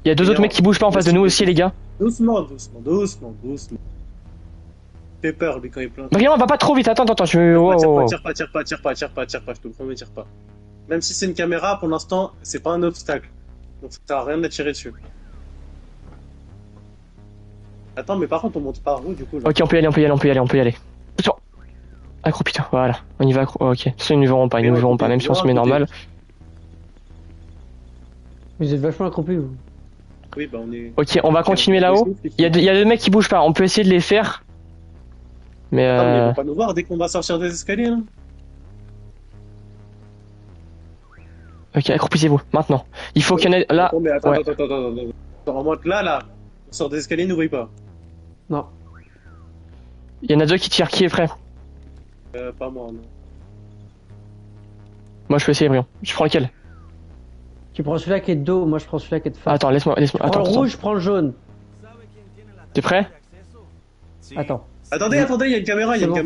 Il y a deux autres mecs qui bougent pas en face de nous aussi, les gars.
Doucement. Il fait peur, lui, quand il plante.
Bah, regarde, on va pas trop vite. Attends, je... Oh.
Tire pas, je te promets, tire pas. Même si c'est une caméra, pour l'instant, c'est pas un obstacle. Donc ça sert à rien de la tirer dessus. Attends, mais par contre, on monte par où, du coup, là?
Ok, on peut y aller. Attention. Accroupis-toi, voilà. On y va, ok. De toute façon, ils nous verront pas, même si on se met normal.
Vous êtes vachement accroupis, vous.
Oui, bah on est...
Ok, on va continuer là-haut. Il y a deux mecs qui bougent pas, on peut essayer de les faire. Mais
Attends, mais ils vont pas nous voir dès qu'on va sortir des escaliers, là.
Ok, accroupissez-vous, maintenant. Il faut qu'il y en ait là.
Attends, mais attends.
Ouais.
On monte là. On sort des escaliers, ils nous voient pas.
Non.
Il y en a deux qui tirent, qui est prêt?
Pas moi, non.
Moi je peux essayer, Brion. Je prends lequel?
Tu prends celui-là qui est de dos, moi je prends celui-là qui est de face.
Attends, laisse-moi.
Prends
Attends,
le rouge, je prends le jaune.
T'es prêt?
Attends.
Attendez, il y a une caméra,
C'est bon.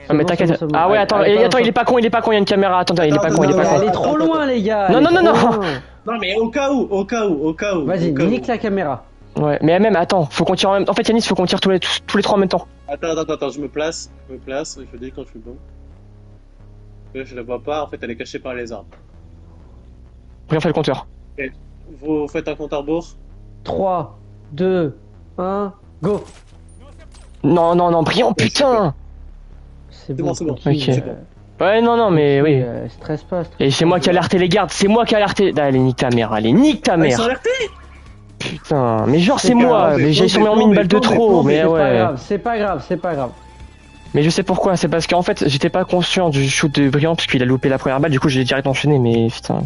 Ah, mais
bon,
t'inquiète.
c'est bon.
Ah ouais, attends,
Allez,
il est pas con, il y a une caméra. Attends, il est pas con.
Elle est trop loin, les gars.
Non,
elle est
non,
trop
non.
loin.
Non, mais au cas où.
Vas-y,
au cas où.
nique la caméra.
Ouais, mais même, attends, faut qu'on tire en même temps. En fait, Yanis, faut qu'on tire tous les trois en même temps.
Attends, je me place, je dis quand je suis bon. Là, je la vois pas, en fait, elle est cachée par les arbres.
Brion fait le compteur.
Vous faites un compte à rebours?
3, 2, 1, go.
Non, Brion, putain!
C'est
bon, c'est bon.
tranquille.
Ok. Ouais, non, mais oui.
Stresse pas, stresse
Et c'est moi qui ai alerté les gardes, c'est moi qui ai alerté. Allez, nique ta mère, allez, nique ta
Ah, ils
mère.
sont alertés.
Putain, mais genre c'est
C'est
moi,
grave,
mais j'ai sûrement mis une balle de trop, mais
C'est pas
ouais.
grave, c'est pas grave, c'est pas grave.
Mais je sais pourquoi, c'est parce qu'en fait j'étais pas conscient du shoot de Briand parce qu'il a loupé la première balle, du coup j'ai direct enchaîné, mais putain.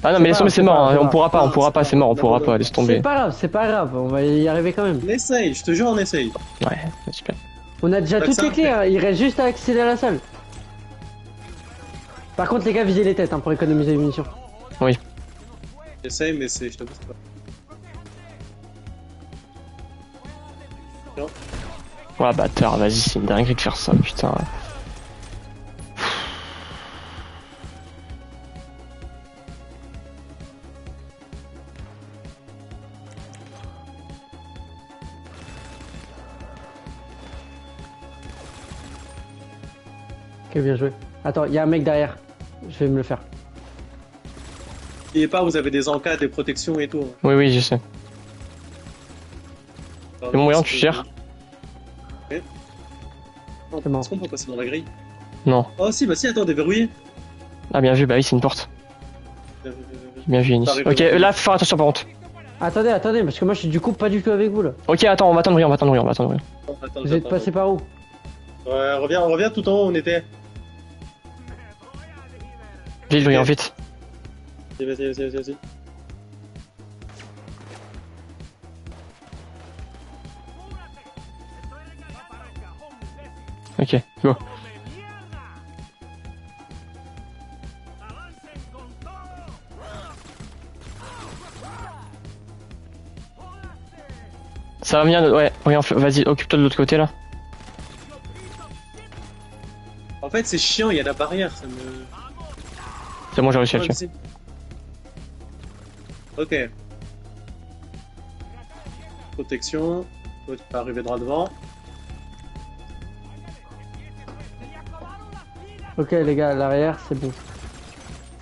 Ah non, mais laisse tomber, c'est mort, hein. On pourra pas, c'est mort, on pourra pas, laisse tomber.
C'est pas grave, on va y arriver quand même.
On essaye, je te jure, on essaye.
Ouais, super.
On a déjà
Bah,
toutes
ça,
les clés, hein. Il reste juste à accéder à la salle. Par contre, les gars, visez les têtes hein, pour économiser les munitions.
J'essaye, mais c'est. Je t'avoue, c'est pas.
Ouais, bâtard, vas-y, c'est une dinguerie de faire ça, putain.
Ok, bien joué. Attends, il y a un mec derrière. Je vais me le faire.
N'oubliez pas, vous avez des encas, des protections et tout.
Oui, oui, je sais.
C'est
bon, Briand, tu gères.
C'est bon.
Est-ce qu'on peut passer dans la grille?
Non.
Oh, si, bah si, attends, déverrouillé.
Ah, bien vu, bah oui, c'est une porte. Bien vu, Yanis. Ok, là, faut faire attention par contre.
Attendez, attendez, parce que moi je suis du coup pas du tout avec vous là.
Ok, attends, on va attendre Briand, on va attendre Briand, on va attendre Briand.
Attends,
Vous êtes passé par où?
Ouais, reviens tout en haut où on était.
Vite, Briand, vite.
Vas-y.
Ok, go. Ça va bien, ouais, Briand, vas-y, occupe-toi de l'autre côté là.
En fait, c'est chiant, il y a la barrière, ça me.
C'est bon, j'ai réussi à le
Ouais,
tuer.
vas-y. Ok. Protection. Toi, tu peux arriver droit devant.
Ok les gars, à l'arrière c'est bon.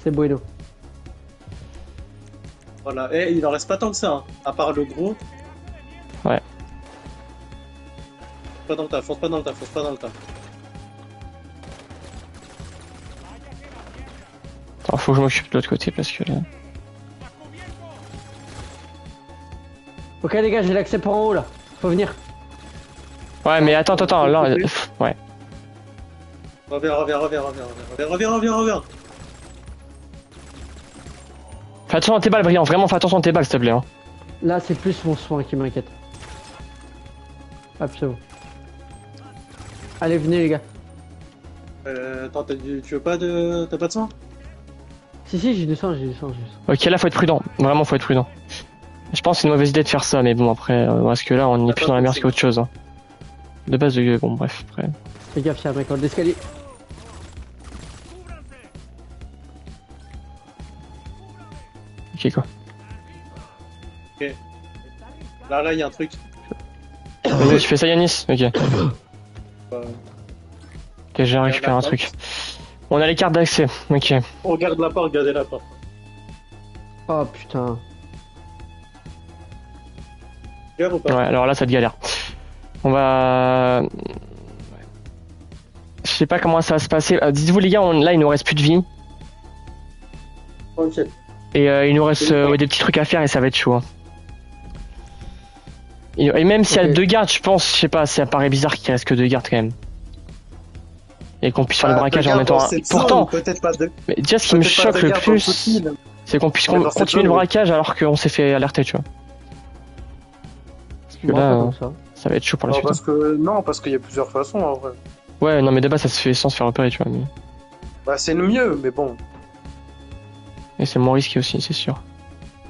C'est bueno.
Voilà. Et il en reste pas tant que ça, hein, à part le gros.
Ouais.
Fonce pas dans le tas.
Attends, faut que je m'occupe de l'autre côté parce que là.
Ok les gars, j'ai l'accès pour en haut là. Faut venir.
Ouais, mais attends, là. Ouais.
Reviens.
Fais attention à tes balles, Briand, vraiment fais attention à tes balles, s'il te plaît. Hein.
Là c'est plus mon soin qui m'inquiète. Hop, c'est bon. Allez, venez les gars.
Attends, tu veux pas de. T'as pas de soin?
Si, j'ai du sang.
Ok, là faut être prudent, vraiment faut être prudent. Je pense que c'est une mauvaise idée de faire ça, mais bon, après, parce que là on est plus dans la merde qu'autre chose. Hein. De base, bon, bref, après.
Fais gaffe, y'a un mec en l'escalier.
Ok, quoi.
Là, il y a un truc.
Vas-y, tu fais ça, Yanis? Ok.
Euh,
Ok, j'ai récupéré un truc. On a les cartes d'accès, ok.
On regarde la porte, regardez la porte.
Oh putain.
Gare ou pas?
Ouais, alors là, ça te galère. On va. Je sais pas comment ça va se passer. Dites-vous, les gars, là, il nous reste plus de vie.
Ok.
Et il nous reste des petits trucs à faire et ça va être chaud. Hein. Et même s'il y a
Ok.
2 gardes, je pense, je sais pas, ça paraît bizarre qu'il reste que 2 gardes quand même. Et qu'on puisse faire le braquage en étant un. Pourtant,
peut-être pas de.
mais déjà ce qui me
peut-être pas
choque
de
le
garde dans le
plus,
petit, là.
c'est qu'on puisse
Mais dans cette
continuer le
zone,
braquage alors qu'on s'est fait alerter, tu vois. Parce que
Bon,
là,
pas comme ça.
ça va être chaud pour la
Non,
suite.
parce qu'il y a plusieurs façons en vrai.
Ouais, non, mais de base, ça se fait sans se faire repérer, tu vois. Mais...
Bah, c'est le mieux, mais bon.
Et c'est moins risqué aussi, c'est sûr.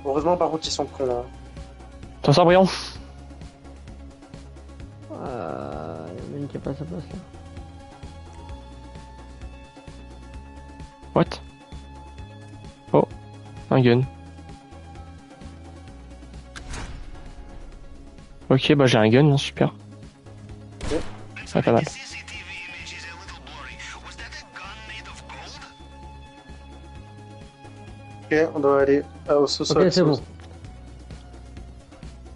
Heureusement, par contre, ils sont cons. Hein.
T'en sors, Briand?
Y'a une qui a pas sa place là.
What? Oh, un gun. Ok, bah j'ai un gun, hein, super. Ouais, pas mal.
CCTV image is a little blurry. Was that a gun made of gold?
Ok, on doit aller au sous-sol.
Ok, c'est bon.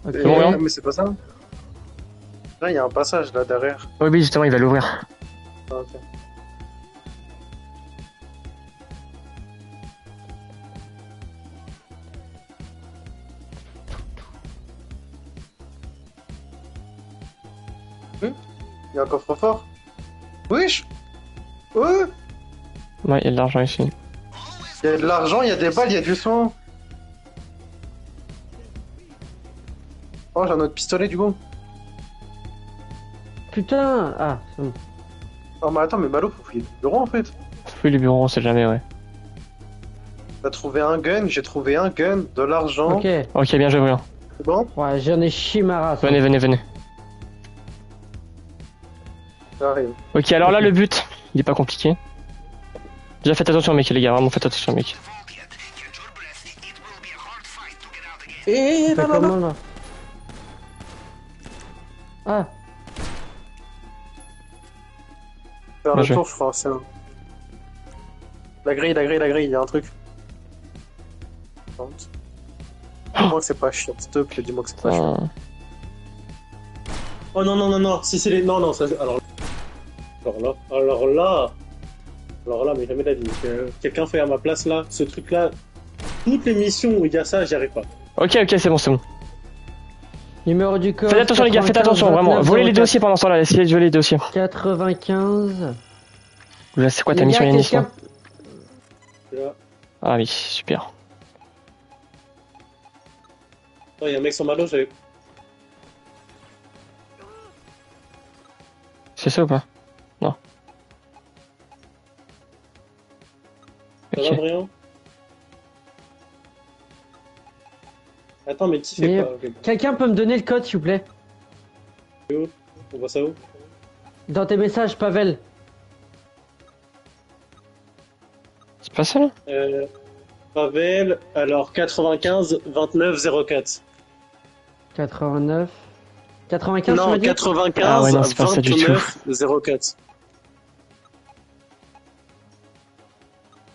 Ok.
Et-
bon, Briand
mais c'est pas ça. Là, il y a un passage là derrière.
Oui, oui, justement, il va l'ouvrir.
Ah, ok. Il y a un coffre-fort. Wesh. Ouais.
Ouais, il y a de l'argent ici.
Il y a de l'argent, il y a des balles, il y a du sang. Oh, j'ai un autre pistolet du coup.
Putain. Ah, c'est bon.
Oh, mais attends, mais Malo, faut fouiller le bureau en fait.
Oui, les bureaux, on sait jamais, ouais.
T'as trouvé un gun, j'ai trouvé un gun, de l'argent.
Ok.
Ok, bien joué, Brian.
C'est bon?
Ouais, j'en ai chié ma race.
Venez, venez, venez.
J'arrive.
Ok, alors là, le but, il est pas compliqué. Déjà, faites attention, mec, les gars, vraiment, faites attention, mec.
C'est comment là? Ah,
Faire
Bien
le
joué.
tour, je crois. C'est un... La grille, il y a un truc. Dis-moi que c'est pas chiant, s'il te plaît, dis-moi que c'est pas chiant.
Oh non, non, non, non, si c'est les. Non, non, ça. Alors là, mais jamais de la vie. Quelqu'un fait à ma place là, ce truc là. Toutes les missions où il y a ça, j'y arrive pas.
Ok, ok, c'est bon, c'est bon.
numéro du code.
Faites attention, les gars, faites attention, vraiment. Volez les dossiers pendant ce temps-là, essayez de voler les dossiers.
95.
Là, c'est quoi ta
Les
mission
gars,
Yanis là
Là.
Ah oui, super.
Oh, il y a un mec sur Malo, j'avais.
C'est ça ou pas? Non.
Ça va,
Ok.
Brian? Attends, mais qui fait
Mais-
quoi? Ok, bon.
Quelqu'un peut me donner le code, s'il vous plaît?
On voit ça où?
Dans tes messages, Pavel.
C'est pas ça là?
Pavel, alors 95 29 04.
89. 95, tu
Non,
m'as dit?
95
Ah ouais, non, c'est pas ça du tout.
29 04.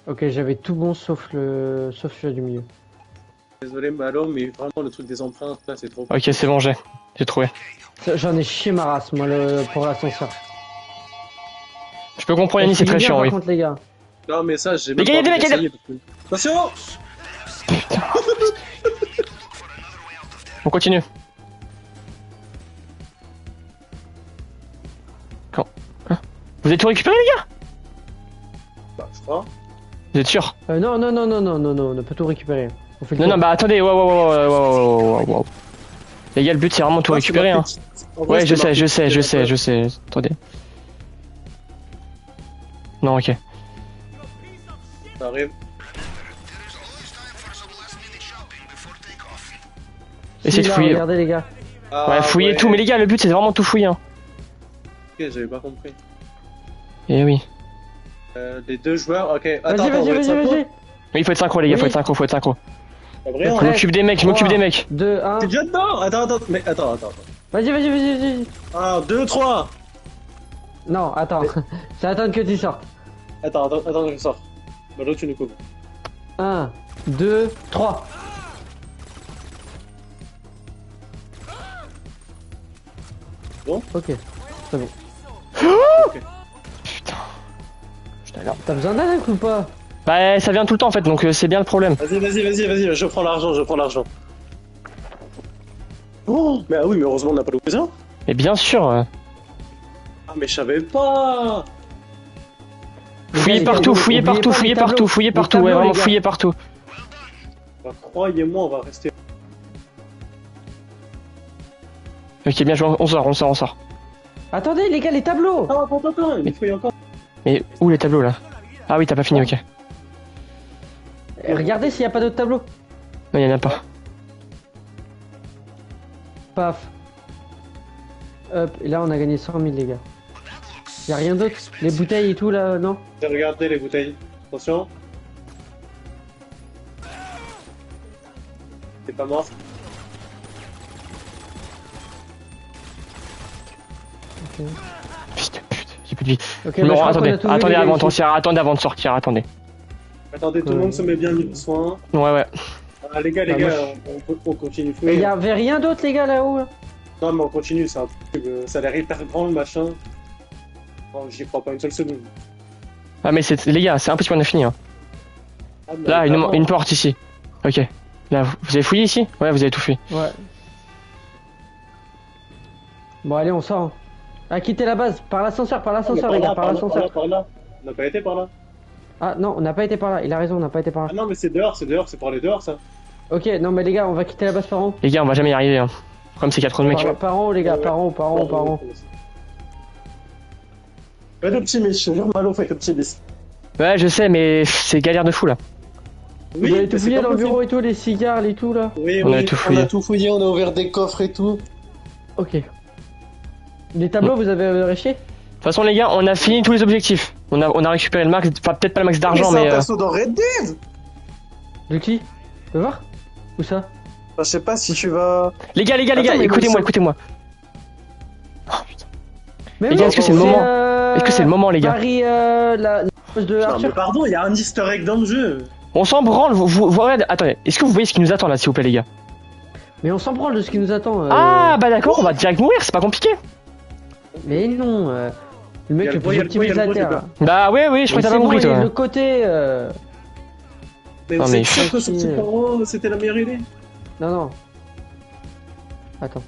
Ok, j'avais tout bon sauf celui du milieu.
Désolé, Malo, mais vraiment le truc des empreintes là, c'est trop.
Ok, c'est bon, j'ai trouvé.
J'en ai chié ma race, moi, pour l'ascenseur.
Je peux comprendre Yanis, c'est très
bien,
chiant,
par
oui.
contre, les gars.
Non, mais ça, j'ai
Les gars,
pas
y a des
envie
mecs,
d'essayer, parce que- Attention!
On continue. Quand hein? Vous avez tout récupéré, les gars?
Bah, je crois.
Vous êtes sûr?
Non, on peut tout récupérer. On fait le
Non,
tour.
non, bah attendez, wow. Les gars, le but c'est vraiment tout récupérer, hein. Ouais, je sais. Attendez. Non, ok.
Ça arrive.
Essayez de
là,
fouiller.
Regardez, les gars.
Ah,
Ouais, fouillez tout, mais les gars, le but c'est vraiment tout fouiller, hein.
Ok, j'avais pas compris.
Eh oui.
Les deux joueurs, ok.
Vas-y,
Attends,
vas-y.
Oui, il faut être synchro, les gars,
Oui.
faut être synchro.
Brian,
Je m'occupe des mecs, je m'occupe des
3,
mecs.
2, 1.
t'es déjà dedans? Attends, mais attends.
Vas-y.
1, 2, 3.
Non, attends. C'est attendre que tu sortes.
Attends, que je sors. Malo, tu nous coupes.
1, 2, 3.
Bon.
Ok, c'est bon.
Putain.
T'as besoin d'aide ou pas?
Bah, ça vient tout le temps en fait, donc c'est bien le problème.
Vas-y, je prends l'argent. Oh, mais ah oui, mais heureusement on n'a pas l'occasion.
Mais bien sûr.
Ah, mais je savais pas.
Fouillez
les
partout,
tableaux,
fouillez
oubliez
partout,
pas les
fouillez
tableaux.
partout, fouillez
Les
partout, ouais,
tableaux,
vraiment
les gars.
fouillez partout.
Bah, croyez-moi, on va rester.
Ok, bien joué, on sort.
Attendez, les gars, les tableaux.
Attends, il fouille encore.
Mais où les tableaux là? Ah oui, t'as pas fini, ok.
Regardez s'il n'y a pas d'autres tableaux.
Non, y'en a pas.
Paf. Hop, et là on a gagné 100 000, les gars. Y'a rien d'autre? Les bouteilles et tout là, non?
J'ai regardé les bouteilles. Attention. T'es pas mort.
Fils de pute, j'ai plus de vie.
Ok,
Non,
bah, je crois qu'on
attendez,
a tout vu,
attendez
les gars,
avant de
ici.
sortir, attendez avant de sortir, attendez.
Attendez, tout le monde se met bien niveau soin.
Ouais.
Ah, les gars,
Ah, moi,
on continue de
Mais
fouiller.
y'avait rien d'autre, les gars, là-haut là.
Non, mais on continue, c'est un truc. Ça a l'air hyper grand le machin. Non, j'y crois pas une seule seconde.
Ah mais c'est les gars, c'est impossible, on a fini. Hein.
Ah, mais
Là,
vraiment.
une porte ici. Ok. Là, vous avez fouillé ici? Ouais, vous avez tout fait.
Ouais. Bon, allez, on sort. Hein. À quitter la base, par l'ascenseur,
Par
les
là,
gars, par l'ascenseur.
par là. On n'a pas été par là.
Ah non, on n'a pas été par là, il a raison, on n'a pas été par là.
Ah non, mais c'est dehors, c'est pour aller dehors, ça.
Ok, non mais les gars, on va quitter la base par en haut.
Les gars, on va jamais y arriver. Hein. Comme c'est qu'il y a trop de mecs.
Par en haut, les gars, par en haut, par en haut, par en haut.
Faites optimiste, je te jure, Malo, faites optimiste.
Ouais, je sais, mais c'est galère de fou là.
Vous avez tout
mais c'est
fouillé
pas
dans le
possible.
bureau et tout, les cigares, les tout là.
Oui,
On
oui,
a tout
on
fouillé.
a tout fouillé, on a ouvert des coffres et tout.
Ok. Les tableaux, vous avez vérifié?
De toute façon, les gars, on a fini tous les objectifs. On a récupéré le max, enfin peut-être pas le max d'argent,
c'est
mais.
un perso dans Red Dead.
De qui? Tu veux voir? Où ça?
Enfin, je sais pas si tu vas.
Les gars,
Attends, mais
écoutez-moi,
le-
écoutez-moi.
Mais
Les gars, est-ce que c'est le moment Est-ce que c'est le moment, les gars
Paris, la poste de
Non, mais
Arthur.
pardon, il y a un easter egg dans le jeu.
On s'en branle, vous regardez, attendez, est-ce que vous voyez ce qui nous attend là, s'il vous plaît, les gars
Mais on s'en branle de ce qui nous attend.
Ah, bah d'accord, on va direct mourir, c'est pas compliqué.
Mais non, le mec
Il y a
le
le gros,
plus
il y a le
optimiste de la
gros, il y a le
Terre.
gros,
Bah ouais, je crois que t'as pas
C'est bon,
compris,
il est
toi.
de côté.
Mais
Non,
vous
mais-
êtes sûr que ce petit paro, c'était la meilleure idée?
Non, non. Attends.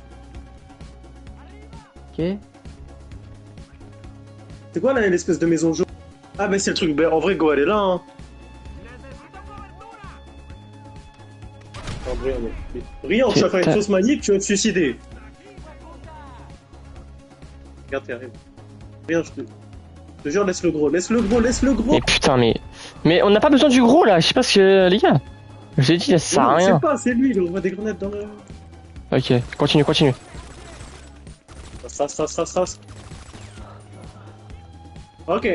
Ok.
C'est quoi là, l'espèce de maison jaune? Ah, bah c'est le truc, bah, en vrai, go, elle est là, hein. En vrai, mais... Riant, tu vas faire une fausse manip, tu vas te suicider. Regarde, t'es arrivé. Rien, je te jure, laisse le gros, laisse le gros, laisse le gros.
Mais putain, mais on n'a pas besoin du gros là, je sais pas ce que. Les gars, je l'ai dit, ça sert à
Non,
rien.
c'est pas, c'est lui, il envoie des grenades dans le...
Ok, continue.
Trace. Ok.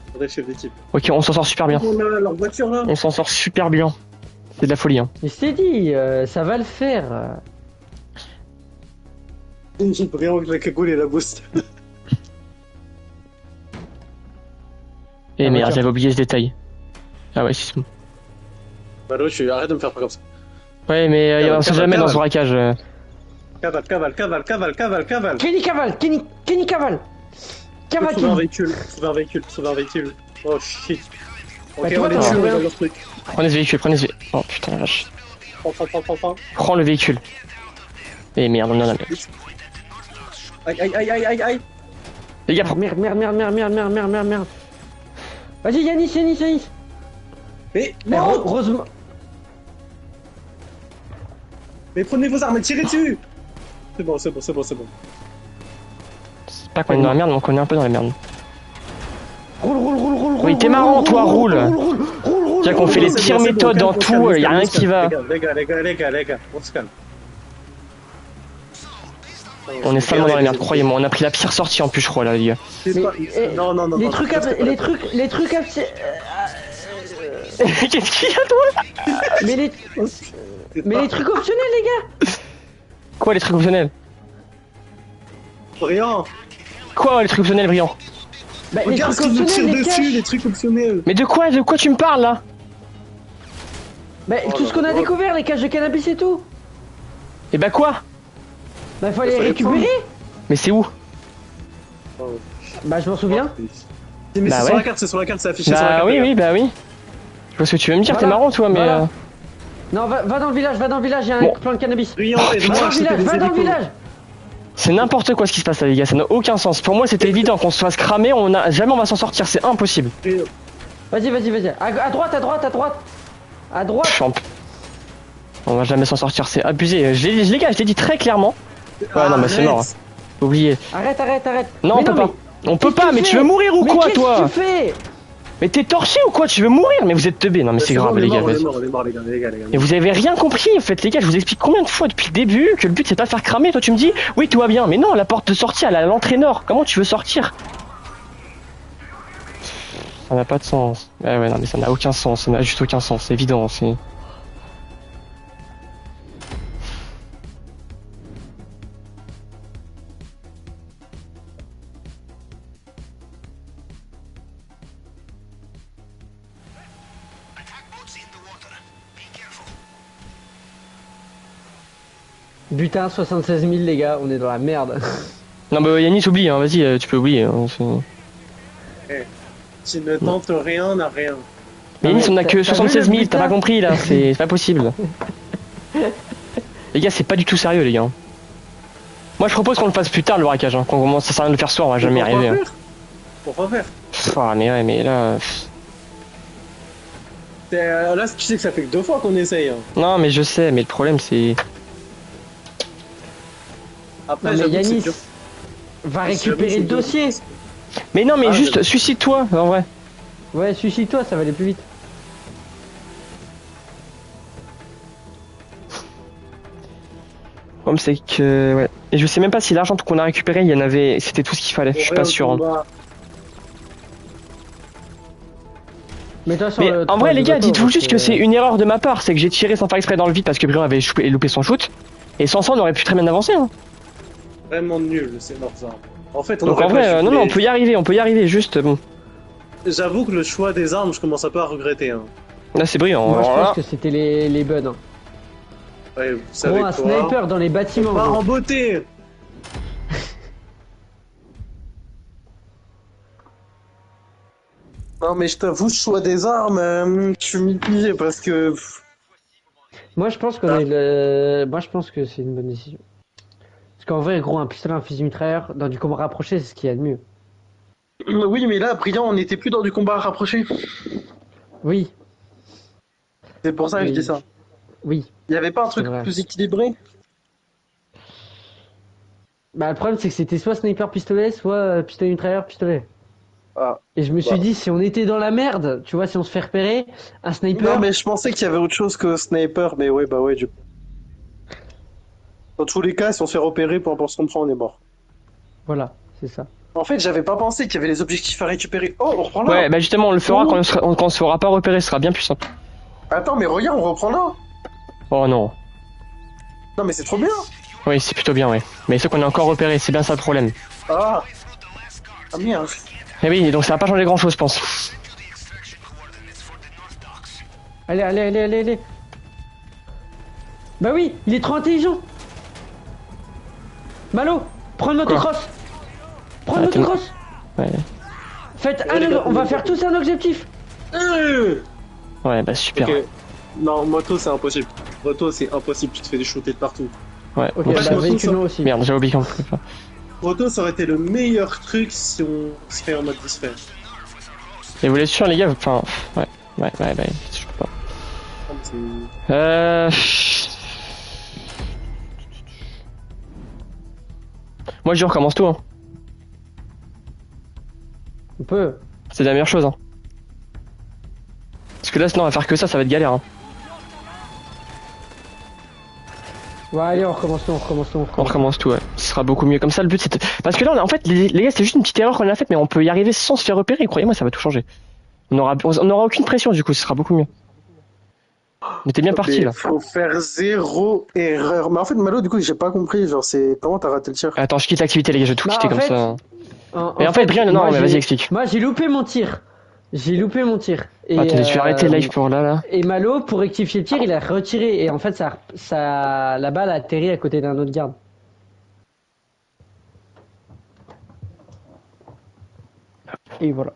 Attendez, chef d'équipe.
Ok, on s'en sort super bien.
On a leur voiture là.
On s'en sort super bien. C'est de la folie, hein.
Mais je t'ai dit, ça va le faire.
Rien que la cagoule et la boost.
Eh
Ah,
merde,
voiture.
j'avais oublié ce détail. Ah ouais, c'est bon.
Malo, arrête de me faire pas comme ça.
Ouais, mais on sait jamais dans ce braquage.
Cavale.
Kenny cavale. Cavale,
Trouver un
Kenny.
véhicule. Oh shit. Ok,
Bah, tu
on
vois,
est
t'en
dessus,
as
on
rien.
a leur truc.
Prenez ce véhicule. Oh putain la vache.
Prends.
Prends le véhicule. Eh merde, on en a.
Aïe.
Les gars,
Merde. Vas-y, Yanis.
Mais
Eh,
non.
Heureusement.
Mais prenez vos armes et tirez dessus. C'est bon.
c'est pas qu'on est dans la merde, mais qu'on est un peu dans la merde.
Roule.
Oui, t'es marrant, toi, roule. Tiens qu'on fait les pires méthodes dans tout, y a rien qui va.
Les gars, on se calme.
On est salement dans la merde, croyez-moi. On a pris la pire sortie en plus, je crois, là, les gars.
C'est pas- Non.
Les trucs à...
Qu'est-ce qu'il y a, toi?
Mais les trucs optionnels, les gars.
Quoi, les trucs optionnels?
Rien.
Quoi, les trucs optionnels, brillants?
Bah, les
Regarde ce
trucs
qu'ils nous tirent
optionnels, les
dessus,
caches.
les trucs optionnels.
Mais de quoi tu me parles, là?
Bah, tout ce qu'on a découvert, les caches de cannabis et tout.
Et bah quoi?
Bah, faut aller les
Faut les
récupérer.
Mais c'est où?
Bah, je m'en souviens.
Mais
Bah
c'est
ouais.
sur la carte, c'est affiché sur la
Bah
carte.
oui,
regarde.
oui. Je vois ce que tu veux me dire, t'es
Voilà.
marrant, toi, mais.
Voilà. Non, va dans le village, il y a un
Bon.
plan de cannabis.
Riant et
Va
moi,
dans le village, va dans le village.
C'est n'importe quoi ce qui se passe là, les gars, ça n'a aucun sens. Pour moi, c'était évident qu'on se fasse cramer, jamais on va s'en sortir, c'est impossible.
Vas-y. À droite.
On va jamais s'en sortir, c'est abusé. Les gars, je l'ai dit très clairement. Ouais, non, mais c'est mort. Hein. Oubliez.
Arrête.
Non,
Mais
on peut pas. On peut
Qu'est-ce
pas,
que
mais
tu
tu
fais
veux mourir ou
Mais
quoi,
qu'est-ce
toi?
que tu fais?
Mais t'es torché ou quoi? Tu veux mourir? Mais vous êtes teubés. Non, mais c'est grave, les gars.
On
vas-y.
est mort, les gars.
Et vous avez rien compris, en fait, les gars. Je vous explique combien de fois depuis le début que le but c'est pas de faire cramer. Toi, tu me dis, oui, tout va bien. Mais non, la porte de sortie, elle est à l'entrée nord. Comment tu veux sortir? Ça n'a pas de sens. Ouais, non, mais ça n'a aucun sens. Ça n'a juste aucun sens. C'est évident. C'est.
Attack boats in the water. Be careful.
Butin 76 000, les gars, on est dans la merde.
Non, bah Yannis, oublie. Hein. Vas-y, tu peux oublier. Hein.
Tu ne tentes rien, n'a rien.
Mais Yannis, on a
T'as
que
vu
76
le
000. T'as
butin
pas compris là. C'est pas possible. Les gars, c'est pas du tout sérieux, les gars. Moi, je propose qu'on le fasse plus tard, le braquage. Hein. Qu'on commence, ça sert à rien de le faire ce soir, on va jamais y arriver. Hein.
Pourquoi faire?
Ah, mais ouais, mais là.
Là, tu sais que ça fait que 2 fois qu'on essaye. Hein.
Non, mais je sais, mais le problème, c'est.
Après,
Non, mais
j'avoue que c'est
Yanis
dur.
va
J'avoue que
récupérer
c'est
le
dur.
dossier.
Mais non, mais
Ah,
juste, suicide-toi, en vrai.
Ouais, suicide-toi, ça va aller plus vite.
Le problème, c'est que. Ouais. Et je sais même pas si l'argent qu'on a récupéré, il y en avait. C'était tout ce qu'il fallait. Je suis pas sûr. Hein.
Mais de toute façon,
Mais en vrai, les gars, dites-vous juste que c'est
une.
une erreur de ma part. C'est que j'ai tiré sans faire exprès dans le vide parce que Brian avait loupé son shoot. Et sans ça, on aurait pu très bien avancer. Hein.
Vraiment nul, c'est leurs armes. En fait, on
Donc
aurait
en
pas
vrai,
dû-
non, non,
mais
on peut y arriver, juste. Bon.
J'avoue que le choix des armes, je commence un peu à regretter. Hein.
Là, c'est brillant.
Moi, je
Alors là-
pense que c'était les bonnes. Hein.
Ouais, vous savez
Gros, un
quoi
sniper dans les bâtiments.
Part
gros.
en beauté.
Non, mais je t'avoue, ce choix des armes, je suis mitigé parce que.
Moi, je pense qu'on
Ah.
est le. Moi, je pense que c'est une bonne décision. Parce qu'en vrai, gros, un pistolet, un fusil mitrailleur, dans du combat rapproché, c'est ce qu'il y a de mieux.
Oui, mais là, brillant, on n'était plus dans du combat rapproché.
Oui,
C'est pour ça que je dis ça.
oui.
Il y avait pas un
C'est
truc
vrai.
plus équilibré?
Bah, le problème, c'est que c'était soit sniper pistolet, soit pistolet mitrailleur pistolet.
Ah.
Et je me suis
Bah.
dit, si on était dans la merde, tu vois, si on se fait repérer, un sniper.
Non, mais je pensais qu'il y avait autre chose que sniper, mais ouais, bah ouais, du coup. Dans tous les cas, si on se fait repérer, peu importe ce qu'on prend, on est mort.
Voilà, c'est ça.
En fait, j'avais pas pensé qu'il y avait les objectifs à récupérer. Oh, on reprend là.
Ouais, bah justement, on le fera
Oh.
quand on se fera pas repérer, ce sera bien plus simple.
Attends, mais regarde, on reprend là.
Oh non.
Non, mais c'est trop bien.
Oui, c'est plutôt bien, ouais. Mais c'est qu'on est encore repéré, c'est bien ça le problème.
Ah. Ah merde.
Et oui, donc ça va pas changer grand chose, je pense.
Allez, allez, allez, allez, allez. Bah oui, il est trop intelligent. Malo, prends le motocross. Prends le
Ah, t'es-
motocross.
Ouais,
Faites
Ouais, les gars,
on va faire tous un objectif.
ouais, bah super.
Ok. Non, moto, c'est impossible. Moto, c'est impossible, tu te fais des shooter de partout.
Ouais.
Ok,
Bon,
fait,
bah
moto,
véhicule
ça-
aussi.
Merde, j'ai oublié qu'on peut pas.
Moto, ça aurait été le meilleur truc si on se fait en mode disfait.
Et vous l'êtes sûr, les gars? Enfin, ouais, ouais, ouais, ouais, je sais pas.
C'est-
Moi, je recommence tout, hein.
On peut.
C'est la meilleure chose, hein. Parce que là, sinon, on va faire que ça va être galère, hein.
Ouais, allez, on recommence tout, on recommence tout, on
On
recommence.
recommence tout, ouais. Ce sera beaucoup mieux. Comme ça, le but, c'est parce que là, en fait, les gars, c'est juste une petite erreur qu'on a faite, mais on peut y arriver sans se faire repérer. Croyez-moi, ça va tout changer. On aura aucune pression, du coup, ce sera beaucoup mieux. On était bien parti,
Mais
là.
faut faire zéro erreur. Mais en fait, Malo, du coup, j'ai pas compris. Genre, c'est comment t'as raté le tir?
Attends, je quitte l'activité, les gars, je vais tout
Bah,
quitter
en
comme
fait,
ça. Mais en fait, Brian, non,
moi,
mais
j'ai-
vas-y, explique.
Moi, j'ai loupé mon tir. J'ai loupé mon tir. Et,
Attendez, je vais arrêter le live pour là.
Et Malo, pour rectifier le tir, il a retiré. Et en fait, la balle a atterri à côté d'un autre garde. Et voilà.